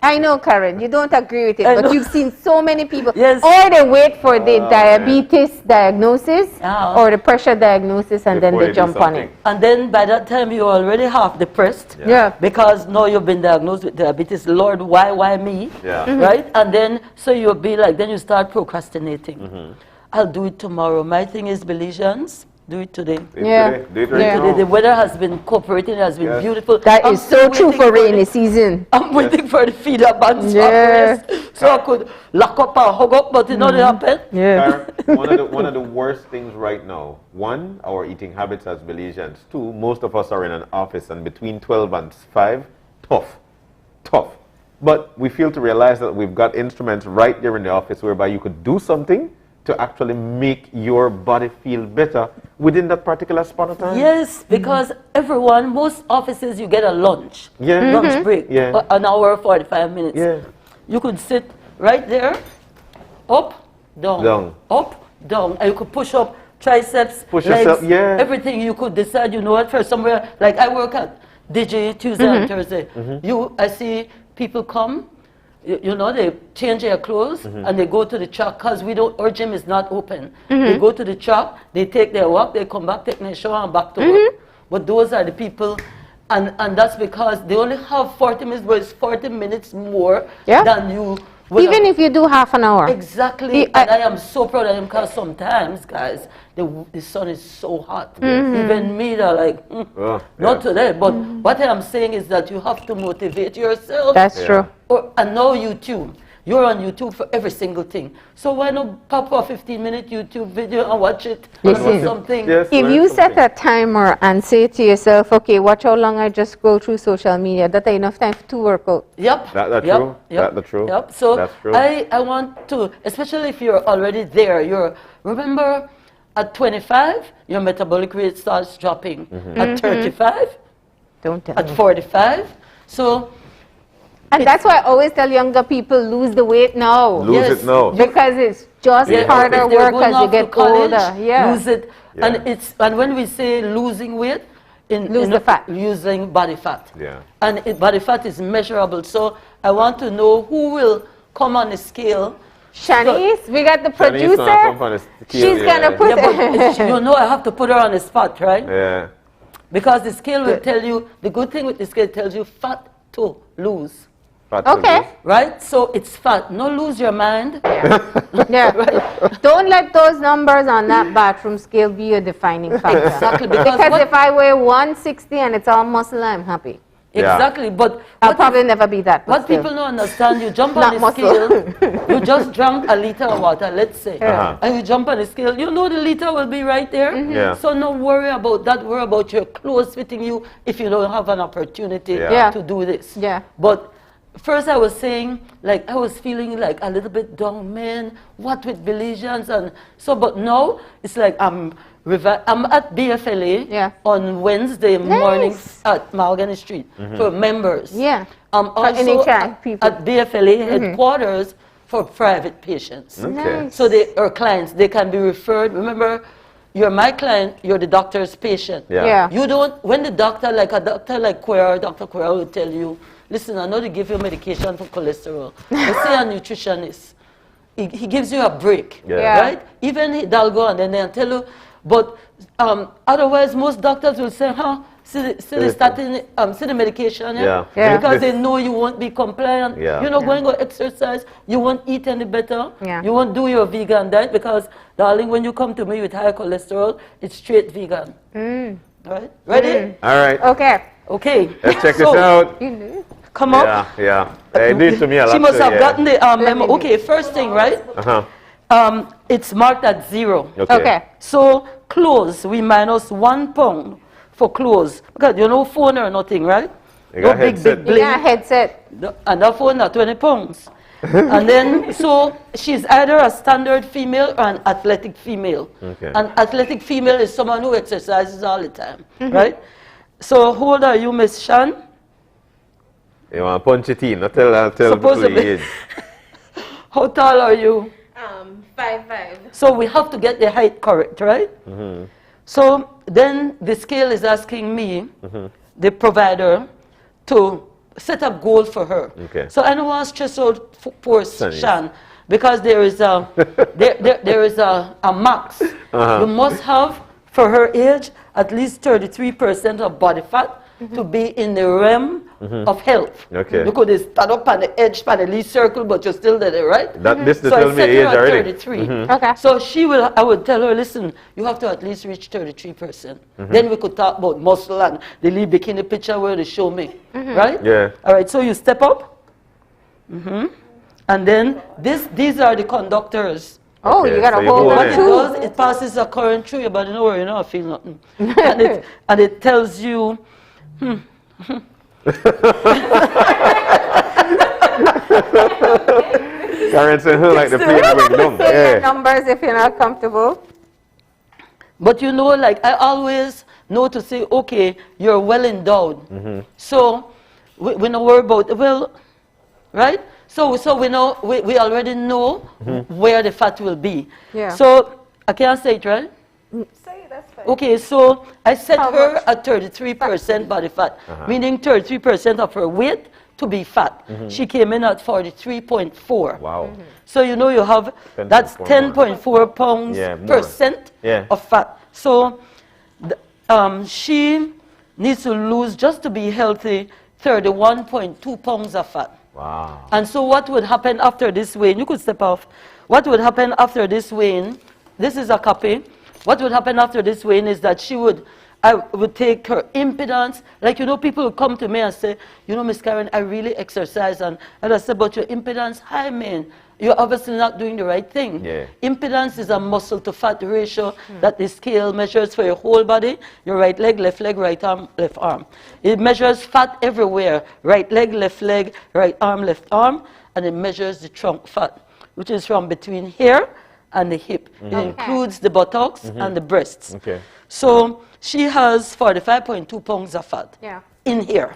S2: I know, Karen, you don't agree with it,
S23: I
S2: but
S23: know.
S2: you've seen so many people.
S23: Yes.
S2: Or they wait for the diabetes diagnosis or the pressure diagnosis and then they jump on it.
S23: And then by that time you're already half depressed.
S2: Yeah.
S23: Because now you've been diagnosed with diabetes. Lord, why me?
S3: Yeah.
S23: Right? And then, so you'll be like, then you start procrastinating. I'll do it tomorrow. My thing is, Belizeans, do it today.
S3: Do it today. Do it right now.
S23: The weather has been cooperating, it has been beautiful.
S2: That is so true for rainy season.
S23: I'm waiting for the feeder bands so I could lock up and hug up, but it not happen.
S2: Yeah.
S3: One of the worst things right now, one, our eating habits as Belizeans. Two, most of us are in an office and between 12 and 5, tough. But we fail to realize that we've got instruments right there in the office whereby you could do something to actually make your body feel better within that particular spot of time.
S23: Yes, because most offices, you get a lunch.
S3: Yeah.
S23: Lunch break.
S3: Yeah.
S23: An hour, 45 minutes.
S3: Yeah.
S23: You could sit right there, up, down. Up, down. And you could push up triceps,
S3: Push
S23: legs,
S3: yourself, yeah.
S23: everything. You could decide, you know what, for somewhere, like I work at DJ Tuesday and Thursday. I see people come, you know, they change their clothes and they go to the truck because our gym is not open. They go to the truck, they take their walk, they come back, take their shower and back to work. But those are the people, and that's because they only have 40 minutes, but it's 40 minutes more than you.
S2: Even if you do half an hour.
S23: Exactly. And I am so proud of them because sometimes, guys, the sun is so hot. Even me, they're like, not today. But what I'm saying is that you have to motivate yourself.
S2: That's true.
S23: And now YouTube. You're on YouTube for every single thing. So why not pop a 15-minute YouTube video and watch it?
S2: Listen,
S23: something.
S2: if you set a timer and say to yourself, okay, watch how long I just scroll through social media, that's enough time to work out.
S23: Yep.
S3: That's
S23: true.
S3: That's true.
S23: Yep. So
S3: that's true.
S23: I want to, especially if you're already there, remember at 25, your metabolic rate starts dropping. At 35,
S2: don't tell
S23: at
S2: me.
S23: 45. So
S2: and that's why I always tell younger people, lose the weight now.
S3: Lose it now.
S2: Because it's just harder work as you get older. Yeah.
S23: Lose it. And when we say losing weight,
S2: lose the fat.
S23: Losing body fat.
S3: Yeah.
S23: And body fat is measurable. So I want to know who will come on the scale.
S2: Shanice, we got the producer. She's going to put
S23: but you know I have to put her on the spot, right?
S3: Yeah.
S23: Because the scale will tell you, the good thing with the scale tells you fat to lose.
S2: Okay.
S23: Right? So it's fat. No lose your mind.
S2: Right. Don't let those numbers on that bathroom scale be your defining factor.
S23: Exactly.
S2: Because if I weigh 160 and it's all muscle, I'm happy.
S23: Exactly. But
S2: I'll probably never be that.
S23: What people don't understand, you jump on the scale, you just drank a liter of water, let's say, and you jump on the scale, you know the liter will be right there. So no worry about that, worry about your clothes fitting you if you don't have an opportunity to do this. But first I was saying, like, I was feeling like a little bit down, man, what with Belizeans and so, but now it's like I'm at BFLA on Wednesday mornings at Mahogany Street for members. I'm also at BFLA headquarters for private patients. So our clients, they can be referred. Remember, you're my client, you're the doctor's patient. You don't, when the doctor, like a doctor like Dr. Quera will tell you, listen, I know they give you medication for cholesterol. Let's say a nutritionist. He gives you a break, right? Even they'll and then they'll tell you, but otherwise most doctors will say, see the medication, because they know you won't be compliant. You're not going to exercise, you won't eat any better, you won't do your vegan diet because, darling, when you come to me with high cholesterol, it's straight vegan. Right? Ready?
S3: All right.
S23: Okay.
S3: Let's check this out.
S23: Come up.
S3: It needs to me a lot.
S23: She must have gotten the memo. Okay, first thing, right? It's marked at 0. So clothes, we minus 1 pound for clothes. Because you know phone or nothing, right?
S3: No big
S23: bling.
S2: Yeah, headset.
S23: And that phone at 20 pounds. And then, so she's either a standard female or an athletic female. An athletic female is someone who exercises all the time, right? So how old are you, Miss Shan?
S3: You want to punch it in? Tell people your age.
S23: How tall are you?
S16: 5'5".
S23: So we have to get the height correct, right? So then the scale is asking me, the provider, to set a goal for her.
S3: Okay.
S23: So I don't want to stress out poor
S3: Sunny.
S23: Shan, because there is a there is a max. You must have, for her age, at least 33% of body fat to be in the realm of health.
S3: Okay.
S23: You could stand up on the edge, on the least circle, but you're still there, right?
S3: That this
S23: So
S3: tell
S23: I
S3: me
S23: set her
S3: age
S23: at
S3: already.
S23: 33. So I would tell her, listen, you have to at least reach 33%. Then we could talk about muscle and the lead bikini picture where they show me, right?
S3: Yeah.
S23: All right, so you step up. And then these are the conductors.
S2: Oh, you got
S3: so
S2: a
S3: you
S2: whole
S3: hold
S23: What
S2: lot
S23: it
S3: in.
S23: does, it passes a current through your body, no worry, you don't feel nothing. and it tells you,
S3: Karen said, like the plane going down.
S2: Say your
S3: Yeah.
S2: numbers if you're not comfortable.
S23: but you know, like I always know to say, okay, you're well endowed. So we don't worry about, well, right? So we know, we already know where the fat will be.
S2: Yeah.
S23: So I can't say it, right?
S2: Say that's fine.
S23: Okay, so I set
S2: How
S23: her
S2: much?
S23: at 33% body fat, meaning 33% of her weight to be fat. She came in at 43.4.
S3: Wow.
S23: So you know you have,
S3: 10.4
S23: that's
S3: more.
S23: 10.4 pounds
S3: Yeah, more.
S23: percent
S3: Yeah.
S23: of fat. So she needs to lose, just to be healthy, 31.2 pounds of fat.
S3: Wow.
S23: And so what would happen after this weighing, you could step off, what would happen after this weighing, this is a copy, what would happen after this weighing is that I would take her impedance, like, you know, people would come to me and say, you know, Miss Karen, I really exercise, and I said, but your impedance high, man, you're obviously not doing the right thing.
S3: Yeah.
S23: Impedance is a muscle to fat ratio that the scale measures for your whole body, your right leg, right arm, left arm. It measures fat everywhere, right leg, right arm, and it measures the trunk fat, which is from between here and the hip. It includes the buttocks and the breasts.
S3: Okay.
S23: So she has 45.2 pounds of fat in here,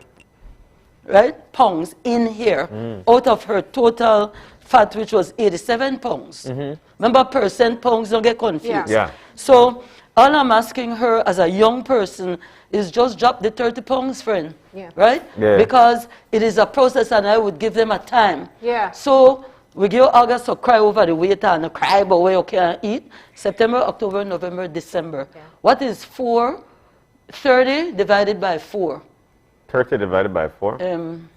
S23: right? Pounds in here, out of her total fat, which was 87 pounds. Remember, percent pounds, don't get confused.
S3: Yeah.
S23: So all I'm asking her as a young person is just drop the 30 pounds, friend, right?
S3: Yeah.
S23: Because it is a process, and I would give them a time.
S2: Yeah.
S23: So we give August to cry over the weight and cry about where you can't eat. September, October, November, December. What is 30 divided by 4?
S3: 30 divided by 4?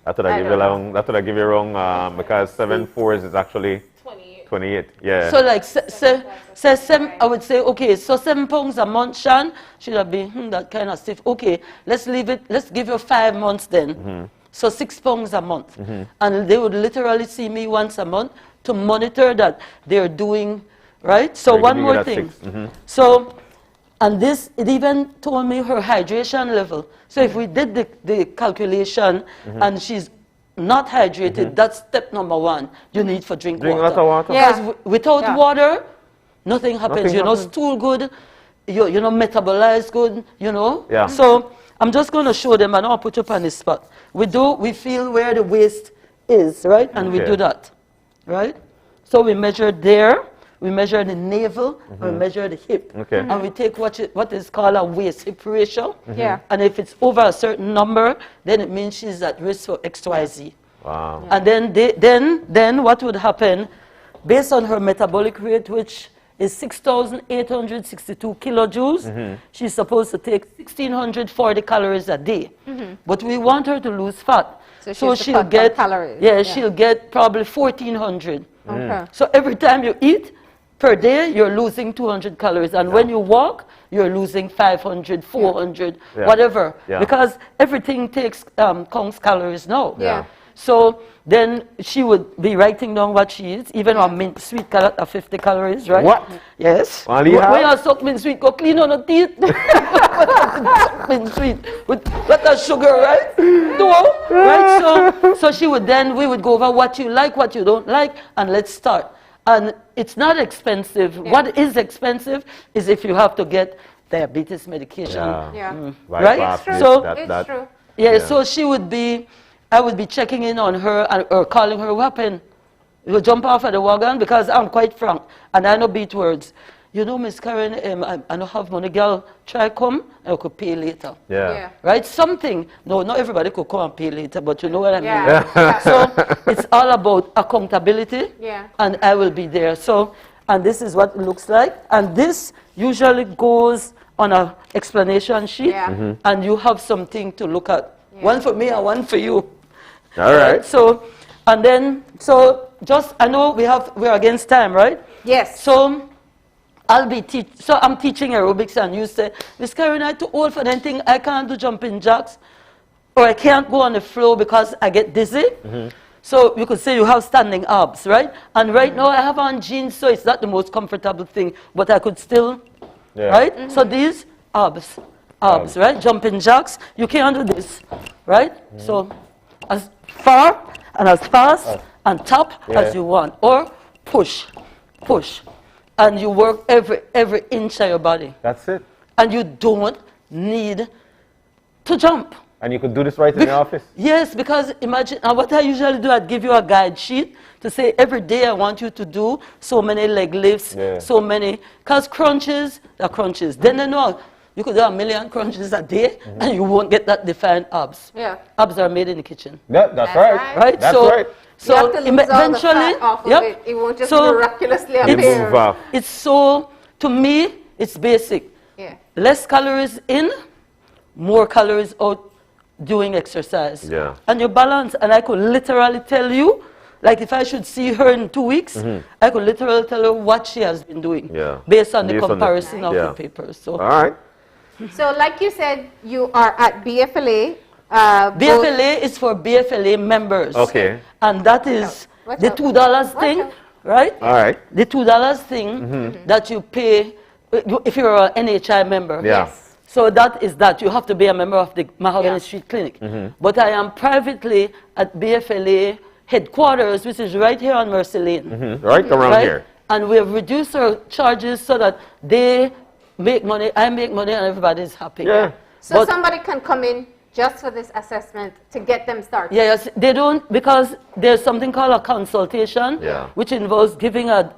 S3: I thought I give you wrong because 7 fours is actually 28. Yeah.
S23: So like, I would say, okay, so 7 pounds a month, Shan, should have been that kind of stiff. Okay, let's leave it, let's give you 5 months then. So 6 pounds a month. And they would literally see me once a month to monitor that they're doing, right? So
S3: They're
S23: one
S3: giving you
S23: more
S3: that
S23: thing.
S3: 6.
S23: So, and this, it even told me her hydration level. So if we did the calculation and she's not hydrated, that's step number 1. You need to drink water.
S3: lots of water.
S23: Because without water, nothing happens.
S3: Nothing
S23: You know,
S3: happens.
S23: stool good, you know, metabolize good, you know.
S3: Yeah.
S23: So I'm just going to show them, and I'll put you up on the spot. We feel where the waist is, right? And we
S3: Okay.
S23: do that, right? So we measure there, we measure the navel, and we measure the hip.
S3: Okay.
S23: And we take what is called a waist-hip ratio.
S2: Yeah.
S23: And if it's over a certain number, then it means she's at risk for XYZ.
S3: Wow.
S23: And then what would happen, based on her metabolic rate, which is 6,862 kilojoules, she's supposed to take 1,640 calories a day. But we want her to lose fat.
S2: So
S23: she'll get
S2: calories.
S23: Yeah, she'll get probably 1,400.
S2: Okay.
S23: So every time you eat per day, you're losing 200 calories. And when you walk, you're losing 500, 400,
S3: Yeah.
S23: whatever.
S3: Yeah.
S23: Because everything counts calories now.
S3: Yeah.
S23: So then she would be writing down what she eats, even on mint sweet carrot at 50 calories, right?
S3: What?
S23: Yes.
S3: Well, you have-
S23: When you suck mint sweet, go clean on the teeth. Mint sweet with lot of sugar, right? No, right? So she would then, we would go over what you like, what you don't like, and let's start. And it's not expensive. What is expensive is if you have to get diabetes medication. Right?
S2: It's true.
S23: So,
S2: It's true.
S23: yeah, so she would be, I would be checking in on her or calling her, what happened? You jump off of the wagon, because I'm quite frank and I know beat words. you know, Miss Karen, I don't have money, girl, try come, I could pay later.
S3: Yeah.
S23: Right? Something, no, not everybody could come and pay later, but you know what I mean.
S2: Yeah.
S23: So it's all about accountability,
S2: Yeah.
S23: and I will be there. So, and this is what it looks like. And this usually goes on an explanation sheet, and you have something to look at. One for me and one for you.
S3: All right.
S23: So, and then, so just, I know we're against time, right?
S2: Yes.
S23: So, I'm teaching aerobics, and you say, Miss Karen, I'm too old for anything. I can't do jumping jacks, or I can't go on the floor because I get dizzy. So you could say you have standing abs, right? And right now I have on jeans, so it's not the most comfortable thing, but I could still, right? So these abs, right? Jumping jacks, you can't do this, right? So as far and as fast and top as you want, or push. And you work every inch of your body.
S3: That's it.
S23: And you don't need to jump.
S3: And you could do this right in the office?
S23: Yes, because imagine, what I usually do, I'd give you a guide sheet to say every day I want you to do so many leg lifts, so many, because crunches are crunches. Then they know you could do 1,000,000 crunches a day and you won't get that defined abs.
S2: Yeah.
S23: Abs are made in the kitchen.
S3: That's right.
S23: Right?
S3: That's
S23: so,
S3: right.
S23: So
S2: you have to lose all the
S23: eventually,
S2: fat off of it. It won't just miraculously appear.
S23: It's so, to me, it's basic.
S2: Yeah.
S23: Less calories in, more calories out doing exercise.
S3: Yeah.
S23: And your balance, and I could literally tell you, like if I should see her in 2 weeks, I could literally tell her what she has been doing based on the comparison of the papers. So.
S3: All right.
S2: So like you said, you are at BFLA.
S23: BFLA is for BFLA members.
S3: Okay.
S23: And that is the $2 thing, right?
S3: All right.
S23: The $2 thing that you pay if you're an NHI member.
S3: Yes.
S23: So that is that. You have to be a member of the Mahogany Street Clinic. But I am privately at BFLA headquarters, which is right here on Mercy Lane.
S3: Right around here.
S23: And we have reduced our charges so that they make money, I make money, and everybody's happy.
S3: Yeah.
S2: So somebody can come in just for this assessment to get them started?
S23: Yes, they don't, because there's something called a consultation, which involves giving a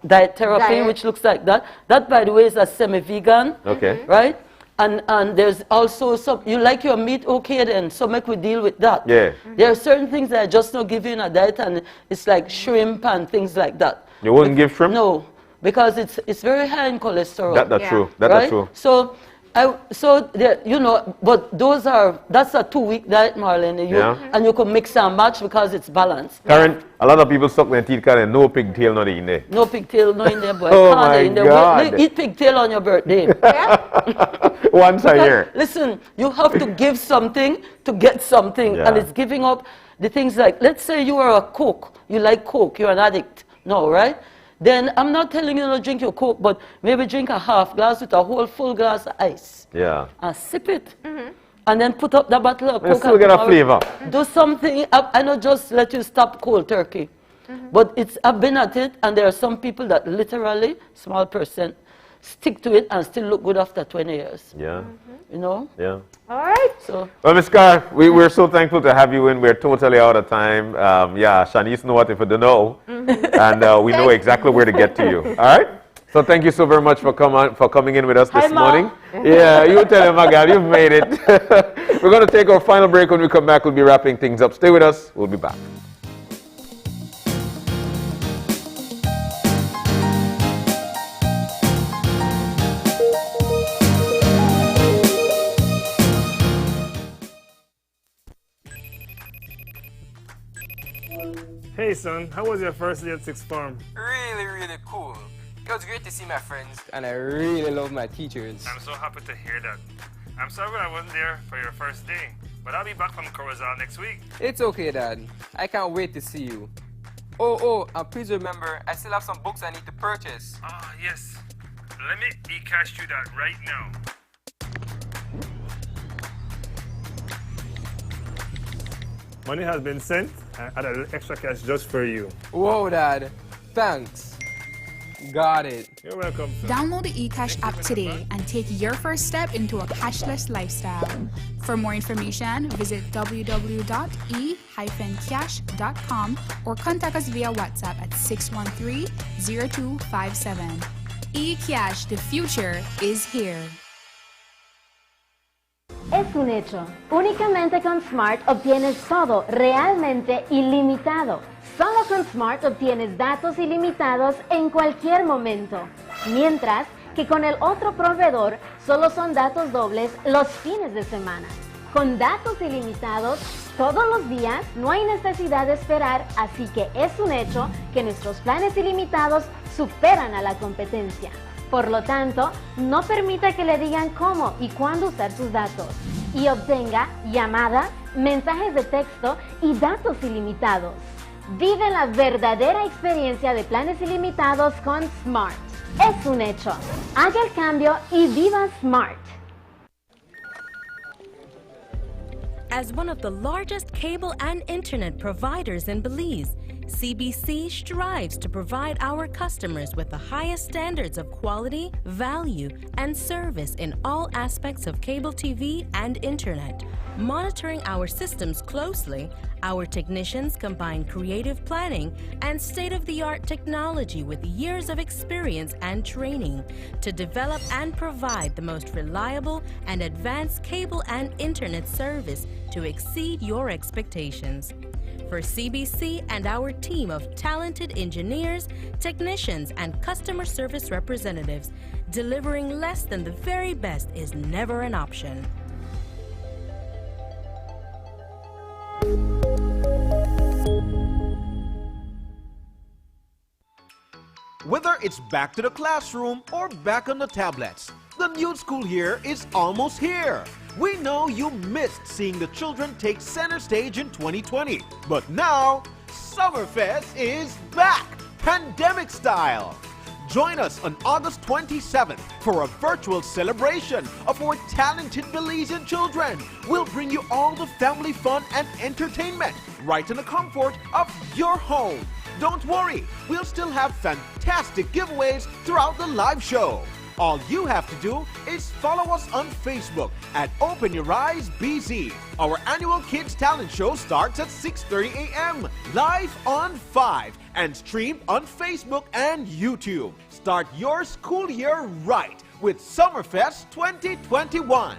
S23: diet therapy, which looks like that. That, by the way, is a semi-vegan, right? And there's also some, you like your meat, okay then, so make we deal with that.
S3: Yeah.
S23: There are certain things that I just not give you in a diet, and it's like shrimp and things like that.
S3: You wouldn't give shrimp?
S23: No, because it's very high in cholesterol.
S3: That's true. That's true.
S23: So, you know, but that's a 2-week diet, Marlene, and you can mix and match because it's balanced.
S3: Karen, a lot of people suck their teeth, Karen, no pigtail not in there.
S23: No pigtail not in there, boy.
S3: Oh my God.
S23: Eat pigtail on your birthday.
S3: Once a year.
S23: Listen, you have to give something to get something, and it's giving up the things like, let's say you are a Coke, you like Coke, you're an addict, no, right? Then I'm not telling you to drink your Coke, but maybe drink a half glass with a whole full glass of ice.
S3: Yeah.
S23: And sip it. And then put up the bottle of Coke.
S3: You still get a flavor.
S23: Do something. I not just let you stop cold turkey. But I've been at it, and there are some people that literally, small percent, stick to it and still look good after 20 years.
S3: Yeah.
S23: You know?
S3: Yeah.
S2: All right.
S23: So.
S3: Well, Ms. Carr, we're so thankful to have you in. We're totally out of time. Shanice know what if you don't know. And we know exactly where to get to you. All right? So thank you so very much for coming in with us this morning. Yeah, you tell him, my God, you've made it. We're going to take our final break. When we come back, we'll be wrapping things up. Stay with us. We'll be back.
S1: Hey son, how was your first day at sixth form?
S5: Really cool. It was great to see my friends, and I really love my teachers.
S1: I'm so happy to hear that. I'm sorry I wasn't there for your first day, but I'll be back from Corozal next week.
S5: It's okay, Dad. I can't wait to see you. Oh, and please remember, I still have some books I need to purchase.
S1: Ah, yes. Let me e-cash you that right now. Money has been sent. I add a little extra cash just for you.
S5: Whoa, Dad. Thanks. Got it.
S1: You're welcome, sir.
S7: Download the eCash app today and take your first step into a cashless lifestyle. For more information, visit www.e-cash.com or contact us via WhatsApp at 613-0257. eCash, the future is here.
S15: Es un hecho. Únicamente con Smart obtienes todo realmente ilimitado. Solo con Smart obtienes datos ilimitados en cualquier momento. Mientras que con el otro proveedor solo son datos dobles los fines de semana. Con datos ilimitados todos los días no hay necesidad de esperar, así que es un hecho que nuestros planes ilimitados superan a la competencia. Por lo tanto, no permita que le digan cómo y cuándo usar sus datos y obtenga llamadas, mensajes de texto y datos ilimitados. Vive la verdadera experiencia de planes ilimitados con Smart. Es un hecho. Haga el cambio y viva Smart.
S8: As one of the largest cable and internet providers in Belize, CBC strives to provide our customers with the highest standards of quality, value, and service in all aspects of cable TV and internet. Monitoring our systems closely, our technicians combine creative planning and state-of-the-art technology with years of experience and training to develop and provide the most reliable and advanced cable and internet service to exceed your expectations. For CBC and our team of talented engineers, technicians, and customer service representatives, delivering less than the very best is never an option.
S9: Whether it's back to the classroom or back on the tablets, the new school year is almost here. We know you missed seeing the children take center stage in 2020, but now Summerfest is back, pandemic style. Join us on August 27th for a virtual celebration of our talented Belizean children. We'll bring you all the family fun and entertainment right in the comfort of your home. Don't worry, we'll still have fantastic giveaways throughout the live show. All you have to do is follow us on Facebook at Open Your Eyes BZ. Our annual Kids Talent Show starts at 6:30 a.m. live on 5 and streamed on Facebook and YouTube. Start your school year right with Summerfest 2021.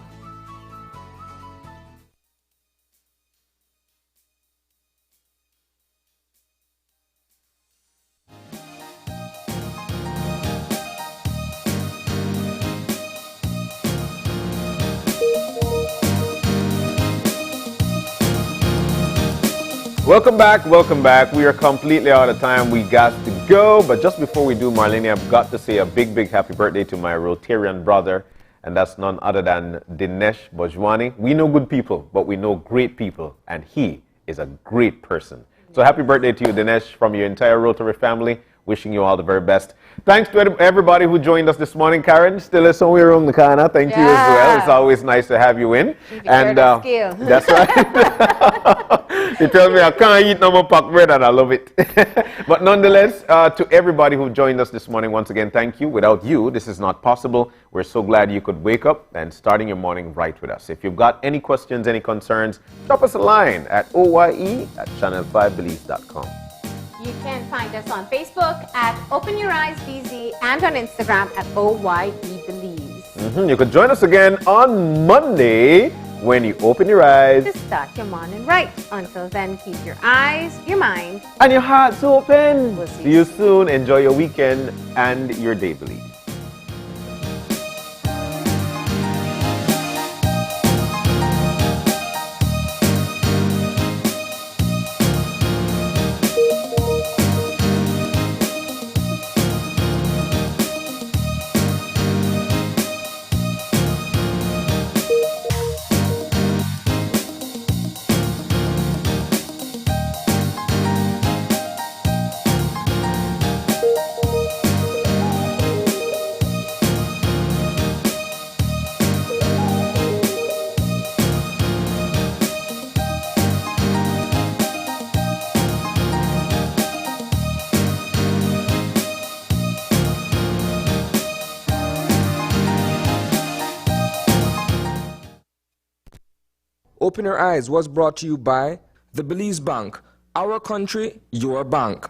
S3: Welcome back, welcome back. We are completely out of time. We got to go. But just before we do, Marlene, I've got to say a big, big happy birthday to my Rotarian brother. And that's none other than Dinesh Bojwani. We know good people, but we know great people. And he is a great person. So happy birthday to you, Dinesh, from your entire Rotary family. Wishing you all the very best. Thanks to everybody who joined us this morning. Karen, still is somewhere around the corner. Thank you as well. It's always nice to have you in. And that's right. You tell me I can't eat no more packed bread and I love it. But nonetheless, to everybody who joined us this morning, once again, thank you. Without you, this is not possible. We're so glad you could wake up and starting your morning right with us. If you've got any questions, any concerns, drop us a line at oye@channel5belize.com.
S2: You can find us on Facebook at Open Your Eyes BZ and on Instagram at OYEBelize.
S3: You can join us again on Monday when you open your eyes
S2: to start your morning right. Until then, keep your eyes, your mind,
S3: and your hearts open. We'll see you soon. Enjoy your weekend and your day, Belize.
S10: Open Your Eyes was brought to you by the Belize Bank. Our country, your bank.